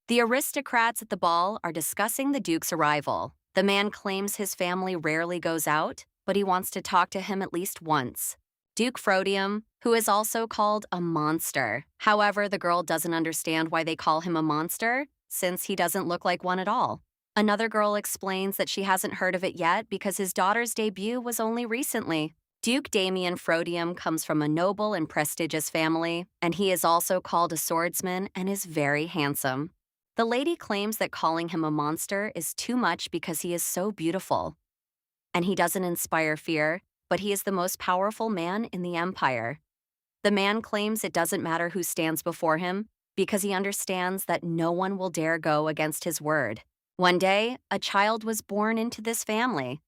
The aristocrats at the ball are discussing the Duke's arrival. The man claims his family rarely goes out, but he wants to talk to him at least once. Duke Frodium, who is also called a monster. However, the girl doesn't understand why they call him a monster, since he doesn't look like one at all. Another girl explains that she hasn't heard of it yet because his daughter's debut was only recently. Duke Damien Frodium comes from a noble and prestigious family, and he is also called a swordsman and is very handsome. The lady claims that calling him a monster is too much because he is so beautiful. And he doesn't inspire fear, but he is the most powerful man in the empire. The man claims it doesn't matter who stands before him because he understands that no one will dare go against his word. One day, a child was born into this family,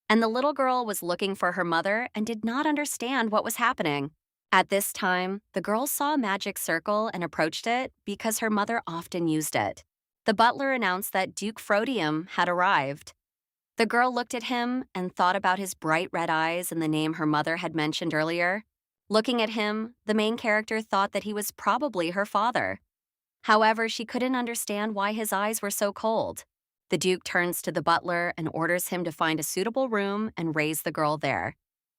and the little girl was looking for her mother and did not understand what was happening. At this time, the girl saw a magic circle and approached it because her mother often used it. The butler announced that Duke Frodium had arrived. The girl looked at him and thought about his bright red eyes and the name her mother had mentioned earlier. Looking at him, the main character thought that he was probably her father. However, she couldn't understand why his eyes were so cold. The Duke turns to the butler and orders him to find a suitable room and raise the girl there.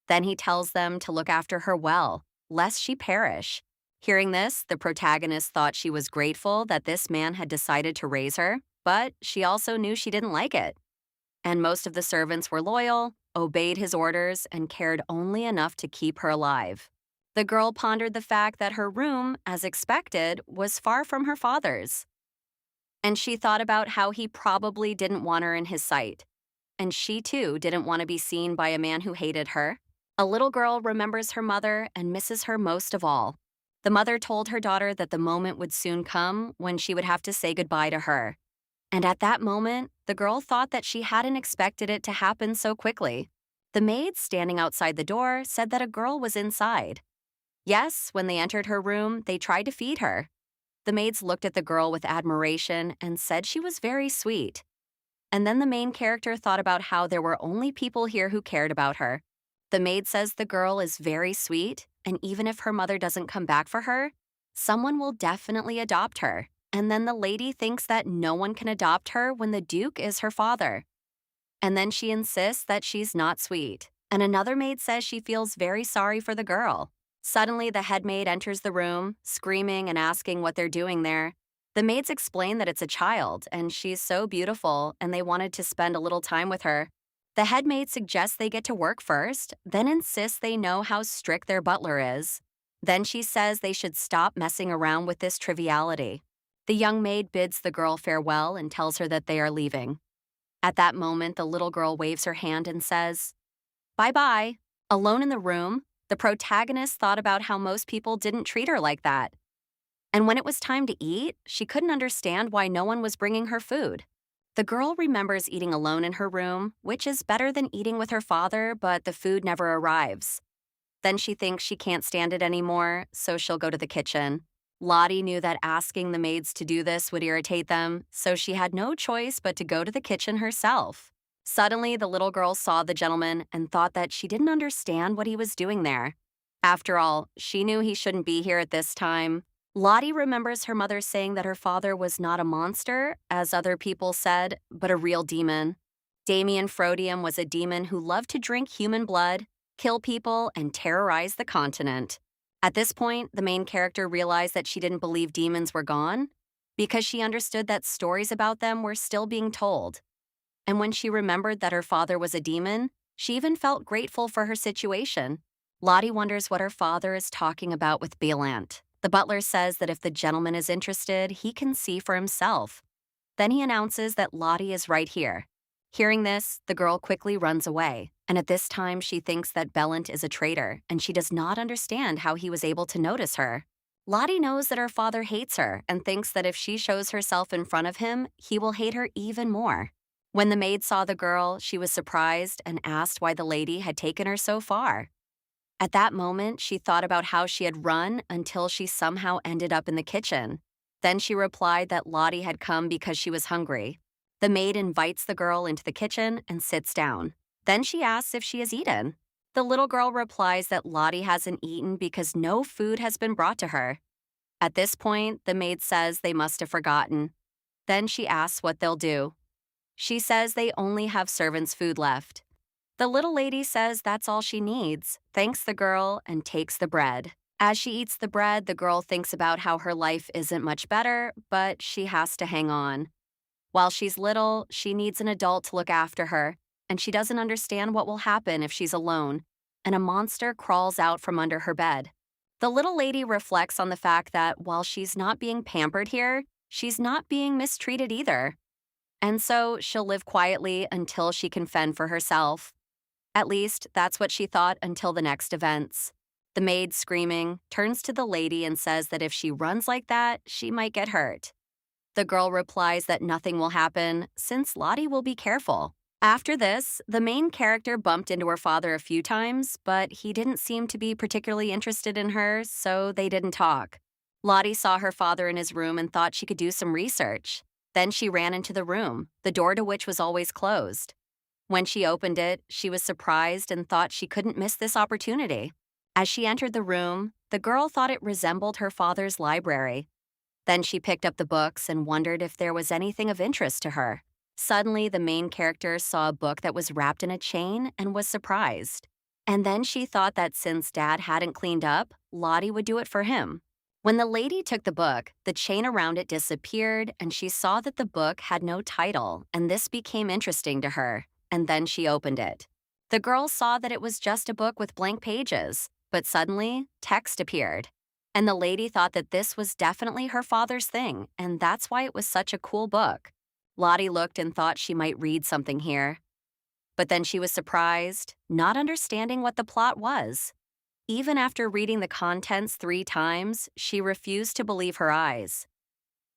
Then he tells them to look after her well, lest she perish. Hearing this, the protagonist thought she was grateful that this man had decided to raise her, but she also knew she didn't like it. And most of the servants were loyal, obeyed his orders, and cared only enough to keep her alive. The girl pondered the fact that her room, as expected, was far from her father's. And she thought about how he probably didn't want her in his sight. And she, too, didn't want to be seen by a man who hated her. A little girl remembers her mother and misses her most of all. The mother told her daughter that the moment would soon come when she would have to say goodbye to her. And at that moment, the girl thought that she hadn't expected it to happen so quickly. The maids standing outside the door said that a girl was inside. Yes, when they entered her room, they tried to feed her. The maids looked at the girl with admiration and said she was very sweet. And then the main character thought about how there were only people here who cared about her. The maid says the girl is very sweet, and even if her mother doesn't come back for her, someone will definitely adopt her. And then the lady thinks that no one can adopt her when the Duke is her father. And then she insists that she's not sweet. And another maid says she feels very sorry for the girl. Suddenly, the head maid enters the room, screaming and asking what they're doing there. The maids explain that it's a child, and she's so beautiful, and they wanted to spend a little time with her. The head maid suggests they get to work first, then insists they know how strict their butler is. Then she says they should stop messing around with this triviality. The young maid bids the girl farewell and tells her that they are leaving. At that moment, the little girl waves her hand and says, "Bye-bye." Alone in the room, the protagonist thought about how most people didn't treat her like that. And when it was time to eat, she couldn't understand why no one was bringing her food. The girl remembers eating alone in her room, which is better than eating with her father, but the food never arrives. Then she thinks she can't stand it anymore, so she'll go to the kitchen. Lottie knew that asking the maids to do this would irritate them, so she had no choice but to go to the kitchen herself. Suddenly, the little girl saw the gentleman and thought that she didn't understand what he was doing there. After all, she knew he shouldn't be here at this time. Lottie remembers her mother saying that her father was not a monster, as other people said, but a real demon. Damien Frodium was a demon who loved to drink human blood, kill people, and terrorize the continent. At this point, the main character realized that she didn't believe demons were gone because she understood that stories about them were still being told. And when she remembered that her father was a demon, she even felt grateful for her situation. Lottie wonders what her father is talking about with Beelant. The butler says that if the gentleman is interested, he can see for himself. Then he announces that Lottie is right here. Hearing this, the girl quickly runs away, and at this time she thinks that Beelant is a traitor, and she does not understand how he was able to notice her. Lottie knows that her father hates her and thinks that if she shows herself in front of him, he will hate her even more. When the maid saw the girl, she was surprised and asked why the lady had taken her so far. At that moment, she thought about how she had run until she somehow ended up in the kitchen. Then she replied that Lottie had come because she was hungry. The maid invites the girl into the kitchen and sits down. Then she asks if she has eaten. The little girl replies that Lottie hasn't eaten because no food has been brought to her. At this point, the maid says they must have forgotten. Then she asks what they'll do. She says they only have servants' food left. The little lady says that's all she needs, thanks the girl, and takes the bread. As she eats the bread, the girl thinks about how her life isn't much better, but she has to hang on. While she's little, she needs an adult to look after her, and she doesn't understand what will happen if she's alone, and a monster crawls out from under her bed. The little lady reflects on the fact that while she's not being pampered here, she's not being mistreated either. And so she'll live quietly until she can fend for herself. At least, that's what she thought until the next events. The maid, screaming, turns to the lady and says that if she runs like that, she might get hurt. The girl replies that nothing will happen, since Lottie will be careful. After this, the main character bumped into her father a few times, but he didn't seem to be particularly interested in her, so they didn't talk. Lottie saw her father in his room and thought she could do some research. Then she ran into the room, the door to which was always closed. When she opened it, she was surprised and thought she couldn't miss this opportunity. As she entered the room, the girl thought it resembled her father's library. Then she picked up the books and wondered if there was anything of interest to her. Suddenly, the main character saw a book that was wrapped in a chain and was surprised. And then she thought that since Dad hadn't cleaned up, Lottie would do it for him. When the lady took the book, the chain around it disappeared and she saw that the book had no title, and this became interesting to her, and then she opened it. The girl saw that it was just a book with blank pages, but suddenly, text appeared. And the lady thought that this was definitely her father's thing, and that's why it was such a cool book. Lottie looked and thought she might read something here. But then she was surprised, not understanding what the plot was. Even after reading the contents 3 times, she refused to believe her eyes.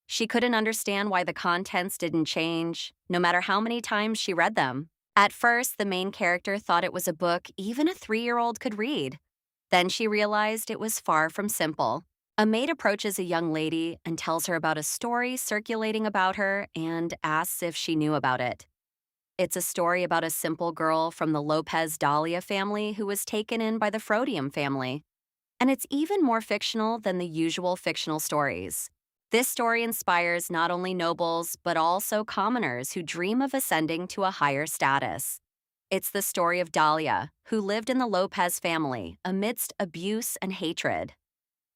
She couldn't understand why the contents didn't change, no matter how many times she read them. At first, the main character thought it was a book even a 3-year-old could read. Then she realized it was far from simple. A maid approaches a young lady and tells her about a story circulating about her and asks if she knew about it. It's a story about a simple girl from the Lopez Dahlia family who was taken in by the Frodium family. And it's even more fictional than the usual fictional stories. This story inspires not only nobles, but also commoners who dream of ascending to a higher status. It's the story of Dahlia, who lived in the Lopez family amidst abuse and hatred.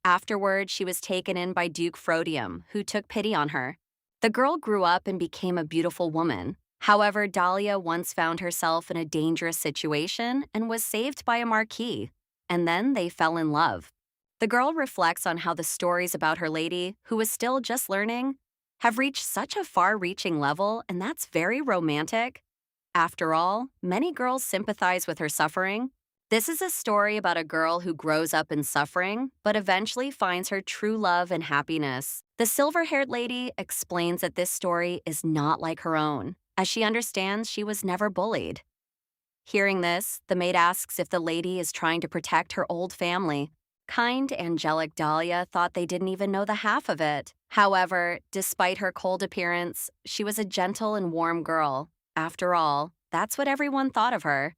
Afterward, she was taken in by Duke Frodium, who took pity on her. The girl grew up and became a beautiful woman. However, Dahlia once found herself in a dangerous situation and was saved by a marquis, and then they fell in love. The girl reflects on how the stories about her lady, who was still just learning, have reached such a far-reaching level, and that's very romantic. After all, many girls sympathize with her suffering. This is a story about a girl who grows up in suffering, but eventually finds her true love and happiness. The silver-haired lady explains that this story is not like her own, as she understands she was never bullied. Hearing this, the maid asks if the lady is trying to protect her old family. Kind, angelic Dahlia thought they didn't even know the half of it. However, despite her cold appearance, she was a gentle and warm girl. After all, that's what everyone thought of her.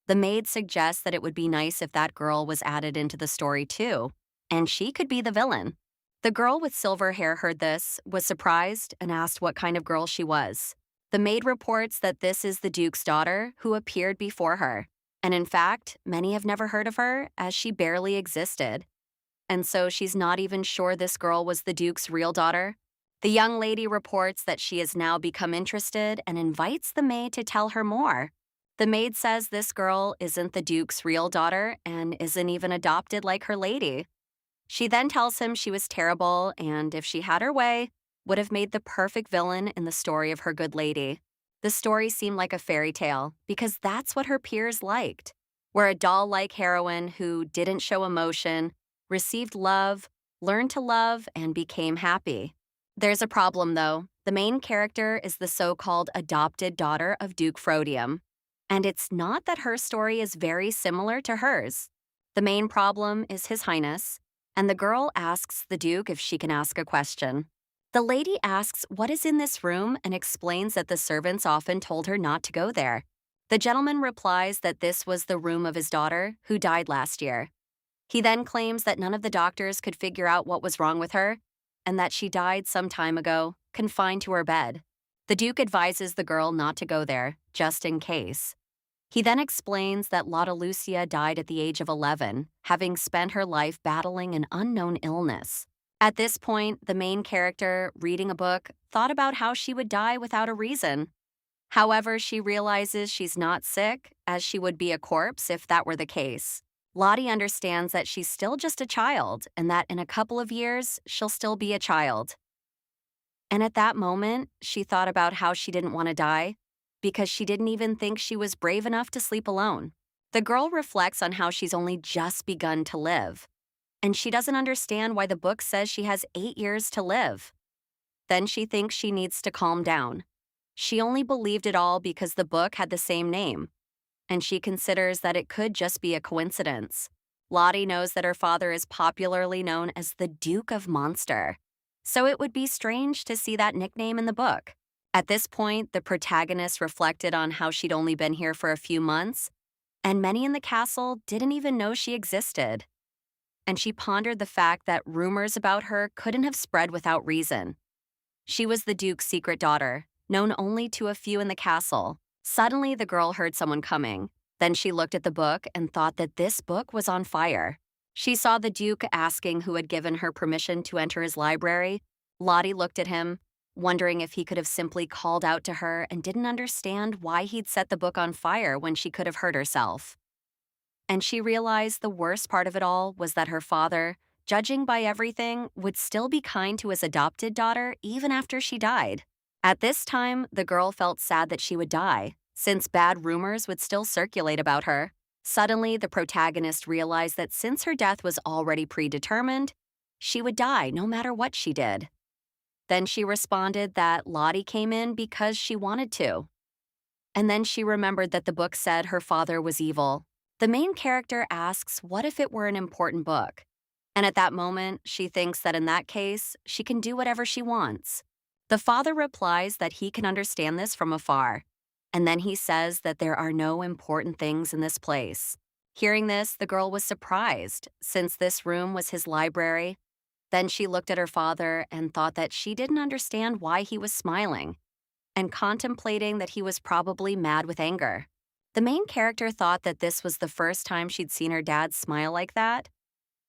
The maid suggests that it would be nice if that girl was added into the story too, and she could be the villain. The girl with silver hair heard this, was surprised, and asked what kind of girl she was. The maid reports that this is the Duke's daughter who appeared before her. And in fact, many have never heard of her, as she barely existed. And so she's not even sure this girl was the Duke's real daughter. The young lady reports that she has now become interested and invites the maid to tell her more. The maid says this girl isn't the Duke's real daughter and isn't even adopted like her lady. She then tells him she was terrible and, if she had her way, would have made the perfect villain in the story of her good lady. The story seemed like a fairy tale because that's what her peers liked, where a doll-like heroine who didn't show emotion, received love, learned to love, and became happy. There's a problem, though. The main character is the so-called adopted daughter of Duke Frodium. And it's not that her story is very similar to hers. The main problem is His Highness, and the girl asks the Duke if she can ask a question. The lady asks what is in this room and explains that the servants often told her not to go there. The gentleman replies that this was the room of his daughter, who died last year. He then claims that none of the doctors could figure out what was wrong with her, and that she died some time ago, confined to her bed. The Duke advises the girl not to go there, just in case. He then explains that Lotta Lucia died at the age of 11, having spent her life battling an unknown illness. At this point, the main character, reading a book, thought about how she would die without a reason. However, she realizes she's not sick, as she would be a corpse if that were the case. Lottie understands that she's still just a child and that in a couple of years, she'll still be a child. And at that moment, she thought about how she didn't want to die because she didn't even think she was brave enough to sleep alone. The girl reflects on how she's only just begun to live, and she doesn't understand why the book says she has 8 years to live. Then she thinks she needs to calm down. She only believed it all because the book had the same name, and she considers that it could just be a coincidence. Lottie knows that her father is popularly known as the Duke of Monster, so it would be strange to see that nickname in the book. At this point, the protagonist reflected on how she'd only been here for a few months, and many in the castle didn't even know she existed. And she pondered the fact that rumors about her couldn't have spread without reason. She was the Duke's secret daughter, known only to a few in the castle. Suddenly, the girl heard someone coming. Then she looked at the book and thought that this book was on fire. She saw the Duke asking who had given her permission to enter his library. Lottie looked at him, wondering if he could have simply called out to her and didn't understand why he'd set the book on fire when she could have hurt herself. And she realized the worst part of it all was that her father, judging by everything, would still be kind to his adopted daughter even after she died. At this time, the girl felt sad that she would die, since bad rumors would still circulate about her. Suddenly, the protagonist realized that since her death was already predetermined, she would die no matter what she did. Then she responded that Lottie came in because she wanted to. And then she remembered that the book said her father was evil. The main character asks what if it were an important book? And at that moment, she thinks that in that case, she can do whatever she wants. The father replies that he can understand this from afar. And then he says that there are no important things in this place. Hearing this, the girl was surprised, since this room was his library. Then she looked at her father and thought that she didn't understand why he was smiling, and contemplating that he was probably mad with anger. The main character thought that this was the first time she'd seen her dad smile like that,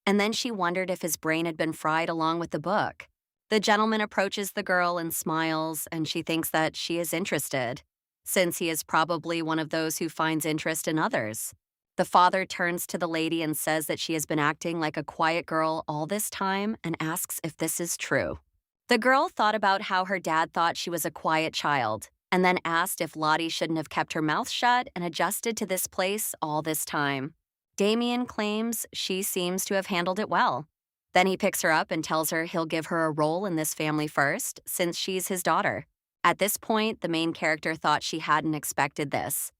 and then she wondered if his brain had been fried along with the book. The gentleman approaches the girl and smiles, and she thinks that she is interested, since he is probably one of those who finds interest in others. The father turns to the lady and says that she has been acting like a quiet girl all this time and asks if this is true. The girl thought about how her dad thought she was a quiet child, and then asked if Lottie shouldn't have kept her mouth shut and adjusted to this place all this time. Damien claims she seems to have handled it well. Then he picks her up and tells her he'll give her a role in this family first, since she's his daughter. At this point, the main character thought she hadn't expected this.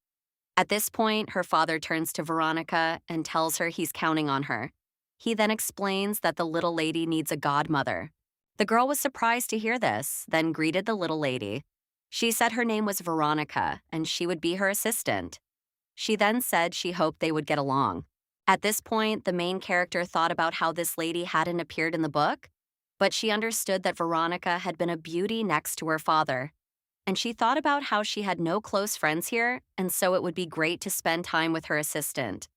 At this point, her father turns to Veronica and tells her he's counting on her. He then explains that the little lady needs a godmother. The girl was surprised to hear this, then greeted the little lady. She said her name was Veronica and she would be her assistant. She then said she hoped they would get along. At this point, the main character thought about how this lady hadn't appeared in the book, but she understood that Veronica had been a beauty next to her father. And she thought about how she had no close friends here, and so it would be great to spend time with her assistant.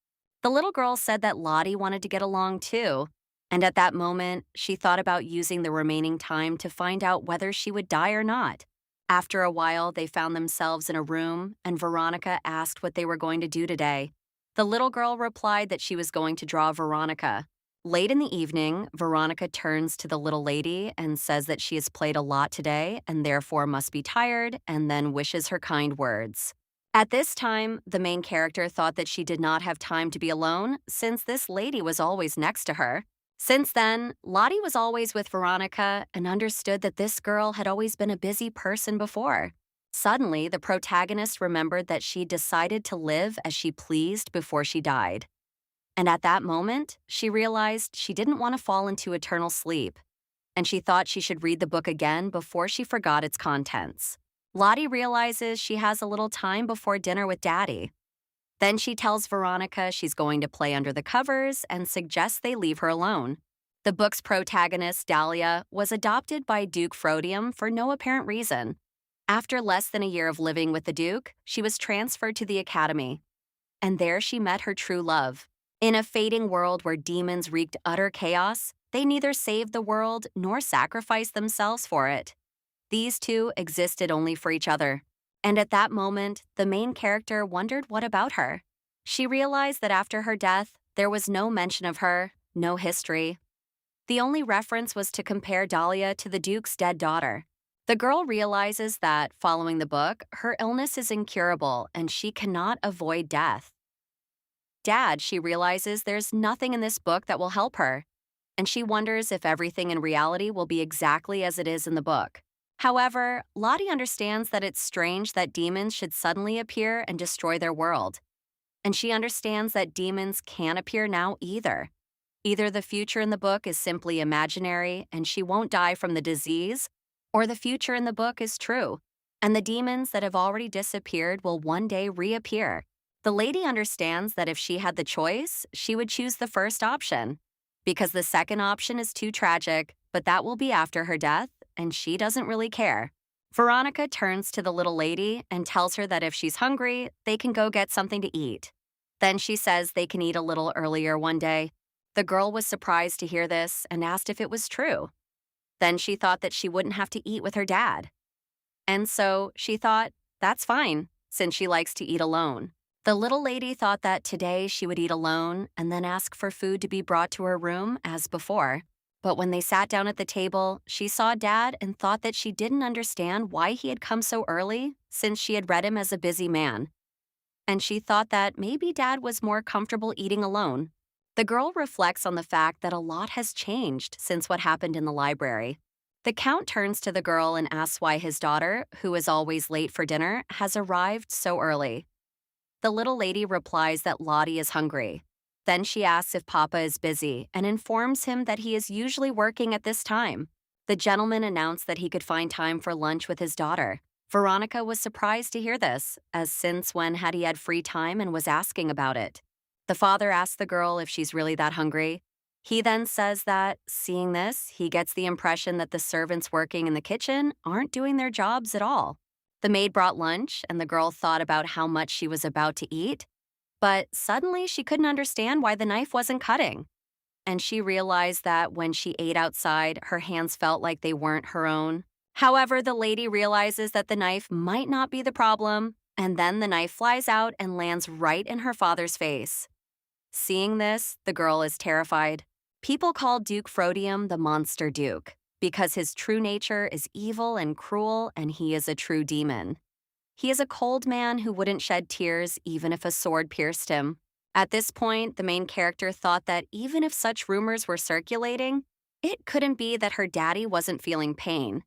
The little girl said that Lottie wanted to get along too, and at that moment, she thought about using the remaining time to find out whether she would die or not. After a while, they found themselves in a room, and Veronica asked what they were going to do today. The little girl replied that she was going to draw Veronica. Late in the evening, Veronica turns to the little lady and says that she has played a lot today and therefore must be tired, and then wishes her kind words. At this time, the main character thought that she did not have time to be alone since this lady was always next to her. Since then, Lottie was always with Veronica and understood that this girl had always been a busy person before. Suddenly, the protagonist remembered that she decided to live as she pleased before she died. And at that moment, she realized she didn't want to fall into eternal sleep, and she thought she should read the book again before she forgot its contents. Lottie realizes she has a little time before dinner with Daddy. Then she tells Veronica she's going to play under the covers and suggests they leave her alone. The book's protagonist, Dahlia, was adopted by Duke Frodium for no apparent reason. After less than a year of living with the Duke, she was transferred to the academy. And there she met her true love. In a fading world where demons wreaked utter chaos, they neither saved the world nor sacrificed themselves for it. These two existed only for each other. And at that moment, the main character wondered what about her. She realized that after her death, there was no mention of her, no history. The only reference was to compare Dahlia to the Duke's dead daughter. The girl realizes that, following the book, her illness is incurable and she cannot avoid death. Dad, she realizes there's nothing in this book that will help her, and she wonders if everything in reality will be exactly as it is in the book. However, Lottie understands that it's strange that demons should suddenly appear and destroy their world. And she understands that demons can't appear now either. Either the future in the book is simply imaginary and she won't die from the disease, or the future in the book is true, and the demons that have already disappeared will one day reappear. The lady understands that if she had the choice, she would choose the first option, because the second option is too tragic, but that will be after her death, and she doesn't really care. Veronica turns to the little lady and tells her that if she's hungry, they can go get something to eat. Then she says they can eat a little earlier one day. The girl was surprised to hear this and asked if it was true. Then she thought that she wouldn't have to eat with her dad. And so she thought, that's fine, since she likes to eat alone. The little lady thought that today she would eat alone and then ask for food to be brought to her room as before. But when they sat down at the table, she saw Dad and thought that she didn't understand why he had come so early, since she had read him as a busy man. And she thought that maybe Dad was more comfortable eating alone. The girl reflects on the fact that a lot has changed since what happened in the library. The Count turns to the girl and asks why his daughter, who is always late for dinner, has arrived so early. The little lady replies that Lottie is hungry. Then she asks if Papa is busy and informs him that he is usually working at this time. The gentleman announced that he could find time for lunch with his daughter. Veronica was surprised to hear this, as since when had he had free time, and was asking about it. The father asks the girl if she's really that hungry. He then says that, seeing this, he gets the impression that the servants working in the kitchen aren't doing their jobs at all. The maid brought lunch, and the girl thought about how much she was about to eat, but suddenly she couldn't understand why the knife wasn't cutting. And she realized that when she ate outside, her hands felt like they weren't her own. However, the lady realizes that the knife might not be the problem, and then the knife flies out and lands right in her father's face. Seeing this, the girl is terrified. People call Duke Frodium the Monster Duke, because his true nature is evil and cruel, and he is a true demon. He is a cold man who wouldn't shed tears even if a sword pierced him. At this point, the main character thought that even if such rumors were circulating, it couldn't be that her daddy wasn't feeling pain.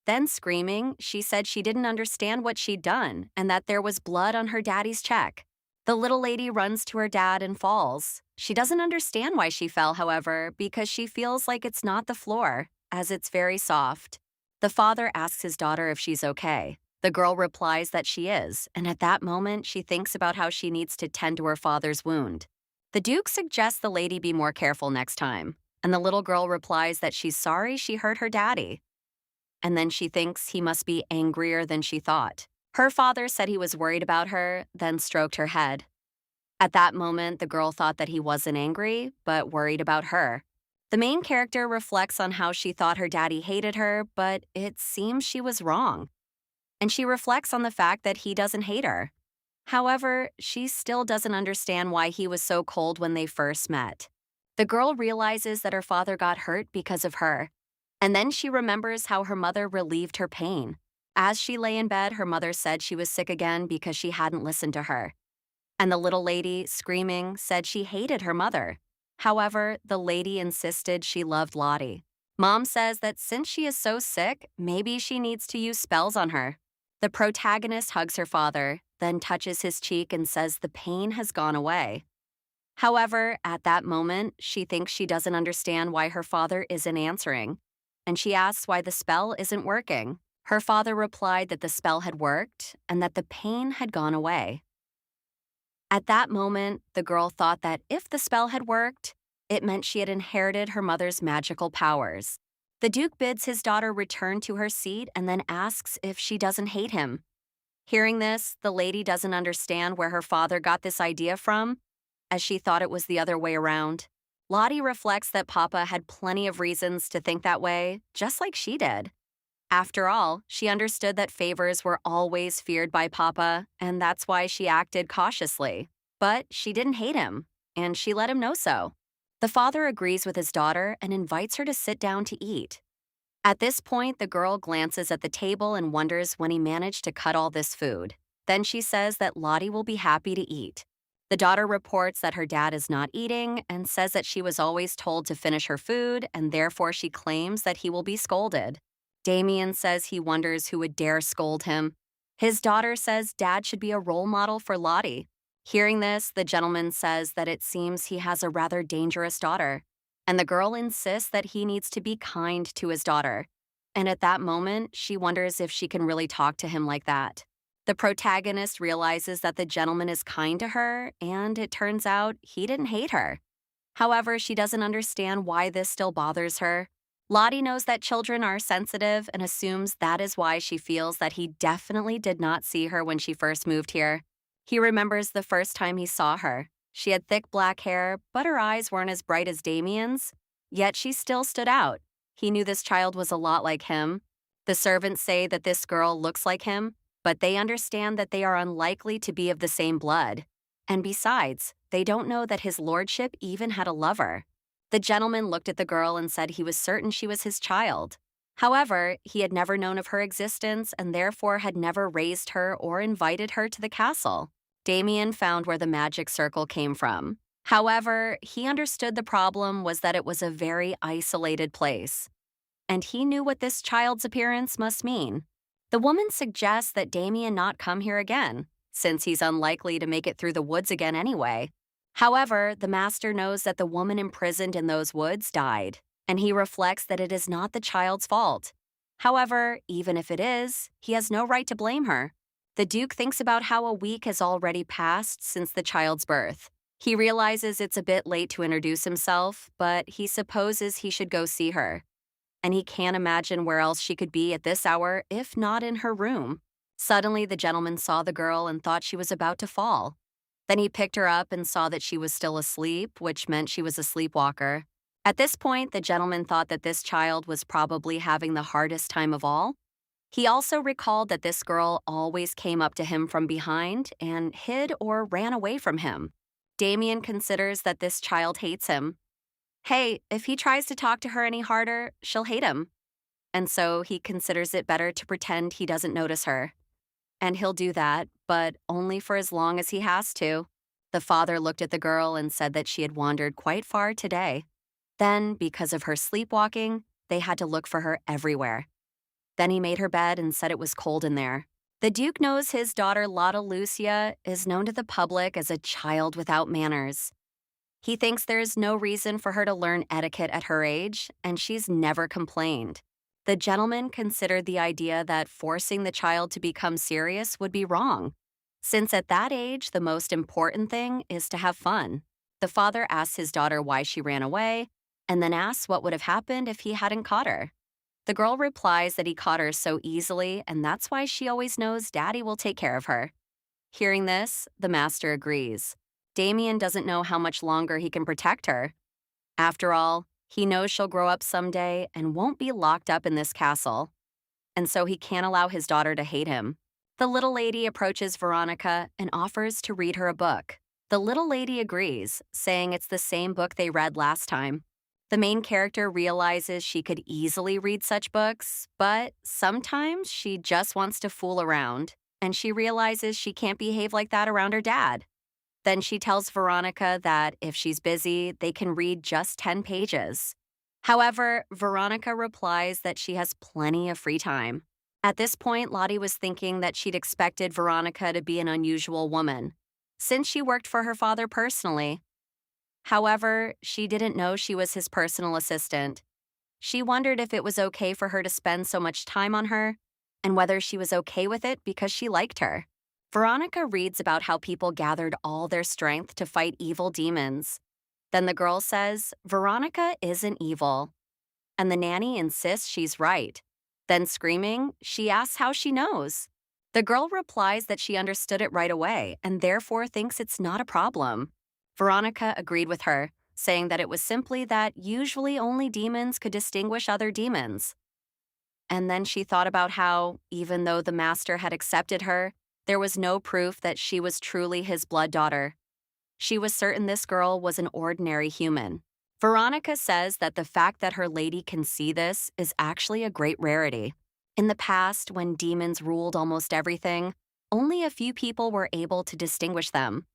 Then screaming, she said she didn't understand what she'd done and that there was blood on her daddy's check. The little lady runs to her dad and falls. She doesn't understand why she fell, however, because she feels like it's not the floor, as it's very soft. The father asks his daughter if she's okay. The girl replies that she is, and at that moment, she thinks about how she needs to tend to her father's wound. The Duke suggests the lady be more careful next time, and the little girl replies that she's sorry she hurt her daddy. And then she thinks he must be angrier than she thought. Her father said he was worried about her, then stroked her head. At that moment, the girl thought that he wasn't angry, but worried about her. The main character reflects on how she thought her daddy hated her, but it seems she was wrong. And she reflects on the fact that he doesn't hate her. However, she still doesn't understand why he was so cold when they first met. The girl realizes that her father got hurt because of her. And then she remembers how her mother relieved her pain. As she lay in bed, her mother said she was sick again because she hadn't listened to her. And the little lady, screaming, said she hated her mother. However, the lady insisted she loved Lottie. Mom says that since she is so sick, maybe she needs to use spells on her. The protagonist hugs her father, then touches his cheek and says the pain has gone away. However, at that moment, she thinks she doesn't understand why her father isn't answering, and she asks why the spell isn't working. Her father replied that the spell had worked and that the pain had gone away. At that moment, the girl thought that if the spell had worked, It meant she had inherited her mother's magical powers. The Duke bids his daughter return to her seat and then asks if she doesn't hate him. Hearing this, the lady doesn't understand where her father got this idea from, as she thought it was the other way around. Lottie reflects that Papa had plenty of reasons to think that way, just like she did. After all, she understood that favors were always feared by Papa, and that's why she acted cautiously. But she didn't hate him, and she let him know so. The father agrees with his daughter and invites her to sit down to eat. At this point, the girl glances at the table and wonders when he managed to cut all this food. Then she says that Lottie will be happy to eat. The daughter reports that her dad is not eating and says that she was always told to finish her food, and therefore she claims that he will be scolded. Damien says he wonders who would dare scold him. His daughter says dad should be a role model for Lottie. Hearing this, the gentleman says that it seems he has a rather dangerous daughter, and the girl insists that he needs to be kind to his daughter. And at that moment, she wonders if she can really talk to him like that. The protagonist realizes that the gentleman is kind to her, and it turns out he didn't hate her. However, she doesn't understand why this still bothers her. Lottie knows that children are sensitive and assumes that is why she feels that he definitely did not see her when she first moved here. He remembers the first time he saw her. She had thick black hair, but her eyes weren't as bright as Damien's. Yet she still stood out. He knew this child was a lot like him. The servants say that this girl looks like him, but they understand that they are unlikely to be of the same blood. And besides, they don't know that his lordship even had a lover. The gentleman looked at the girl and said he was certain she was his child. However, he had never known of her existence and therefore had never raised her or invited her to the castle. Damien found where the magic circle came from. However, he understood the problem was that it was a very isolated place. And he knew what this child's appearance must mean. The woman suggests that Damien not come here again, since he's unlikely to make it through the woods again anyway. However, the master knows that the woman imprisoned in those woods died, and he reflects that it is not the child's fault. However, even if it is, he has no right to blame her. The Duke thinks about how a week has already passed since the child's birth. He realizes it's a bit late to introduce himself, but he supposes he should go see her. And he can't imagine where else she could be at this hour if not in her room. Suddenly, the gentleman saw the girl and thought she was about to fall. Then he picked her up and saw that she was still asleep, which meant she was a sleepwalker. At this point, the gentleman thought that this child was probably having the hardest time of all. He also recalled that this girl always came up to him from behind and hid or ran away from him. Damien considers that this child hates him. Hey, if he tries to talk to her any harder, she'll hate him. And so he considers it better to pretend he doesn't notice her. And he'll do that, but only for as long as he has to. The father looked at the girl and said that she had wandered quite far today. Then, because of her sleepwalking, they had to look for her everywhere. Then he made her bed and said it was cold in there. The Duke knows his daughter Lotta Lucia is known to the public as a child without manners. He thinks there is no reason for her to learn etiquette at her age, and she's never complained. The gentleman considered the idea that forcing the child to become serious would be wrong, since at that age the most important thing is to have fun. The father asks his daughter why she ran away, and then asks what would have happened if he hadn't caught her. The girl replies that he caught her so easily, and that's why she always knows Daddy will take care of her. Hearing this, the master agrees. Damien doesn't know how much longer he can protect her. After all, he knows she'll grow up someday and won't be locked up in this castle. And so he can't allow his daughter to hate him. The little lady approaches Veronica and offers to read her a book. The little lady agrees, saying it's the same book they read last time. The main character realizes she could easily read such books, but sometimes she just wants to fool around, and she realizes she can't behave like that around her dad. Then she tells Veronica that if she's busy, they can read just 10 pages. However, Veronica replies that she has plenty of free time. At this point, Lottie was thinking that she'd expected Veronica to be an unusual woman, since she worked for her father personally. However, she didn't know she was his personal assistant. She wondered if it was okay for her to spend so much time on her, and whether she was okay with it because she liked her. Veronica reads about how people gathered all their strength to fight evil demons. Then the girl says, Veronica isn't evil. And the nanny insists she's right. Then screaming, she asks how she knows. The girl replies that she understood it right away and therefore thinks it's not a problem. Veronica agreed with her, saying that it was simply that usually only demons could distinguish other demons. And then she thought about how, even though the master had accepted her, there was no proof that she was truly his blood daughter. She was certain this girl was an ordinary human. Veronica says that the fact that her lady can see this is actually a great rarity. In the past, when demons ruled almost everything, only a few people were able to distinguish them.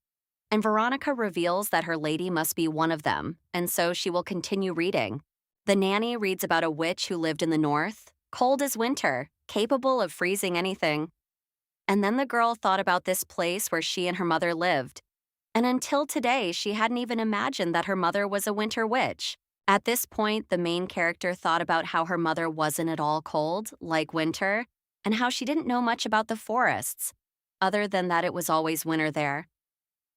And Veronica reveals that her lady must be one of them, and so she will continue reading. The nanny reads about a witch who lived in the north, cold as winter, capable of freezing anything. And then the girl thought about this place where she and her mother lived. And until today, she hadn't even imagined that her mother was a winter witch. At this point, the main character thought about how her mother wasn't at all cold, like winter, and how she didn't know much about the forests, other than that it was always winter there.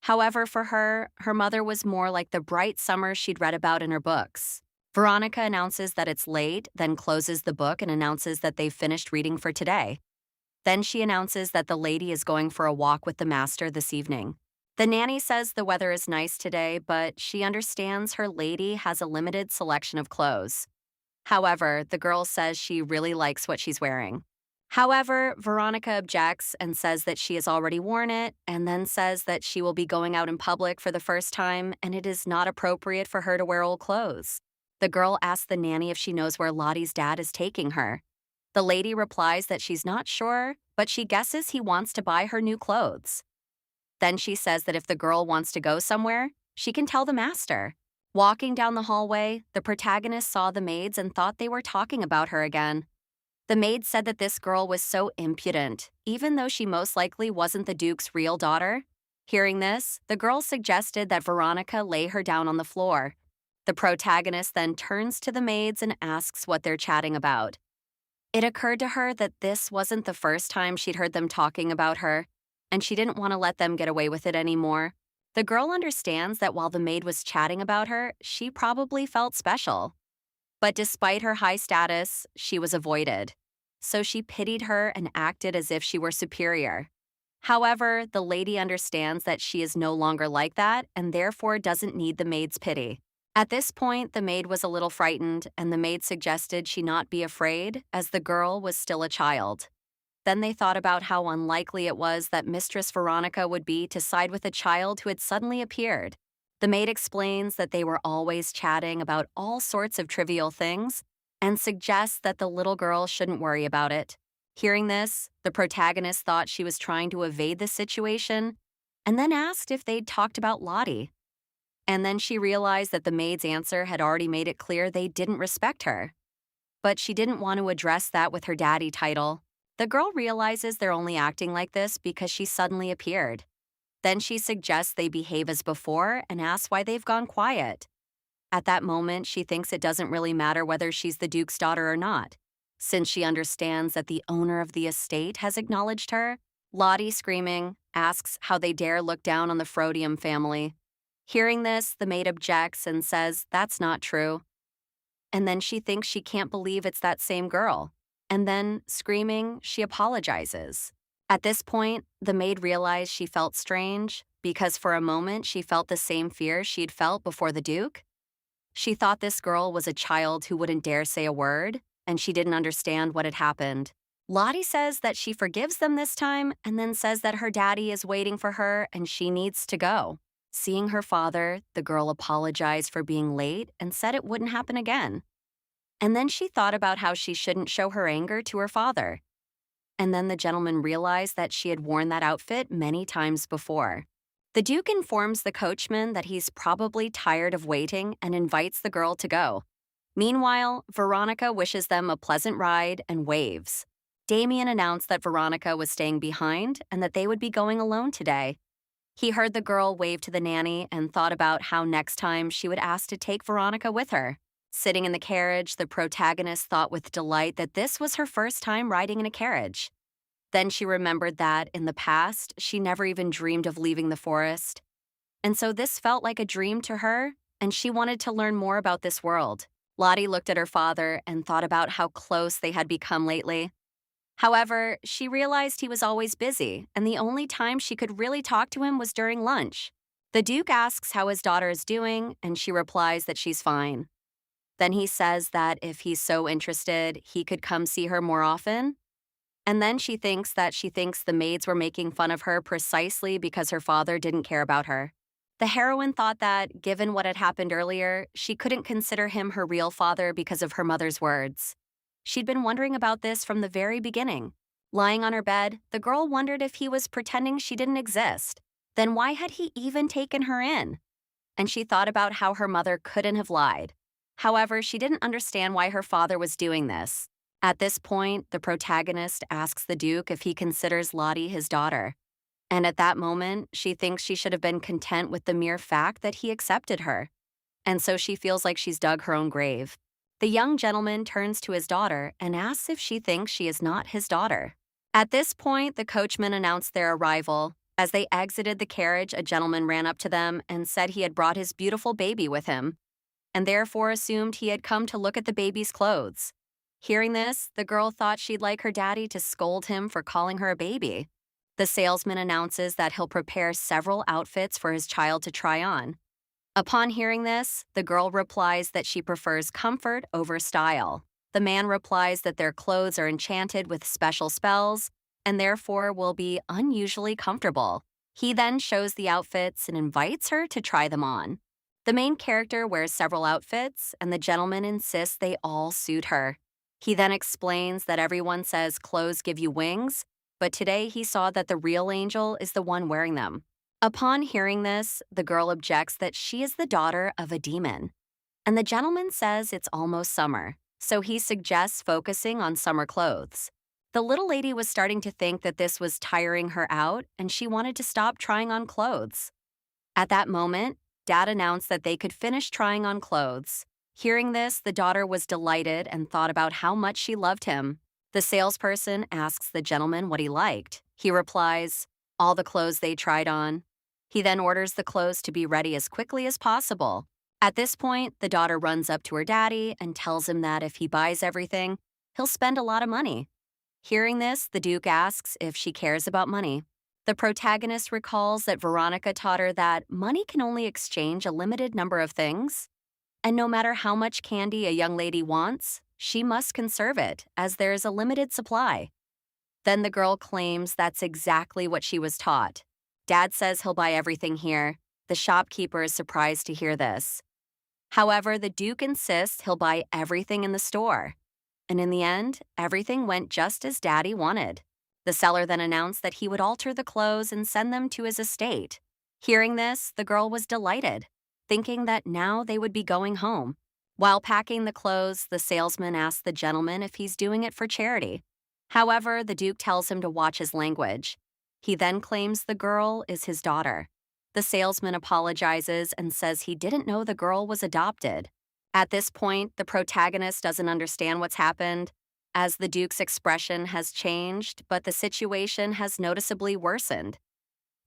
However, for her, her mother was more like the bright summer she'd read about in her books. Veronica announces that it's late, then closes the book and announces that they've finished reading for today. Then she announces that the lady is going for a walk with the master this evening. The nanny says the weather is nice today, but she understands her lady has a limited selection of clothes. However, the girl says she really likes what she's wearing. However, Veronica objects and says that she has already worn it, and then says that she will be going out in public for the first time and it is not appropriate for her to wear old clothes. The girl asks the nanny if she knows where Lottie's dad is taking her. The lady replies that she's not sure, but she guesses he wants to buy her new clothes. Then she says that if the girl wants to go somewhere, she can tell the master. Walking down the hallway, the protagonist saw the maids and thought they were talking about her again. The maid said that this girl was so impudent, even though she most likely wasn't the Duke's real daughter. Hearing this, the girl suggested that Veronica lay her down on the floor. The protagonist then turns to the maids and asks what they're chatting about. It occurred to her that this wasn't the first time she'd heard them talking about her, and she didn't want to let them get away with it anymore. The girl understands that while the maid was chatting about her, she probably felt special. But despite her high status, she was avoided. So she pitied her and acted as if she were superior. However, the lady understands that she is no longer like that and therefore doesn't need the maid's pity. At this point, the maid was a little frightened, and the maid suggested she not be afraid, as the girl was still a child. Then they thought about how unlikely it was that Mistress Veronica would be to side with a child who had suddenly appeared. The maid explains that they were always chatting about all sorts of trivial things and suggests that the little girl shouldn't worry about it. Hearing this, the protagonist thought she was trying to evade the situation and then asked if they'd talked about Lottie. And then she realized that the maid's answer had already made it clear they didn't respect her. But she didn't want to address that with her daddy title. The girl realizes they're only acting like this because she suddenly appeared. Then she suggests they behave as before and asks why they've gone quiet. At that moment, she thinks it doesn't really matter whether she's the Duke's daughter or not, since she understands that the owner of the estate has acknowledged her. Lottie, screaming, asks how they dare look down on the Frodium family. Hearing this, the maid objects and says that's not true. And then she thinks she can't believe it's that same girl. And then, screaming, she apologizes. At this point, the maid realized she felt strange because for a moment she felt the same fear she'd felt before the Duke. She thought this girl was a child who wouldn't dare say a word, and she didn't understand what had happened. Lottie says that she forgives them this time and then says that her daddy is waiting for her and she needs to go. Seeing her father, the girl apologized for being late and said it wouldn't happen again. And then she thought about how she shouldn't show her anger to her father. And then the gentleman realized that she had worn that outfit many times before. The Duke informs the coachman that he's probably tired of waiting and invites the girl to go. Meanwhile, Veronica wishes them a pleasant ride and waves. Damien announced that Veronica was staying behind and that they would be going alone today. He heard the girl wave to the nanny and thought about how next time she would ask to take Veronica with her. Sitting in the carriage, the protagonist thought with delight that this was her first time riding in a carriage. Then she remembered that, in the past, she never even dreamed of leaving the forest. And so this felt like a dream to her, and she wanted to learn more about this world. Lottie looked at her father and thought about how close they had become lately. However, she realized he was always busy, and the only time she could really talk to him was during lunch. The Duke asks how his daughter is doing, and she replies that she's fine. Then he says that if he's so interested, he could come see her more often. And then she thinks the maids were making fun of her precisely because her father didn't care about her. The heroine thought that, given what had happened earlier, she couldn't consider him her real father because of her mother's words. She'd been wondering about this from the very beginning. Lying on her bed, the girl wondered if he was pretending she didn't exist. Then why had he even taken her in? And she thought about how her mother couldn't have lied. However, she didn't understand why her father was doing this. At this point, the protagonist asks the Duke if he considers Lottie his daughter. And at that moment, she thinks she should have been content with the mere fact that he accepted her. And so she feels like she's dug her own grave. The young gentleman turns to his daughter and asks if she thinks she is not his daughter. At this point, the coachman announced their arrival. As they exited the carriage, a gentleman ran up to them and said he had brought his beautiful baby with him, and therefore assumed he had come to look at the baby's clothes. Hearing this, the girl thought she'd like her daddy to scold him for calling her a baby. The salesman announces that he'll prepare several outfits for his child to try on. Upon hearing this, the girl replies that she prefers comfort over style. The man replies that their clothes are enchanted with special spells and therefore will be unusually comfortable. He then shows the outfits and invites her to try them on. The main character wears several outfits, and the gentleman insists they all suit her. He then explains that everyone says clothes give you wings, but today he saw that the real angel is the one wearing them. Upon hearing this, the girl objects that she is the daughter of a demon. And the gentleman says it's almost summer, so he suggests focusing on summer clothes. The little lady was starting to think that this was tiring her out, and she wanted to stop trying on clothes. At that moment, Dad announced that they could finish trying on clothes. Hearing this, the daughter was delighted and thought about how much she loved him. The salesperson asks the gentleman what he liked. He replies, all the clothes they tried on. He then orders the clothes to be ready as quickly as possible. At this point, the daughter runs up to her daddy and tells him that if he buys everything, he'll spend a lot of money. Hearing this, the Duke asks if she cares about money. The protagonist recalls that Veronica taught her that money can only exchange a limited number of things, and no matter how much candy a young lady wants, she must conserve it, as there is a limited supply. Then the girl claims that's exactly what she was taught. Dad says he'll buy everything here. The shopkeeper is surprised to hear this. However, the Duke insists he'll buy everything in the store. And in the end, everything went just as Daddy wanted. The seller then announced that he would alter the clothes and send them to his estate. Hearing this, the girl was delighted, thinking that now they would be going home. While packing the clothes, the salesman asks the gentleman if he's doing it for charity. However, the Duke tells him to watch his language. He then claims the girl is his daughter. The salesman apologizes and says he didn't know the girl was adopted. At this point, the protagonist doesn't understand what's happened, as the Duke's expression has changed, but the situation has noticeably worsened.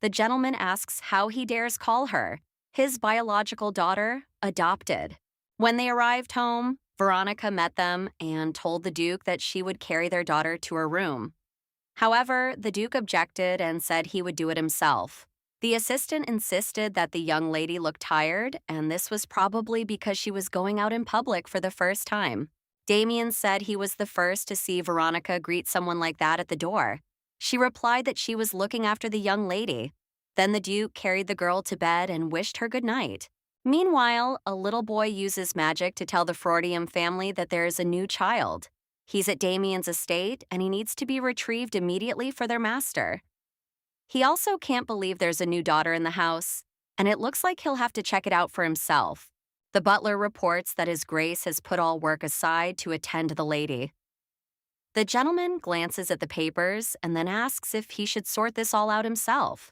The gentleman asks how he dares call her, his biological daughter, adopted. When they arrived home, Veronica met them and told the Duke that she would carry their daughter to her room. However, the Duke objected and said he would do it himself. The assistant insisted that the young lady looked tired, and this was probably because she was going out in public for the first time. Damien said he was the first to see Veronica greet someone like that at the door. She replied that she was looking after the young lady. Then the Duke carried the girl to bed and wished her good night. Meanwhile, a little boy uses magic to tell the Freudian family that there is a new child. He's at Damien's estate, and he needs to be retrieved immediately for their master. He also can't believe there's a new daughter in the house, and it looks like he'll have to check it out for himself. The butler reports that His Grace has put all work aside to attend to the lady. The gentleman glances at the papers and then asks if he should sort this all out himself.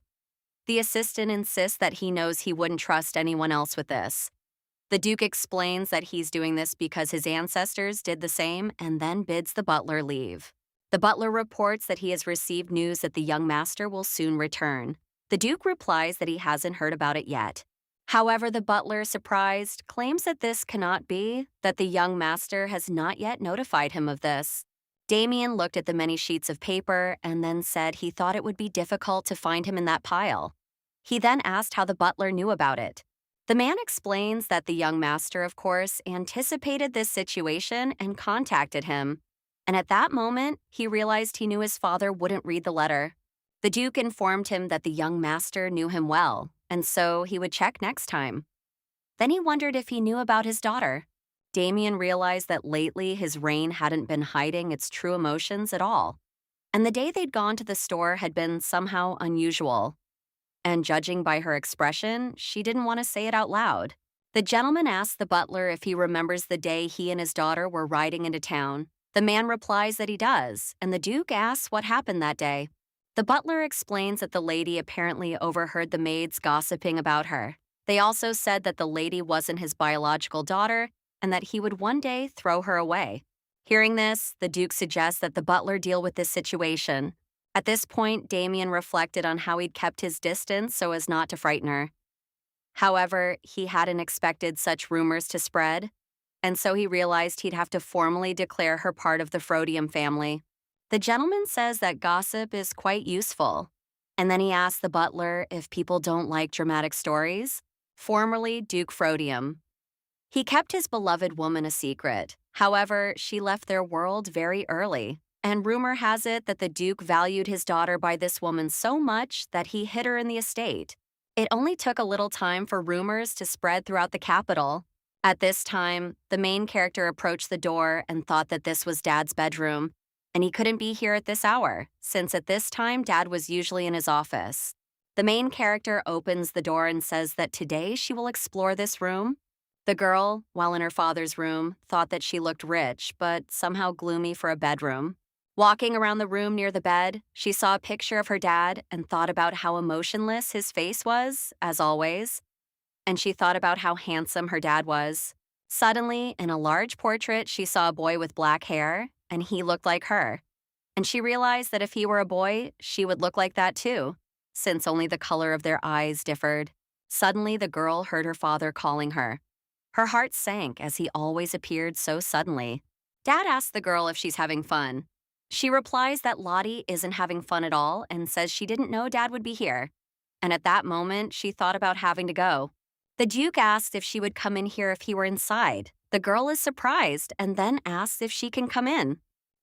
The assistant insists that he knows he wouldn't trust anyone else with this. The Duke explains that he's doing this because his ancestors did the same and then bids the butler leave. The butler reports that he has received news that the young master will soon return. The Duke replies that he hasn't heard about it yet. However, the butler, surprised, claims that this cannot be, that the young master has not yet notified him of this. Damien looked at the many sheets of paper and then said he thought it would be difficult to find him in that pile. He then asked how the butler knew about it. The man explains that the young master, of course, anticipated this situation and contacted him. And at that moment, he realized he knew his father wouldn't read the letter. The Duke informed him that the young master knew him well, and so he would check next time. Then he wondered if he knew about his daughter. Damien realized that lately his reign hadn't been hiding its true emotions at all, and the day they'd gone to the store had been somehow unusual. And judging by her expression, she didn't want to say it out loud. The gentleman asked the butler if he remembers the day he and his daughter were riding into town. The man replies that he does, and the Duke asks what happened that day. The butler explains that the lady apparently overheard the maids gossiping about her. They also said that the lady wasn't his biological daughter and that he would one day throw her away. Hearing this, the Duke suggests that the butler deal with this situation. At this point, Damien reflected on how he'd kept his distance so as not to frighten her. However, he hadn't expected such rumors to spread, and so he realized he'd have to formally declare her part of the Frodium family. The gentleman says that gossip is quite useful, and then he asks the butler if people don't like dramatic stories, formerly Duke Frodium. He kept his beloved woman a secret. However, she left their world very early, and rumor has it that the Duke valued his daughter by this woman so much that he hid her in the estate. It only took a little time for rumors to spread throughout the capital. At this time, the main character approached the door and thought that this was Dad's bedroom, and he couldn't be here at this hour, since at this time Dad was usually in his office. The main character opens the door and says that today she will explore this room. The girl, while in her father's room, thought that she looked rich, but somehow gloomy for a bedroom. Walking around the room near the bed, she saw a picture of her dad and thought about how emotionless his face was, as always. And she thought about how handsome her dad was. Suddenly, in a large portrait, she saw a boy with black hair, and he looked like her. And she realized that if he were a boy, she would look like that too, since only the color of their eyes differed. Suddenly, the girl heard her father calling her. Her heart sank as he always appeared so suddenly. Dad asks the girl if she's having fun. She replies that Lottie isn't having fun at all and says she didn't know Dad would be here. And at that moment, she thought about having to go. The Duke asked if she would come in here if he were inside. The girl is surprised and then asks if she can come in.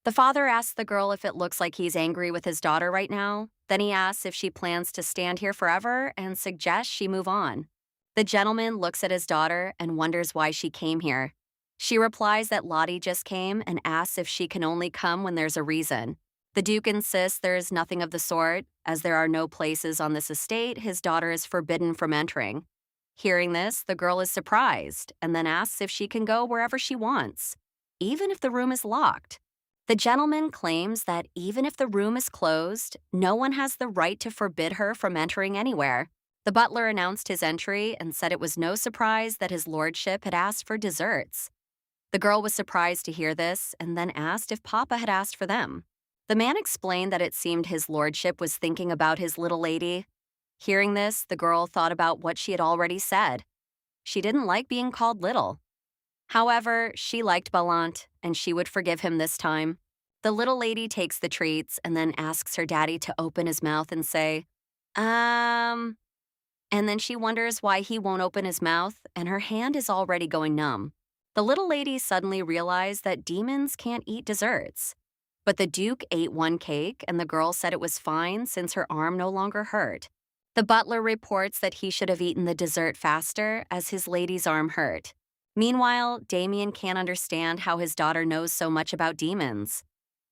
The father asks the girl if it looks like he's angry with his daughter right now. Then he asks if she plans to stand here forever and suggests she move on. The gentleman looks at his daughter and wonders why she came here. She replies that Lottie just came and asks if she can only come when there's a reason. The Duke insists there is nothing of the sort, as there are no places on this estate his daughter is forbidden from entering. Hearing this, the girl is surprised and then asks if she can go wherever she wants, even if the room is locked. The gentleman claims that even if the room is closed, no one has the right to forbid her from entering anywhere. The butler announced his entry and said it was no surprise that his lordship had asked for desserts. The girl was surprised to hear this and then asked if Papa had asked for them. The man explained that it seemed his lordship was thinking about his little lady. Hearing this, the girl thought about what she had already said. She didn't like being called little. However, she liked Ballant, and she would forgive him this time. The little lady takes the treats and then asks her daddy to open his mouth and say, And then she wonders why he won't open his mouth, and her hand is already going numb. The little lady suddenly realized that demons can't eat desserts. But the Duke ate one cake, and the girl said it was fine since her arm no longer hurt. The butler reports that he should have eaten the dessert faster as his lady's arm hurt. Meanwhile, Damien can't understand how his daughter knows so much about demons.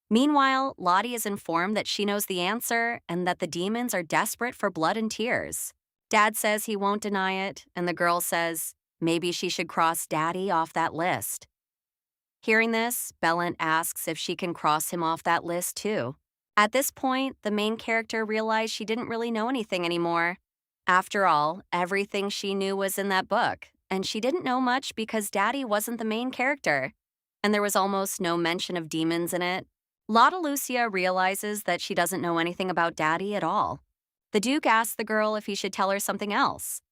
Meanwhile, Lottie is informed that she knows the answer and that the demons are desperate for blood and tears. Dad says he won't deny it, and the girl says maybe she should cross Daddy off that list. Hearing this, Ballant asks if she can cross him off that list too. At this point, the main character realized she didn't really know anything anymore. After all, everything she knew was in that book, and she didn't know much because Daddy wasn't the main character, and there was almost no mention of demons in it. Lotta Lucia realizes that she doesn't know anything about Daddy at all. The Duke asks the girl if he should tell her something else.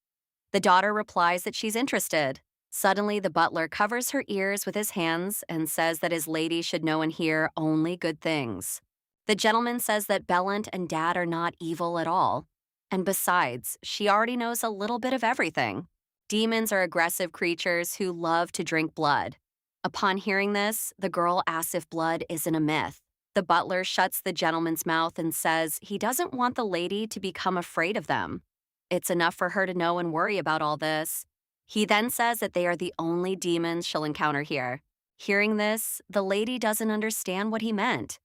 The daughter replies that she's interested. Suddenly, the butler covers her ears with his hands and says that his lady should know and hear only good things. The gentleman says that Bellant and Dad are not evil at all. And besides, she already knows a little bit of everything. Demons are aggressive creatures who love to drink blood. Upon hearing this, the girl asks if blood isn't a myth. The butler shuts the gentleman's mouth and says he doesn't want the lady to become afraid of them. It's enough for her to know and worry about all this. He then says that they are the only demons she'll encounter here. Hearing this, the lady doesn't understand what he meant.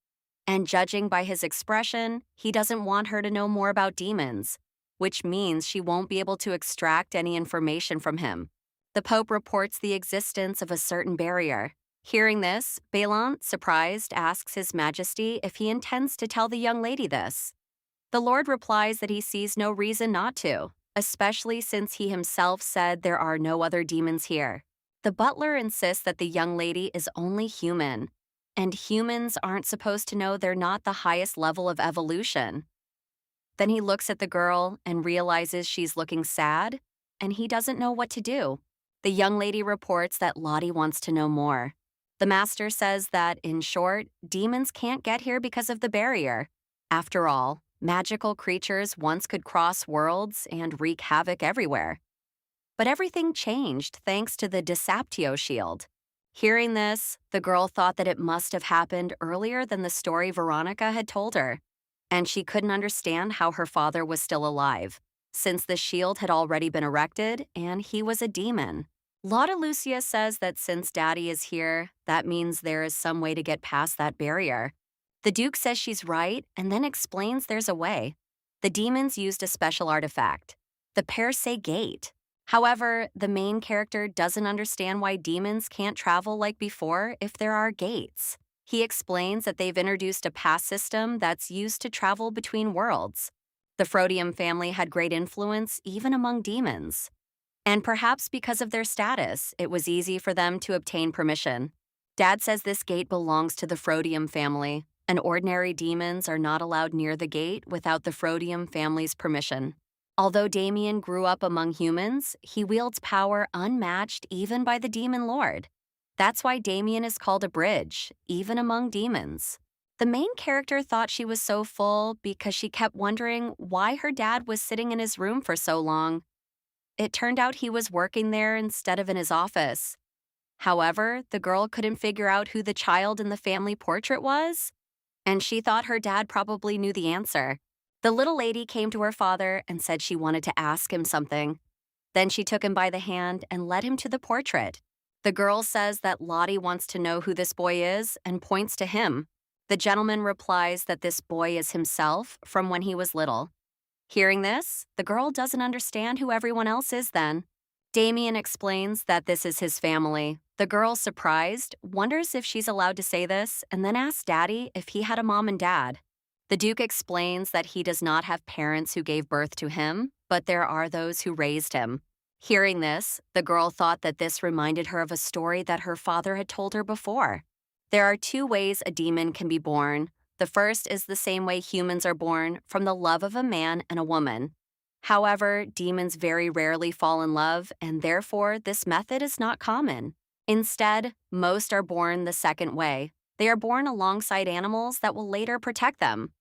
And judging by his expression, he doesn't want her to know more about demons, which means she won't be able to extract any information from him. The Pope reports the existence of a certain barrier. Hearing this, Bellant, surprised, asks His Majesty if he intends to tell the young lady this. The Lord replies that he sees no reason not to, especially since he himself said there are no other demons here. The butler insists that the young lady is only human, and humans aren't supposed to know they're not the highest level of evolution. Then he looks at the girl and realizes she's looking sad, and he doesn't know what to do. The young lady reports that Lottie wants to know more. The master says that, in short, demons can't get here because of the barrier. After all, magical creatures once could cross worlds and wreak havoc everywhere. But everything changed thanks to the Disaptio shield. Hearing this, the girl thought that it must have happened earlier than the story Veronica had told her, and she couldn't understand how her father was still alive, since the shield had already been erected and he was a demon. Lotta Lucia says that since Daddy is here, that means there is some way to get past that barrier. The Duke says she's right and then explains there's a way. The demons used a special artifact, the Per se Gate. However, the main character doesn't understand why demons can't travel like before if there are gates. He explains that they've introduced a pass system that's used to travel between worlds. The Frodium family had great influence even among demons. And perhaps because of their status, it was easy for them to obtain permission. Dad says this gate belongs to the Frodium family, and ordinary demons are not allowed near the gate without the Frodium family's permission. Although Damien grew up among humans, he wields power unmatched even by the demon lord. That's why Damien is called a bridge, even among demons. The main character thought she was so full because she kept wondering why her dad was sitting in his room for so long. It turned out he was working there instead of in his office. However, the girl couldn't figure out who the child in the family portrait was, and she thought her dad probably knew the answer. The little lady came to her father and said she wanted to ask him something. Then she took him by the hand and led him to the portrait. The girl says that Lottie wants to know who this boy is and points to him. The gentleman replies that this boy is himself from when he was little. Hearing this, the girl doesn't understand who everyone else is then. Damien explains that this is his family. The girl, surprised, wonders if she's allowed to say this and then asks Daddy if he had a mom and dad. The Duke explains that he does not have parents who gave birth to him, but there are those who raised him. Hearing this, the girl thought that this reminded her of a story that her father had told her before. There are two ways a demon can be born. The first is the same way humans are born, from the love of a man and a woman. However, demons very rarely fall in love, and therefore this method is not common. Instead, most are born the second way. They are born alongside animals that will later protect them.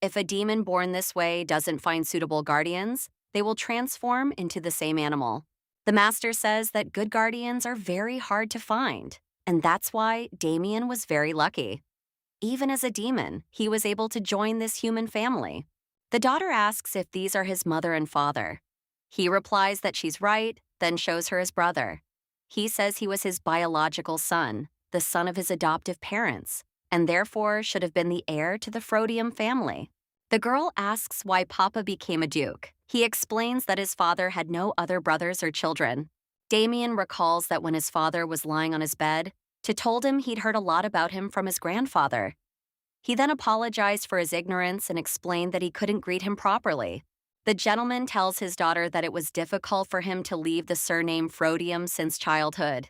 If a demon born this way doesn't find suitable guardians, they will transform into the same animal. The master says that good guardians are very hard to find, and that's why Damien was very lucky. Even as a demon, he was able to join this human family. The daughter asks if these are his mother and father. He replies that she's right, then shows her his brother. He says he was his biological son, the son of his adoptive parents, and therefore should have been the heir to the Frodium family. The girl asks why Papa became a duke. He explains that his father had no other brothers or children. Damien recalls that when his father was lying on his bed, told him he'd heard a lot about him from his grandfather. He then apologized for his ignorance and explained that he couldn't greet him properly. The gentleman tells his daughter that it was difficult for him to leave the surname Frodium since childhood.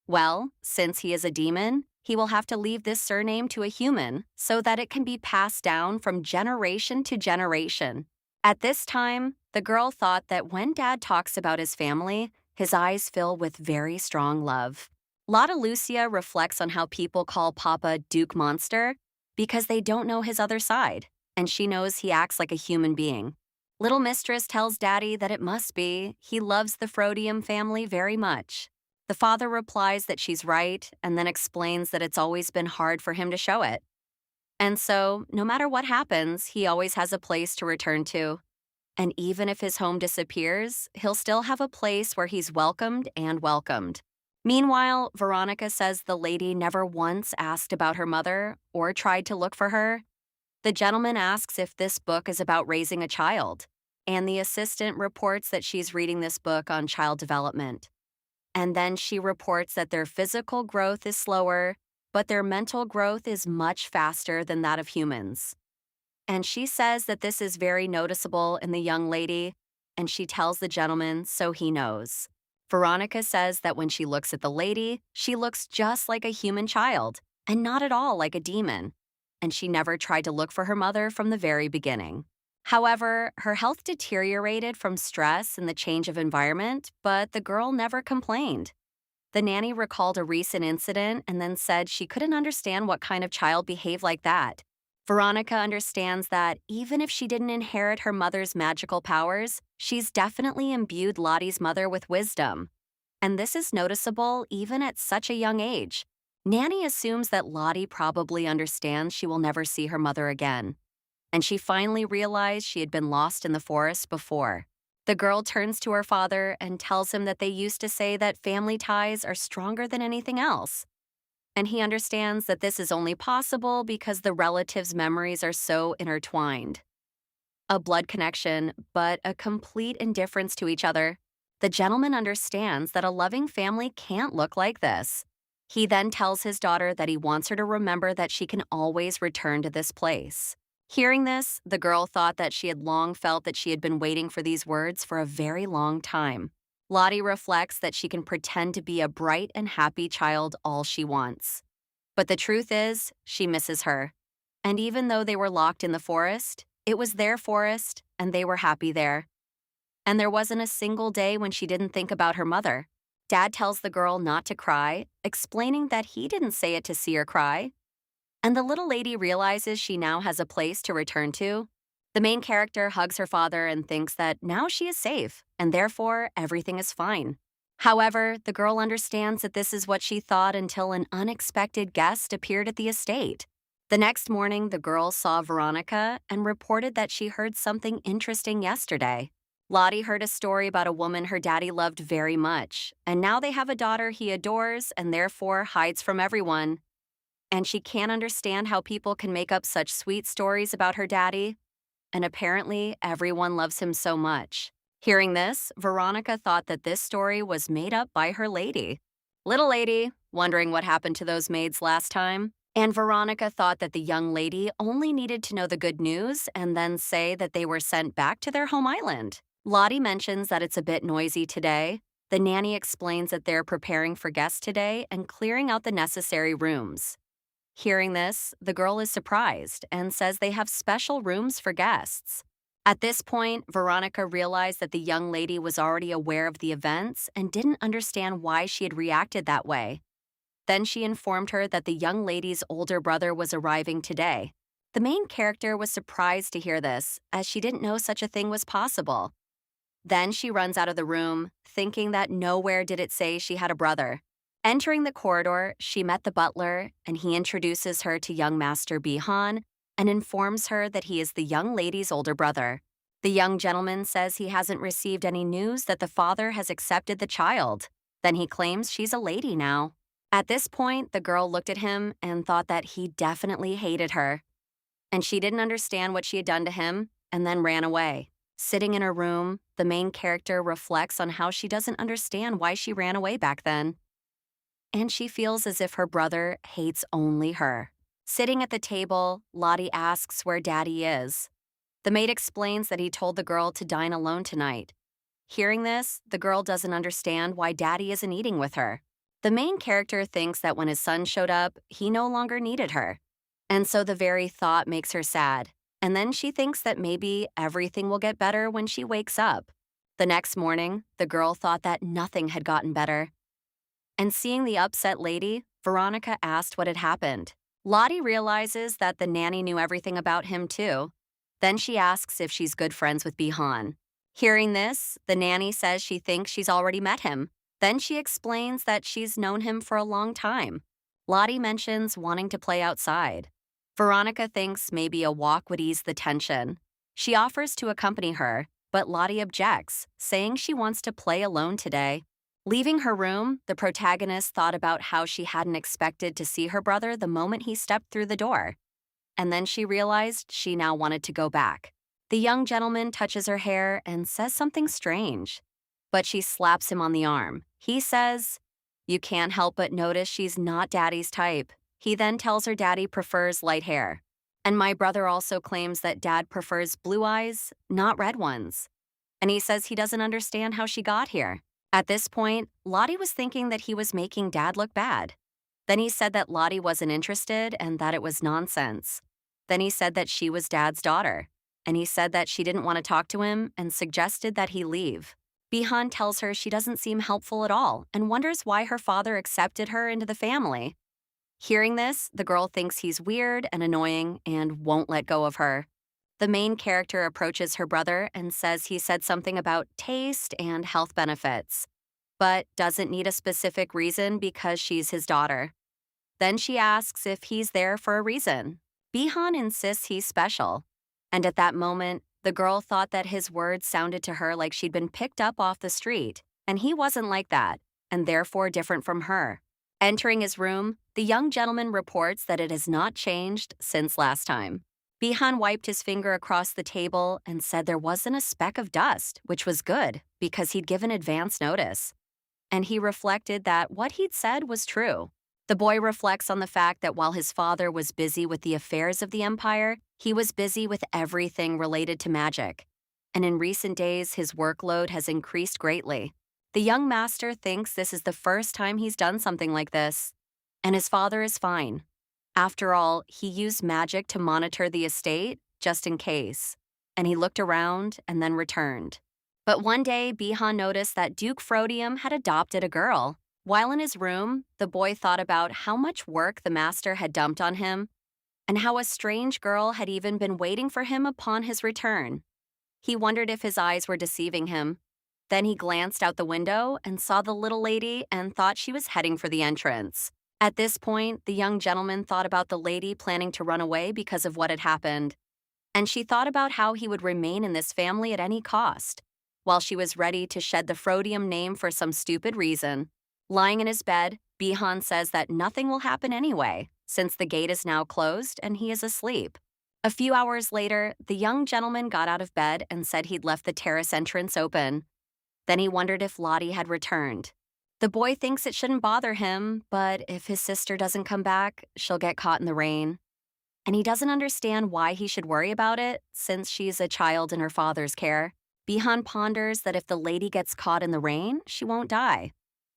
Well, since he is a demon, he will have to leave this surname to a human so that it can be passed down from generation to generation. At this time, the girl thought that when Dad talks about his family, his eyes fill with very strong love. Lotta Lucia reflects on how people call Papa Duke Monster because they don't know his other side, and she knows he acts like a human being. Little Mistress tells Daddy that it must be. He loves the Frodium family very much. The father replies that she's right and then explains that it's always been hard for him to show it. And so, no matter what happens, he always has a place to return to. And even if his home disappears, he'll still have a place where he's welcomed and welcomed. Meanwhile, Veronica says the lady never once asked about her mother or tried to look for her. The gentleman asks if this book is about raising a child, and the assistant reports that she's reading this book on child development. And then she reports that their physical growth is slower, but their mental growth is much faster than that of humans. And she says that this is very noticeable in the young lady, and she tells the gentleman so he knows. Veronica says that when she looks at the lady, she looks just like a human child, and not at all like a demon. And she never tried to look for her mother from the very beginning. However, her health deteriorated from stress and the change of environment, but the girl never complained. The nanny recalled a recent incident and then said she couldn't understand what kind of child behaved like that. Veronica understands that even if she didn't inherit her mother's magical powers, she's definitely imbued Lottie's mother with wisdom. And this is noticeable even at such a young age. Nanny assumes that Lottie probably understands she will never see her mother again. And she finally realized she had been lost in the forest before. The girl turns to her father and tells him that they used to say that family ties are stronger than anything else. And he understands that this is only possible because the relatives' memories are so intertwined. A blood connection, but a complete indifference to each other. The gentleman understands that a loving family can't look like this. He then tells his daughter that he wants her to remember that she can always return to this place. Hearing this, the girl thought that she had long felt that she had been waiting for these words for a very long time. Lottie reflects that she can pretend to be a bright and happy child all she wants. But the truth is, she misses her. And even though they were locked in the forest, it was their forest, and they were happy there. And there wasn't a single day when she didn't think about her mother. Dad tells the girl not to cry, explaining that he didn't say it to see her cry. And the little lady realizes she now has a place to return to. The main character hugs her father and thinks that now she is safe, and therefore everything is fine. However, the girl understands that this is what she thought until an unexpected guest appeared at the estate. The next morning, the girl saw Veronica and reported that she heard something interesting yesterday. Lottie heard a story about a woman her daddy loved very much, and now they have a daughter he adores and therefore hides from everyone. And she can't understand how people can make up such sweet stories about her daddy. And apparently, everyone loves him so much. Hearing this, Veronica thought that this story was made up by her lady. Little lady, wondering what happened to those maids last time. And Veronica thought that the young lady only needed to know the good news and then say that they were sent back to their home island. Lottie mentions that it's a bit noisy today. The nanny explains that they're preparing for guests today and clearing out the necessary rooms. Hearing this, the girl is surprised and says they have special rooms for guests. At this point, Veronica realized that the young lady was already aware of the events and didn't understand why she had reacted that way. Then she informed her that the young lady's older brother was arriving today. The main character was surprised to hear this, as she didn't know such a thing was possible. Then she runs out of the room, thinking that nowhere did it say she had a brother. Entering the corridor, she met the butler, and he introduces her to young Master Bihan and informs her that he is the young lady's older brother. The young gentleman says he hasn't received any news that the father has accepted the child. Then he claims she's a lady now. At this point, the girl looked at him and thought that he definitely hated her. And she didn't understand what she had done to him and then ran away. Sitting in her room, the main character reflects on how she doesn't understand why she ran away back then. And she feels as if her brother hates only her. Sitting at the table, Lottie asks where Daddy is. The maid explains that he told the girl to dine alone tonight. Hearing this, the girl doesn't understand why Daddy isn't eating with her. The main character thinks that when his son showed up, he no longer needed her. And so the very thought makes her sad. And then she thinks that maybe everything will get better when she wakes up. The next morning, the girl thought that nothing had gotten better. And seeing the upset lady, Veronica asked what had happened. Lottie realizes that the nanny knew everything about him too. Then she asks if she's good friends with Bihan. Hearing this, the nanny says she thinks she's already met him. Then she explains that she's known him for a long time. Lottie mentions wanting to play outside. Veronica thinks maybe a walk would ease the tension. She offers to accompany her, but Lottie objects, saying she wants to play alone today. Leaving her room, the protagonist thought about how she hadn't expected to see her brother the moment he stepped through the door. And then she realized she now wanted to go back. The young gentleman touches her hair and says something strange. But she slaps him on the arm. He says, "You can't help but notice she's not Daddy's type." He then tells her Daddy prefers light hair. And my brother also claims that Dad prefers blue eyes, not red ones. And he says he doesn't understand how she got here. At this point, Lottie was thinking that he was making Dad look bad. Then he said that Lottie wasn't interested and that it was nonsense. Then he said that she was Dad's daughter. And he said that she didn't want to talk to him and suggested that he leave. Bihan tells her she doesn't seem helpful at all and wonders why her father accepted her into the family. Hearing this, the girl thinks he's weird and annoying and won't let go of her. The main character approaches her brother and says he said something about taste and health benefits, but doesn't need a specific reason because she's his daughter. Then she asks if he's there for a reason. Bihan insists he's special. And at that moment, the girl thought that his words sounded to her like she'd been picked up off the street, and he wasn't like that, and therefore different from her. Entering his room, the young gentleman reports that it has not changed since last time. Bihan wiped his finger across the table and said there wasn't a speck of dust, which was good because he'd given advance notice. And he reflected that what he'd said was true. The boy reflects on the fact that while his father was busy with the affairs of the empire, he was busy with everything related to magic. And in recent days, his workload has increased greatly. The young master thinks this is the first time he's done something like this. And his father is fine. After all, he used magic to monitor the estate, just in case. And he looked around and then returned. But one day, Bihan noticed that Duke Frodium had adopted a girl. While in his room, the boy thought about how much work the master had dumped on him, and how a strange girl had even been waiting for him upon his return. He wondered if his eyes were deceiving him. Then he glanced out the window and saw the little lady and thought she was heading for the entrance. At this point, the young gentleman thought about the lady planning to run away because of what had happened. And she thought about how he would remain in this family at any cost, while she was ready to shed the Frodium name for some stupid reason. Lying in his bed, Bihan says that nothing will happen anyway, since the gate is now closed and he is asleep. A few hours later, the young gentleman got out of bed and said he'd left the terrace entrance open. Then he wondered if Lottie had returned. The boy thinks it shouldn't bother him, but if his sister doesn't come back, she'll get caught in the rain. And he doesn't understand why he should worry about it, since she's a child in her father's care. Bihan ponders that if the lady gets caught in the rain, she won't die.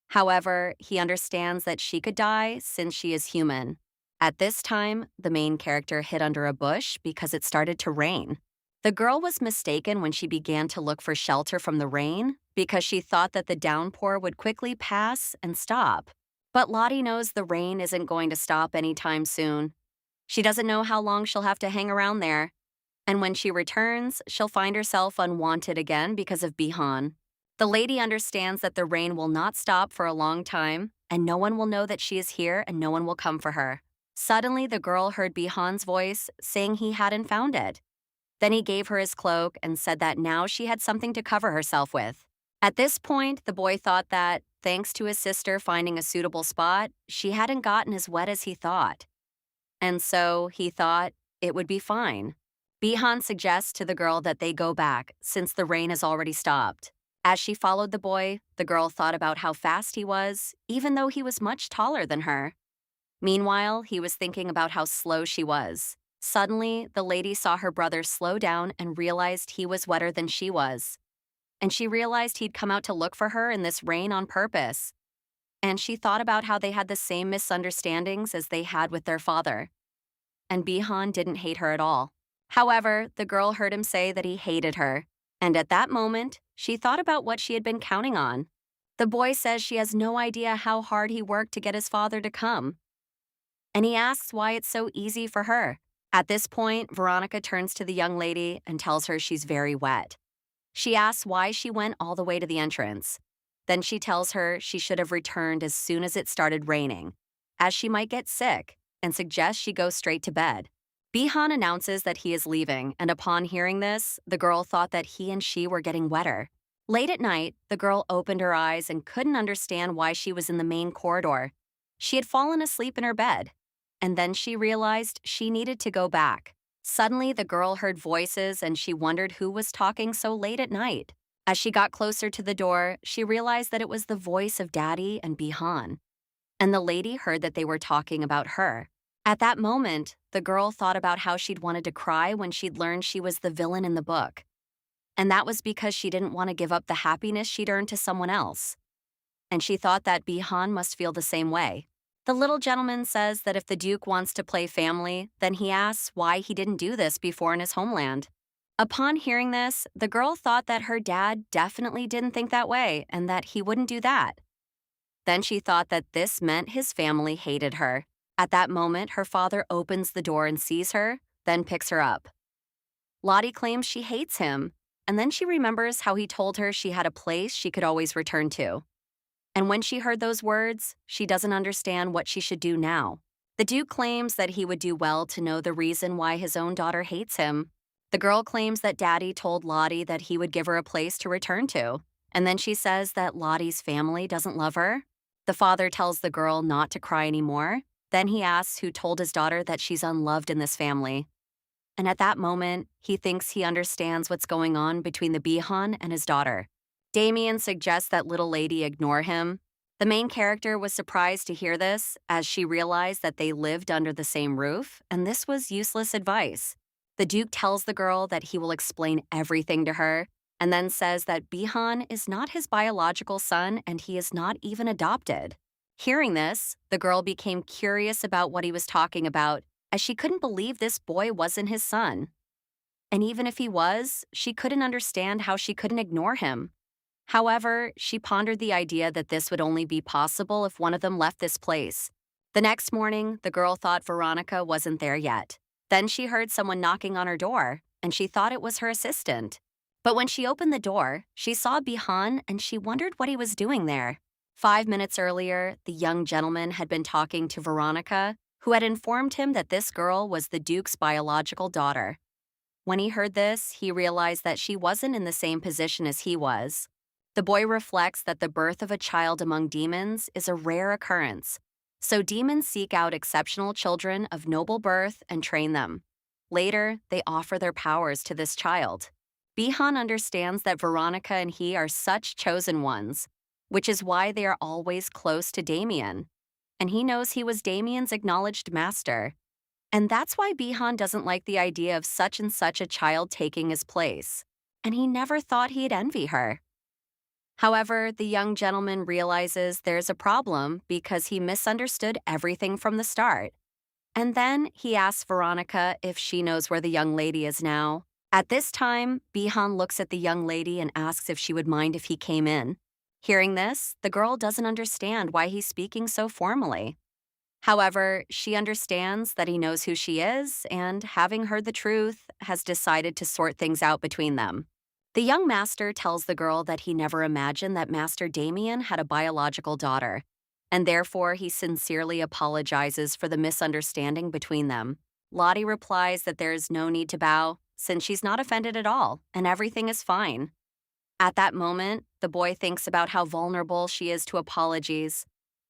However, he understands that she could die since she is human. At this time, the main character hid under a bush because it started to rain. The girl was mistaken when she began to look for shelter from the rain because she thought that the downpour would quickly pass and stop. But Lottie knows the rain isn't going to stop anytime soon. She doesn't know how long she'll have to hang around there. And when she returns, she'll find herself unwanted again because of Bihan. The lady understands that the rain will not stop for a long time, and no one will know that she is here and no one will come for her. Suddenly, the girl heard Bihan's voice saying he hadn't found it. Then he gave her his cloak and said that now she had something to cover herself with. At this point, the boy thought that, thanks to his sister finding a suitable spot, she hadn't gotten as wet as he thought. And so, he thought, it would be fine. Bihan suggests to the girl that they go back, since the rain has already stopped. As she followed the boy, the girl thought about how fast he was, even though he was much taller than her. Meanwhile, he was thinking about how slow she was. Suddenly, the lady saw her brother slow down and realized he was wetter than she was. And she realized he'd come out to look for her in this rain on purpose. And she thought about how they had the same misunderstandings as they had with their father. And Bihan didn't hate her at all. However, the girl heard him say that he hated her, and at that moment, she thought about what she had been counting on. The boy says she has no idea how hard he worked to get his father to come, and he asks why it's so easy for her. At this point, Veronica turns to the young lady and tells her she's very wet. She asks why she went all the way to the entrance. Then she tells her she should have returned as soon as it started raining, as she might get sick, and suggests she go straight to bed. Bihan announces that he is leaving, and upon hearing this, the girl thought that he and she were getting wetter. Late at night, the girl opened her eyes and couldn't understand why she was in the main corridor. She had fallen asleep in her bed, and then she realized she needed to go back. Suddenly, the girl heard voices and she wondered who was talking so late at night. As she got closer to the door, she realized that it was the voice of Daddy and Bihan, and the lady heard that they were talking about her. At that moment, the girl thought about how she'd wanted to cry when she'd learned she was the villain in the book. And that was because she didn't want to give up the happiness she'd earned to someone else. And she thought that Bihan must feel the same way. The little gentleman says that if the Duke wants to play family, then he asks why he didn't do this before in his homeland. Upon hearing this, the girl thought that her dad definitely didn't think that way and that he wouldn't do that. Then she thought that this meant his family hated her. At that moment, her father opens the door and sees her, then picks her up. Lottie claims she hates him, and then she remembers how he told her she had a place she could always return to. And when she heard those words, she doesn't understand what she should do now. The Duke claims that he would do well to know the reason why his own daughter hates him. The girl claims that Daddy told Lottie that he would give her a place to return to, and then she says that Lottie's family doesn't love her. The father tells the girl not to cry anymore. Then he asks who told his daughter that she's unloved in this family. And at that moment, he thinks he understands what's going on between the Bihan and his daughter. Damien suggests that little lady ignore him. The main character was surprised to hear this, as she realized that they lived under the same roof, and this was useless advice. The Duke tells the girl that he will explain everything to her, and then says that Bihan is not his biological son and he is not even adopted. Hearing this, the girl became curious about what he was talking about, as she couldn't believe this boy wasn't his son. And even if he was, she couldn't understand how she couldn't ignore him. However, she pondered the idea that this would only be possible if one of them left this place. The next morning, the girl thought Veronica wasn't there yet. Then she heard someone knocking on her door, and she thought it was her assistant. But when she opened the door, she saw Bihan and she wondered what he was doing there. 5 minutes earlier, the young gentleman had been talking to Veronica, who had informed him that this girl was the Duke's biological daughter. When he heard this, he realized that she wasn't in the same position as he was. The boy reflects that the birth of a child among demons is a rare occurrence, so demons seek out exceptional children of noble birth and train them. Later, they offer their powers to this child. Bihan understands that Veronica and he are such chosen ones, which is why they are always close to Damien. And he knows he was Damien's acknowledged master. And that's why Bihan doesn't like the idea of such and such a child taking his place. And he never thought he'd envy her. However, the young gentleman realizes there's a problem because he misunderstood everything from the start. And then he asks Veronica if she knows where the young lady is now. At this time, Bihan looks at the young lady and asks if she would mind if he came in. Hearing this, the girl doesn't understand why he's speaking so formally. However, she understands that he knows who she is and, having heard the truth, has decided to sort things out between them. The young master tells the girl that he never imagined that Master Damien had a biological daughter, and therefore he sincerely apologizes for the misunderstanding between them. Lottie replies that there is no need to bow, since she's not offended at all, and everything is fine. At that moment, the boy thinks about how vulnerable she is to apologies,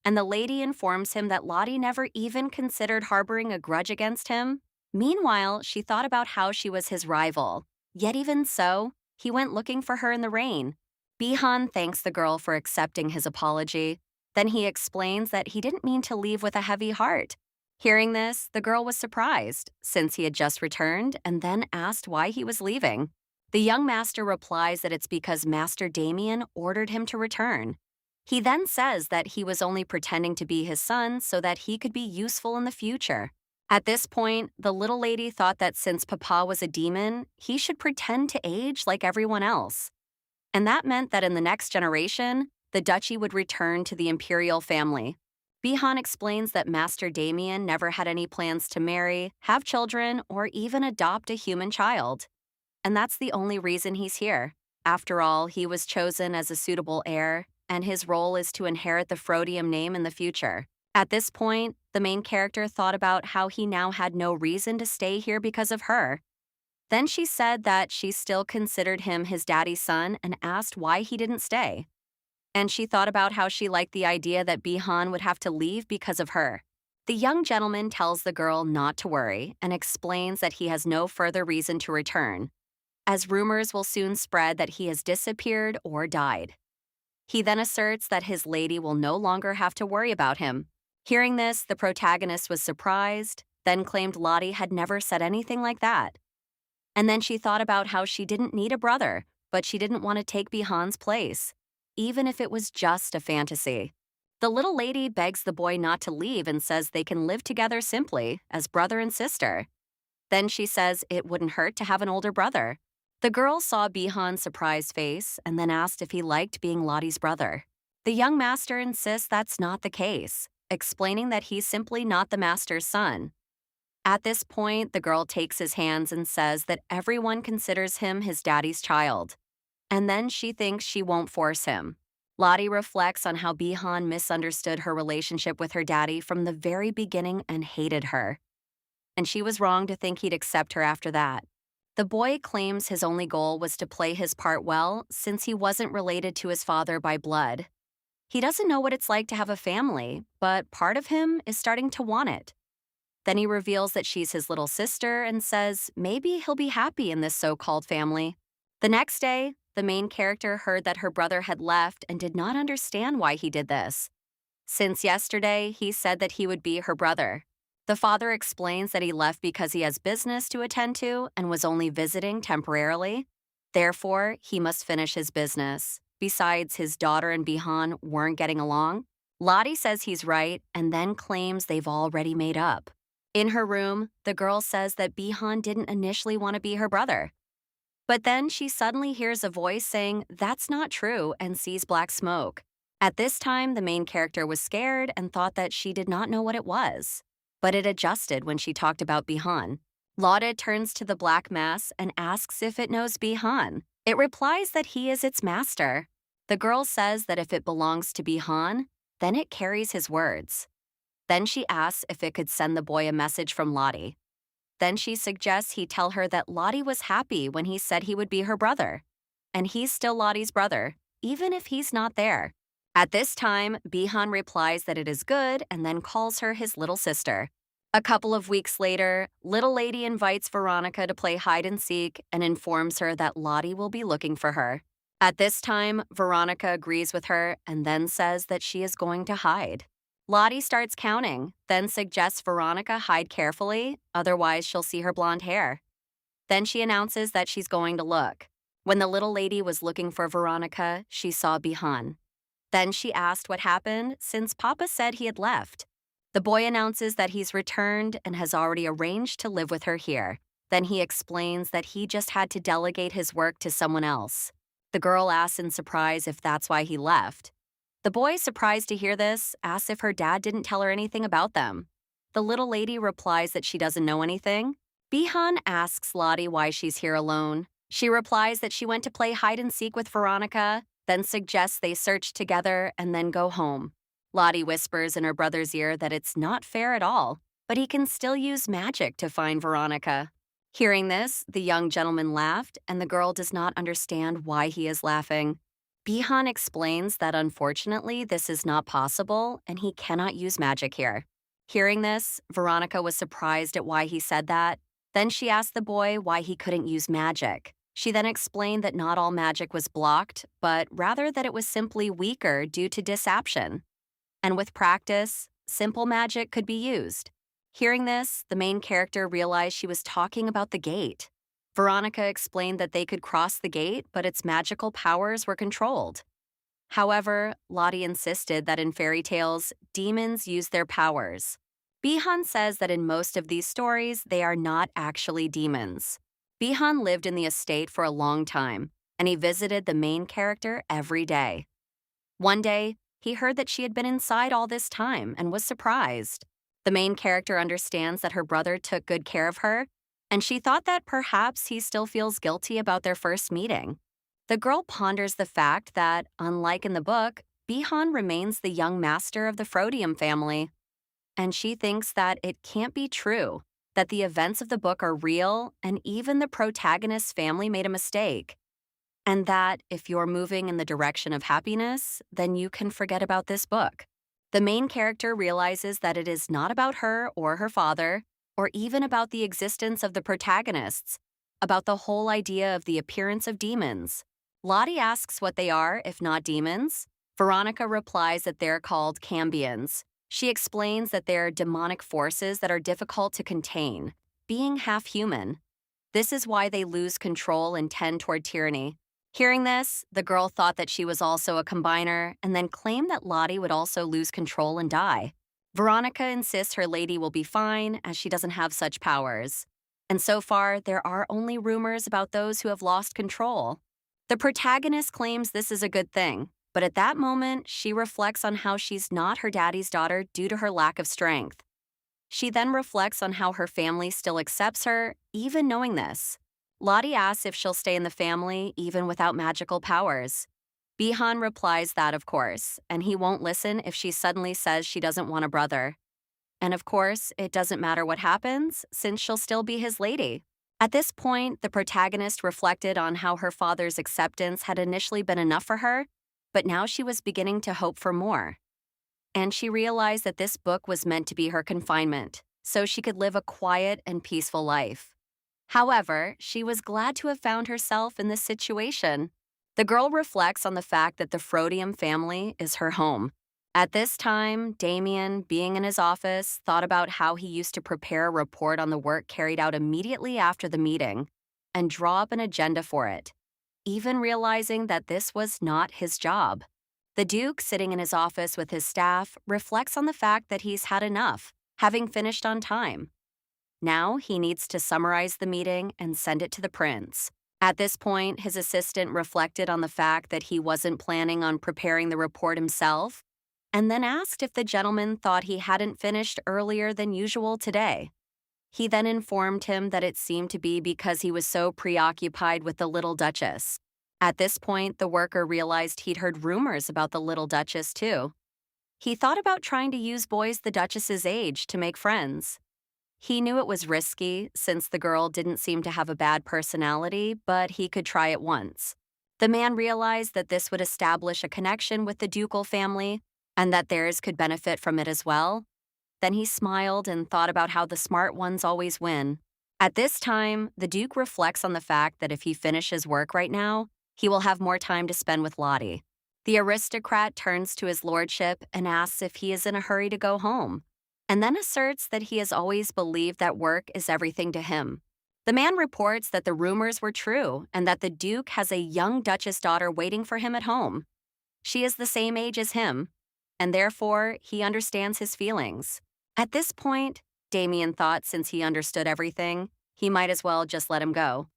and the lady informs him that Lottie never even considered harboring a grudge against him. Meanwhile, she thought about how she was his rival. Yet even so, he went looking for her in the rain. Bihan thanks the girl for accepting his apology. Then he explains that he didn't mean to leave with a heavy heart. Hearing this, the girl was surprised, since he had just returned, and then asked why he was leaving. The young master replies that it's because Master Damien ordered him to return. He then says that he was only pretending to be his son so that he could be useful in the future. At this point, the little lady thought that since Papa was a demon, he should pretend to age like everyone else. And that meant that in the next generation, the duchy would return to the imperial family. Bihan explains that Master Damien never had any plans to marry, have children, or even adopt a human child. And that's the only reason he's here. After all, he was chosen as a suitable heir, and his role is to inherit the Frodium name in the future. At this point, the main character thought about how he now had no reason to stay here because of her. Then she said that she still considered him his daddy's son and asked why he didn't stay. And she thought about how she liked the idea that Bihan would have to leave because of her. The young gentleman tells the girl not to worry and explains that he has no further reason to return, as rumors will soon spread that he has disappeared or died. He then asserts that his lady will no longer have to worry about him. Hearing this, the protagonist was surprised, then claimed Lottie had never said anything like that. And then she thought about how she didn't need a brother, but she didn't want to take Bihan's place, even if it was just a fantasy. The little lady begs the boy not to leave and says they can live together simply, as brother and sister. Then she says it wouldn't hurt to have an older brother. The girl saw Bihan's surprised face and then asked if he liked being Lottie's brother. The young master insists that's not the case, explaining that he's simply not the master's son. At this point, the girl takes his hands and says that everyone considers him his daddy's child. And then she thinks she won't force him. Lottie reflects on how Bihan misunderstood her relationship with her daddy from the very beginning and hated her. And she was wrong to think he'd accept her after that. The boy claims his only goal was to play his part well since he wasn't related to his father by blood. He doesn't know what it's like to have a family, but part of him is starting to want it. Then he reveals that she's his little sister and says maybe he'll be happy in this so-called family. The next day, the main character heard that her brother had left and did not understand why he did this. Since yesterday, he said that he would be her brother. The father explains that he left because he has business to attend to and was only visiting temporarily. Therefore, he must finish his business. Besides, his daughter and Bihan weren't getting along. Lottie says he's right and then claims they've already made up. In her room, the girl says that Bihan didn't initially want to be her brother. But then she suddenly hears a voice saying that's not true and sees black smoke. At this time, the main character was scared and thought that she did not know what it was. But it adjusted when she talked about Bihan. Lotte turns to the black mass and asks if it knows Bihan. It replies that he is its master. The girl says that if it belongs to Bihan, then it carries his words. Then she asks if it could send the boy a message from Lottie. Then she suggests he tell her that Lottie was happy when he said he would be her brother. And he's still Lottie's brother, even if he's not there. At this time, Bihan replies that it is good and then calls her his little sister. A couple of weeks later, Little Lady invites Veronica to play hide and seek and informs her that Lottie will be looking for her. At this time, Veronica agrees with her and then says that she is going to hide. Lottie starts counting, then suggests Veronica hide carefully, otherwise she'll see her blonde hair. Then she announces that she's going to look. When the little lady was looking for Veronica, she saw Bihan. Then she asked what happened since Papa said he had left. The boy announces that he's returned and has already arranged to live with her here. Then he explains that he just had to delegate his work to someone else. The girl asks in surprise if that's why he left. The boy, surprised to hear this, asks if her dad didn't tell her anything about them. The little lady replies that she doesn't know anything. Bihan asks Lottie why she's here alone. She replies that she went to play hide and seek with Veronica, then suggests they search together and then go home. Lottie whispers in her brother's ear that it's not fair at all, but he can still use magic to find Veronica. Hearing this, the young gentleman laughed, and the girl does not understand why he is laughing. Bihan explains that unfortunately this is not possible and he cannot use magic here. Hearing this, Veronica was surprised at why he said that. Then she asked the boy why he couldn't use magic. She then explained that not all magic was blocked, but rather that it was simply weaker due to disaption. And with practice, simple magic could be used. Hearing this, the main character realized she was talking about the gate. Veronica explained that they could cross the gate, but its magical powers were controlled. However, Lottie insisted that in fairy tales, demons use their powers. Bihan says that in most of these stories, they are not actually demons. Bihan lived in the estate for a long time, and he visited the main character every day. One day, he heard that she had been inside all this time and was surprised. The main character understands that her brother took good care of her, and she thought that perhaps he still feels guilty about their first meeting. The girl ponders the fact that, unlike in the book, Bihan remains the young master of the Frodium family, and she thinks that it can't be true, that the events of the book are real, and even the protagonist's family made a mistake. And that if you're moving in the direction of happiness, then you can forget about this book. The main character realizes that it is not about her or her father, or even about the existence of the protagonists, about the whole idea of the appearance of demons. Lottie asks what they are, if not demons. Veronica replies that they're called cambions. She explains that they're demonic forces that are difficult to contain, being half human. This is why they lose control and tend toward tyranny. Hearing this, the girl thought that she was also a combiner and then claimed that Lottie would also lose control and die. Veronica insists her lady will be fine as she doesn't have such powers. And so far, there are only rumors about those who have lost control. The protagonist claims this is a good thing, but at that moment, she reflects on how she's not her daddy's daughter due to her lack of strength. She then reflects on how her family still accepts her, even knowing this. Lottie asks if she'll stay in the family even without magical powers. Bihan replies that, of course, and he won't listen if she suddenly says she doesn't want a brother. And of course, it doesn't matter what happens, since she'll still be his lady. At this point, the protagonist reflected on how her father's acceptance had initially been enough for her, but now she was beginning to hope for more. And she realized that this book was meant to be her confinement, so she could live a quiet and peaceful life. However, she was glad to have found herself in this situation. The girl reflects on the fact that the Frodium family is her home. At this time, Damien, being in his office, thought about how he used to prepare a report on the work carried out immediately after the meeting and draw up an agenda for it, even realizing that this was not his job. The Duke, sitting in his office with his staff, reflects on the fact that he's had enough, having finished on time. Now he needs to summarize the meeting and send it to the prince. At this point, his assistant reflected on the fact that he wasn't planning on preparing the report himself, and then asked if the gentleman thought he hadn't finished earlier than usual today. He then informed him that it seemed to be because he was so preoccupied with the little duchess. At this point, the worker realized he'd heard rumors about the little duchess, too. He thought about trying to use boys the duchess's age to make friends. He knew it was risky, since the girl didn't seem to have a bad personality, but he could try it once. The man realized that this would establish a connection with the ducal family, and that theirs could benefit from it as well. Then he smiled and thought about how the smart ones always win. At this time, the Duke reflects on the fact that if he finishes work right now, he will have more time to spend with Lottie. The aristocrat turns to his lordship and asks if he is in a hurry to go home, and then asserts that he has always believed that work is everything to him. The man reports that the rumors were true and that the Duke has a young Duchess daughter waiting for him at home. She is the same age as him, and therefore he understands his feelings. At this point, Damien thought since he understood everything, he might as well just let him go.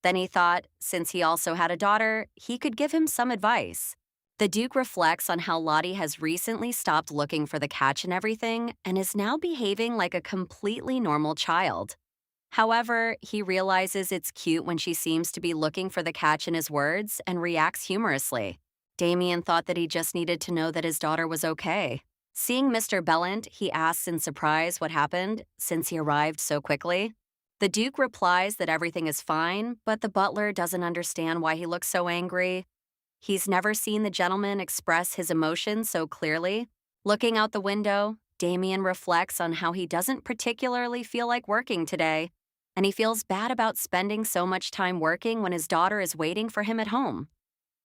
Then he thought, since he also had a daughter, he could give him some advice. The Duke reflects on how Lottie has recently stopped looking for the catch in everything and is now behaving like a completely normal child. However, he realizes it's cute when she seems to be looking for the catch in his words and reacts humorously. Damien thought that he just needed to know that his daughter was okay. Seeing Mr. Bellant, he asks in surprise what happened, since he arrived so quickly. The Duke replies that everything is fine, but the butler doesn't understand why he looks so angry. He's never seen the gentleman express his emotions so clearly. Looking out the window, Damien reflects on how he doesn't particularly feel like working today, and he feels bad about spending so much time working when his daughter is waiting for him at home.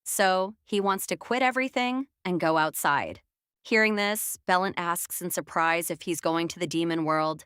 So, he wants to quit everything and go outside. Hearing this, Bellant asks in surprise if he's going to the demon world.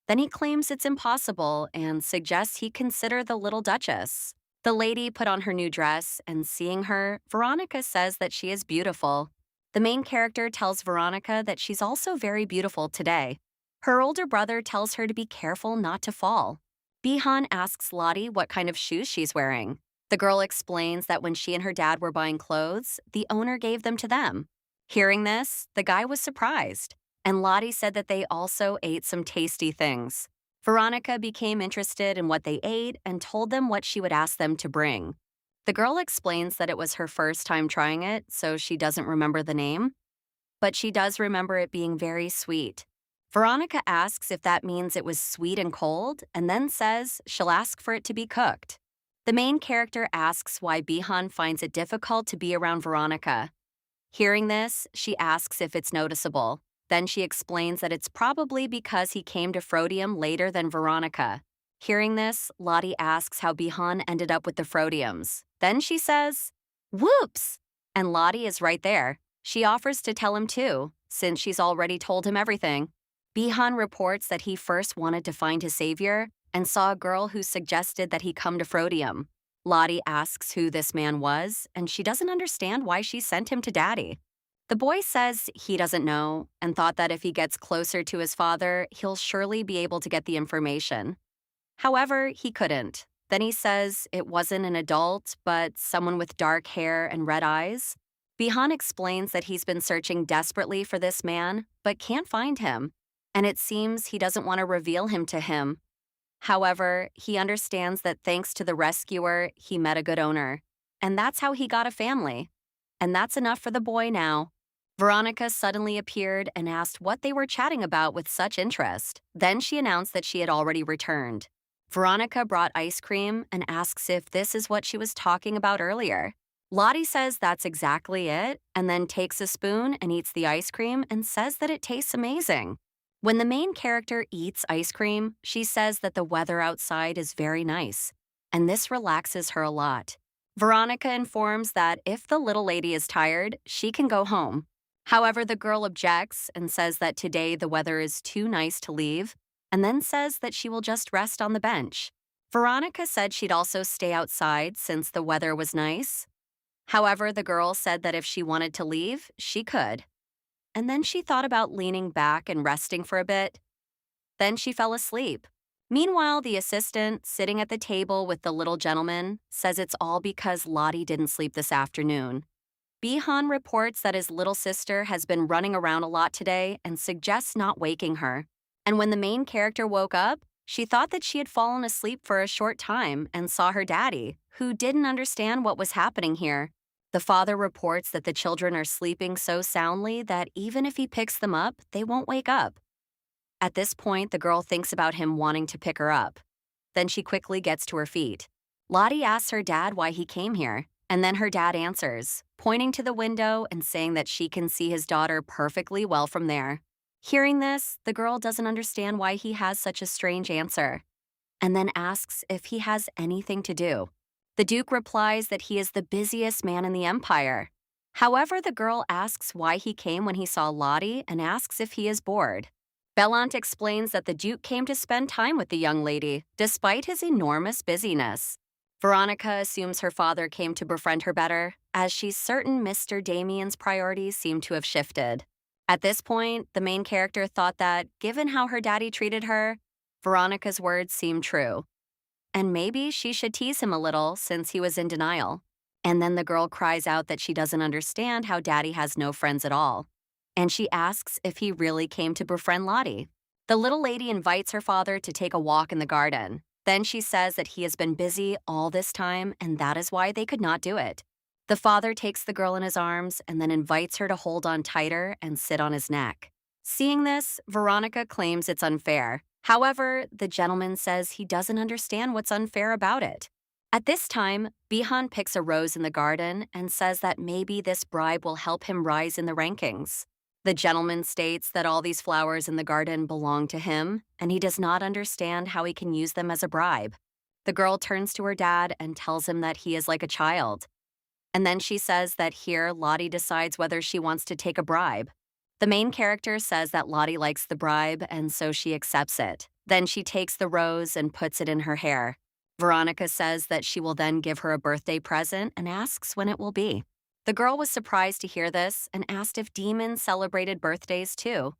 Then he claims it's impossible and suggests he consider the little duchess. The lady put on her new dress, and seeing her, Veronica says that she is beautiful. The main character tells Veronica that she's also very beautiful today. Her older brother tells her to be careful not to fall. Bihan asks Lottie what kind of shoes she's wearing. The girl explains that when she and her dad were buying clothes, the owner gave them to them. Hearing this, the guy was surprised, and Lottie said that they also ate some tasty things. Veronica became interested in what they ate and told them what she would ask them to bring. The girl explains that it was her first time trying it, so she doesn't remember the name, but she does remember it being very sweet. Veronica asks if that means it was sweet and cold, and then says she'll ask for it to be cooked. The main character asks why Bihan finds it difficult to be around Veronica. Hearing this, she asks if it's noticeable. Then she explains that it's probably because he came to Frodium later than Veronica. Hearing this, Lottie asks how Bihan ended up with the Frodiums. Then she says, "Whoops!" And Lottie is right there. She offers to tell him too, since she's already told him everything. Bihan reports that he first wanted to find his savior and saw a girl who suggested that he come to Frodium. Lottie asks who this man was, and she doesn't understand why she sent him to Daddy. The boy says he doesn't know and thought that if he gets closer to his father, he'll surely be able to get the information. However, he couldn't. Then he says it wasn't an adult, but someone with dark hair and red eyes. Bihan explains that he's been searching desperately for this man, but can't find him, and it seems he doesn't want to reveal him to him. However, he understands that thanks to the rescuer, he met a good owner, and that's how he got a family. And that's enough for the boy now. Veronica suddenly appeared and asked what they were chatting about with such interest. Then she announced that she had already returned. Veronica brought ice cream and asks if this is what she was talking about earlier. Lottie says that's exactly it, and then takes a spoon and eats the ice cream and says that it tastes amazing. When the main character eats ice cream, she says that the weather outside is very nice, and this relaxes her a lot. Veronica informs that if the little lady is tired, she can go home. However, the girl objects and says that today the weather is too nice to leave, and then says that she will just rest on the bench. Veronica said she'd also stay outside since the weather was nice. However, the girl said that if she wanted to leave, she could. And then she thought about leaning back and resting for a bit. Then she fell asleep. Meanwhile, the assistant, sitting at the table with the little gentleman, says it's all because Lottie didn't sleep this afternoon. Bihan reports that his little sister has been running around a lot today and suggests not waking her. And when the main character woke up, she thought that she had fallen asleep for a short time and saw her daddy, who didn't understand what was happening here. The father reports that the children are sleeping so soundly that even if he picks them up, they won't wake up. At this point, the girl thinks about him wanting to pick her up. Then she quickly gets to her feet. Lottie asks her dad why he came here, and then her dad answers, pointing to the window and saying that she can see his daughter perfectly well from there. Hearing this, the girl doesn't understand why he has such a strange answer, and then asks if he has anything to do. The Duke replies that he is the busiest man in the empire. However, the girl asks why he came when he saw Lottie and asks if he is bored. Bellant explains that the Duke came to spend time with the young lady, despite his enormous busyness. Veronica assumes her father came to befriend her better, as she's certain Mr. Damien's priorities seem to have shifted. At this point, the main character thought that, given how her daddy treated her, Veronica's words seemed true. And maybe she should tease him a little since he was in denial. And then the girl cries out that she doesn't understand how daddy has no friends at all. And she asks if he really came to befriend Lottie. The little lady invites her father to take a walk in the garden. Then she says that he has been busy all this time and that is why they could not do it. The father takes the girl in his arms and then invites her to hold on tighter and sit on his neck. Seeing this, Veronica claims it's unfair. However, the gentleman says he doesn't understand what's unfair about it. At this time, Bihan picks a rose in the garden and says that maybe this bribe will help him rise in the rankings. The gentleman states that all these flowers in the garden belong to him, and he does not understand how he can use them as a bribe. The girl turns to her dad and tells him that he is like a child. And then she says that here Lottie decides whether she wants to take a bribe. The main character says that Lottie likes the bribe, and so she accepts it. Then she takes the rose and puts it in her hair. Veronica says that she will then give her a birthday present and asks when it will be. The girl was surprised to hear this and asked if demons celebrated birthdays too.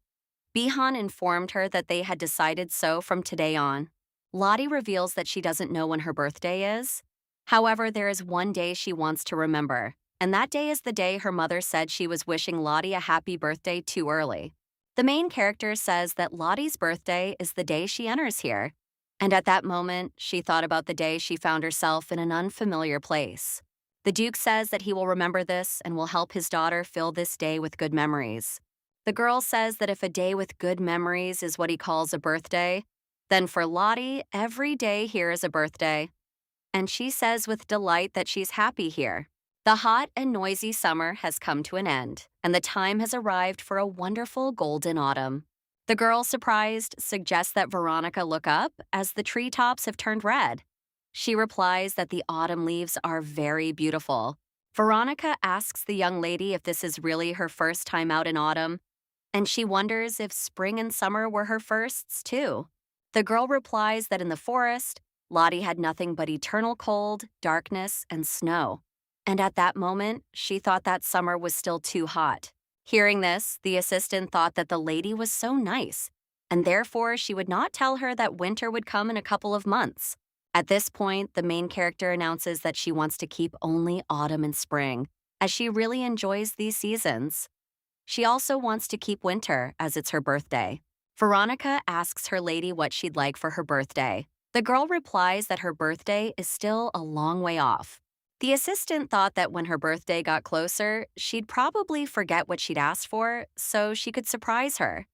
Bihan informed her that they had decided so from today on. Lottie reveals that she doesn't know when her birthday is. However, there is one day she wants to remember, and that day is the day her mother said she was wishing Lottie a happy birthday too early. The main character says that Lottie's birthday is the day she enters here, and at that moment, she thought about the day she found herself in an unfamiliar place. The Duke says that he will remember this and will help his daughter fill this day with good memories. The girl says that if a day with good memories is what he calls a birthday, then for Lottie, every day here is a birthday. And she says with delight that she's happy here. The hot and noisy summer has come to an end, and the time has arrived for a wonderful golden autumn. The girl, surprised, suggests that Veronica look up as the treetops have turned red. She replies that the autumn leaves are very beautiful. Veronica asks the young lady if this is really her first time out in autumn, and she wonders if spring and summer were her firsts too. The girl replies that in the forest, Lottie had nothing but eternal cold, darkness, and snow. And at that moment, she thought that summer was still too hot. Hearing this, the assistant thought that the lady was so nice, and therefore she would not tell her that winter would come in a couple of months. At this point, the main character announces that she wants to keep only autumn and spring, as she really enjoys these seasons. She also wants to keep winter, as it's her birthday. Veronica asks her lady what she'd like for her birthday. The girl replies that her birthday is still a long way off. The assistant thought that when her birthday got closer, she'd probably forget what she'd asked for, so she could surprise her.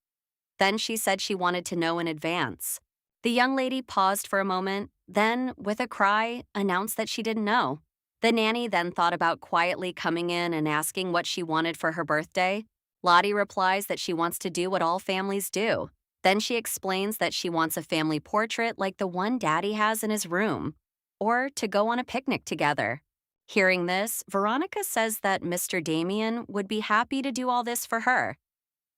Then she said she wanted to know in advance. The young lady paused for a moment, then, with a cry, announced that she didn't know. The nanny then thought about quietly coming in and asking what she wanted for her birthday. Lottie replies that she wants to do what all families do. Then she explains that she wants a family portrait like the one Daddy has in his room, or to go on a picnic together. Hearing this, Veronica says that Mr. Damien would be happy to do all this for her.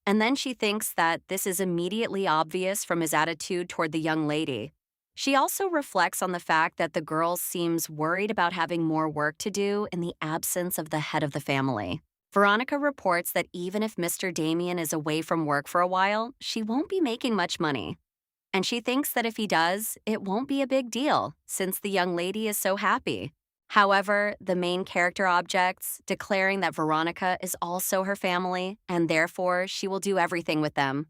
And then she thinks that this is immediately obvious from his attitude toward the young lady. She also reflects on the fact that the girl seems worried about having more work to do in the absence of the head of the family. Veronica reports that even if Mr. Damien is away from work for a while, she won't be making much money. And she thinks that if he does, it won't be a big deal, since the young lady is so happy. However, the main character objects, declaring that Veronica is also her family, and therefore she will do everything with them.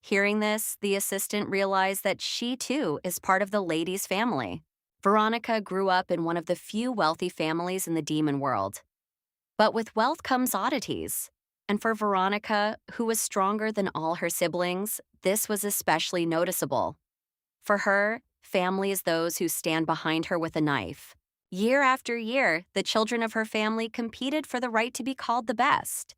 Hearing this, the assistant realized that she too is part of the lady's family. Veronica grew up in one of the few wealthy families in the demon world. But with wealth comes oddities. And for Veronica, who was stronger than all her siblings, this was especially noticeable. For her, family is those who stand behind her with a knife. Year after year, the children of her family competed for the right to be called the best.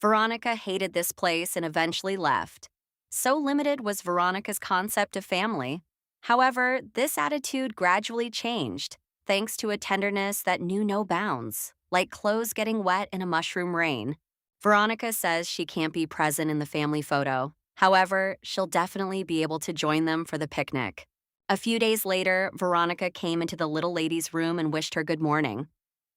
Veronica hated this place and eventually left. So limited was Veronica's concept of family. However, this attitude gradually changed, thanks to a tenderness that knew no bounds, like clothes getting wet in a mushroom rain. Veronica says she can't be present in the family photo. However, she'll definitely be able to join them for the picnic. A few days later, Veronica came into the little lady's room and wished her good morning.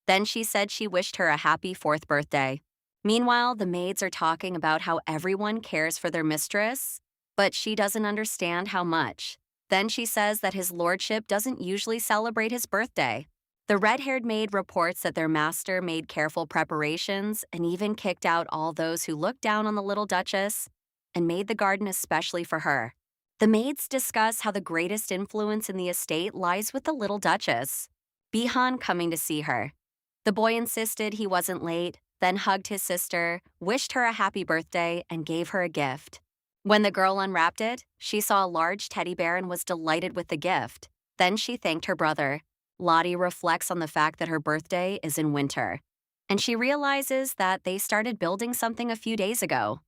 Then she said she wished her a happy 4th birthday. Meanwhile, the maids are talking about how everyone cares for their mistress, but she doesn't understand how much. Then she says that his lordship doesn't usually celebrate his birthday. The red-haired maid reports that their master made careful preparations and even kicked out all those who looked down on the little duchess and made the garden especially for her. The maids discuss how the greatest influence in the estate lies with the little duchess, Bihan coming to see her. The boy insisted he wasn't late, then hugged his sister, wished her a happy birthday, and gave her a gift. When the girl unwrapped it, she saw a large teddy bear and was delighted with the gift. Then she thanked her brother. Lottie reflects on the fact that her birthday is in winter, and she realizes that they started building something a few days ago.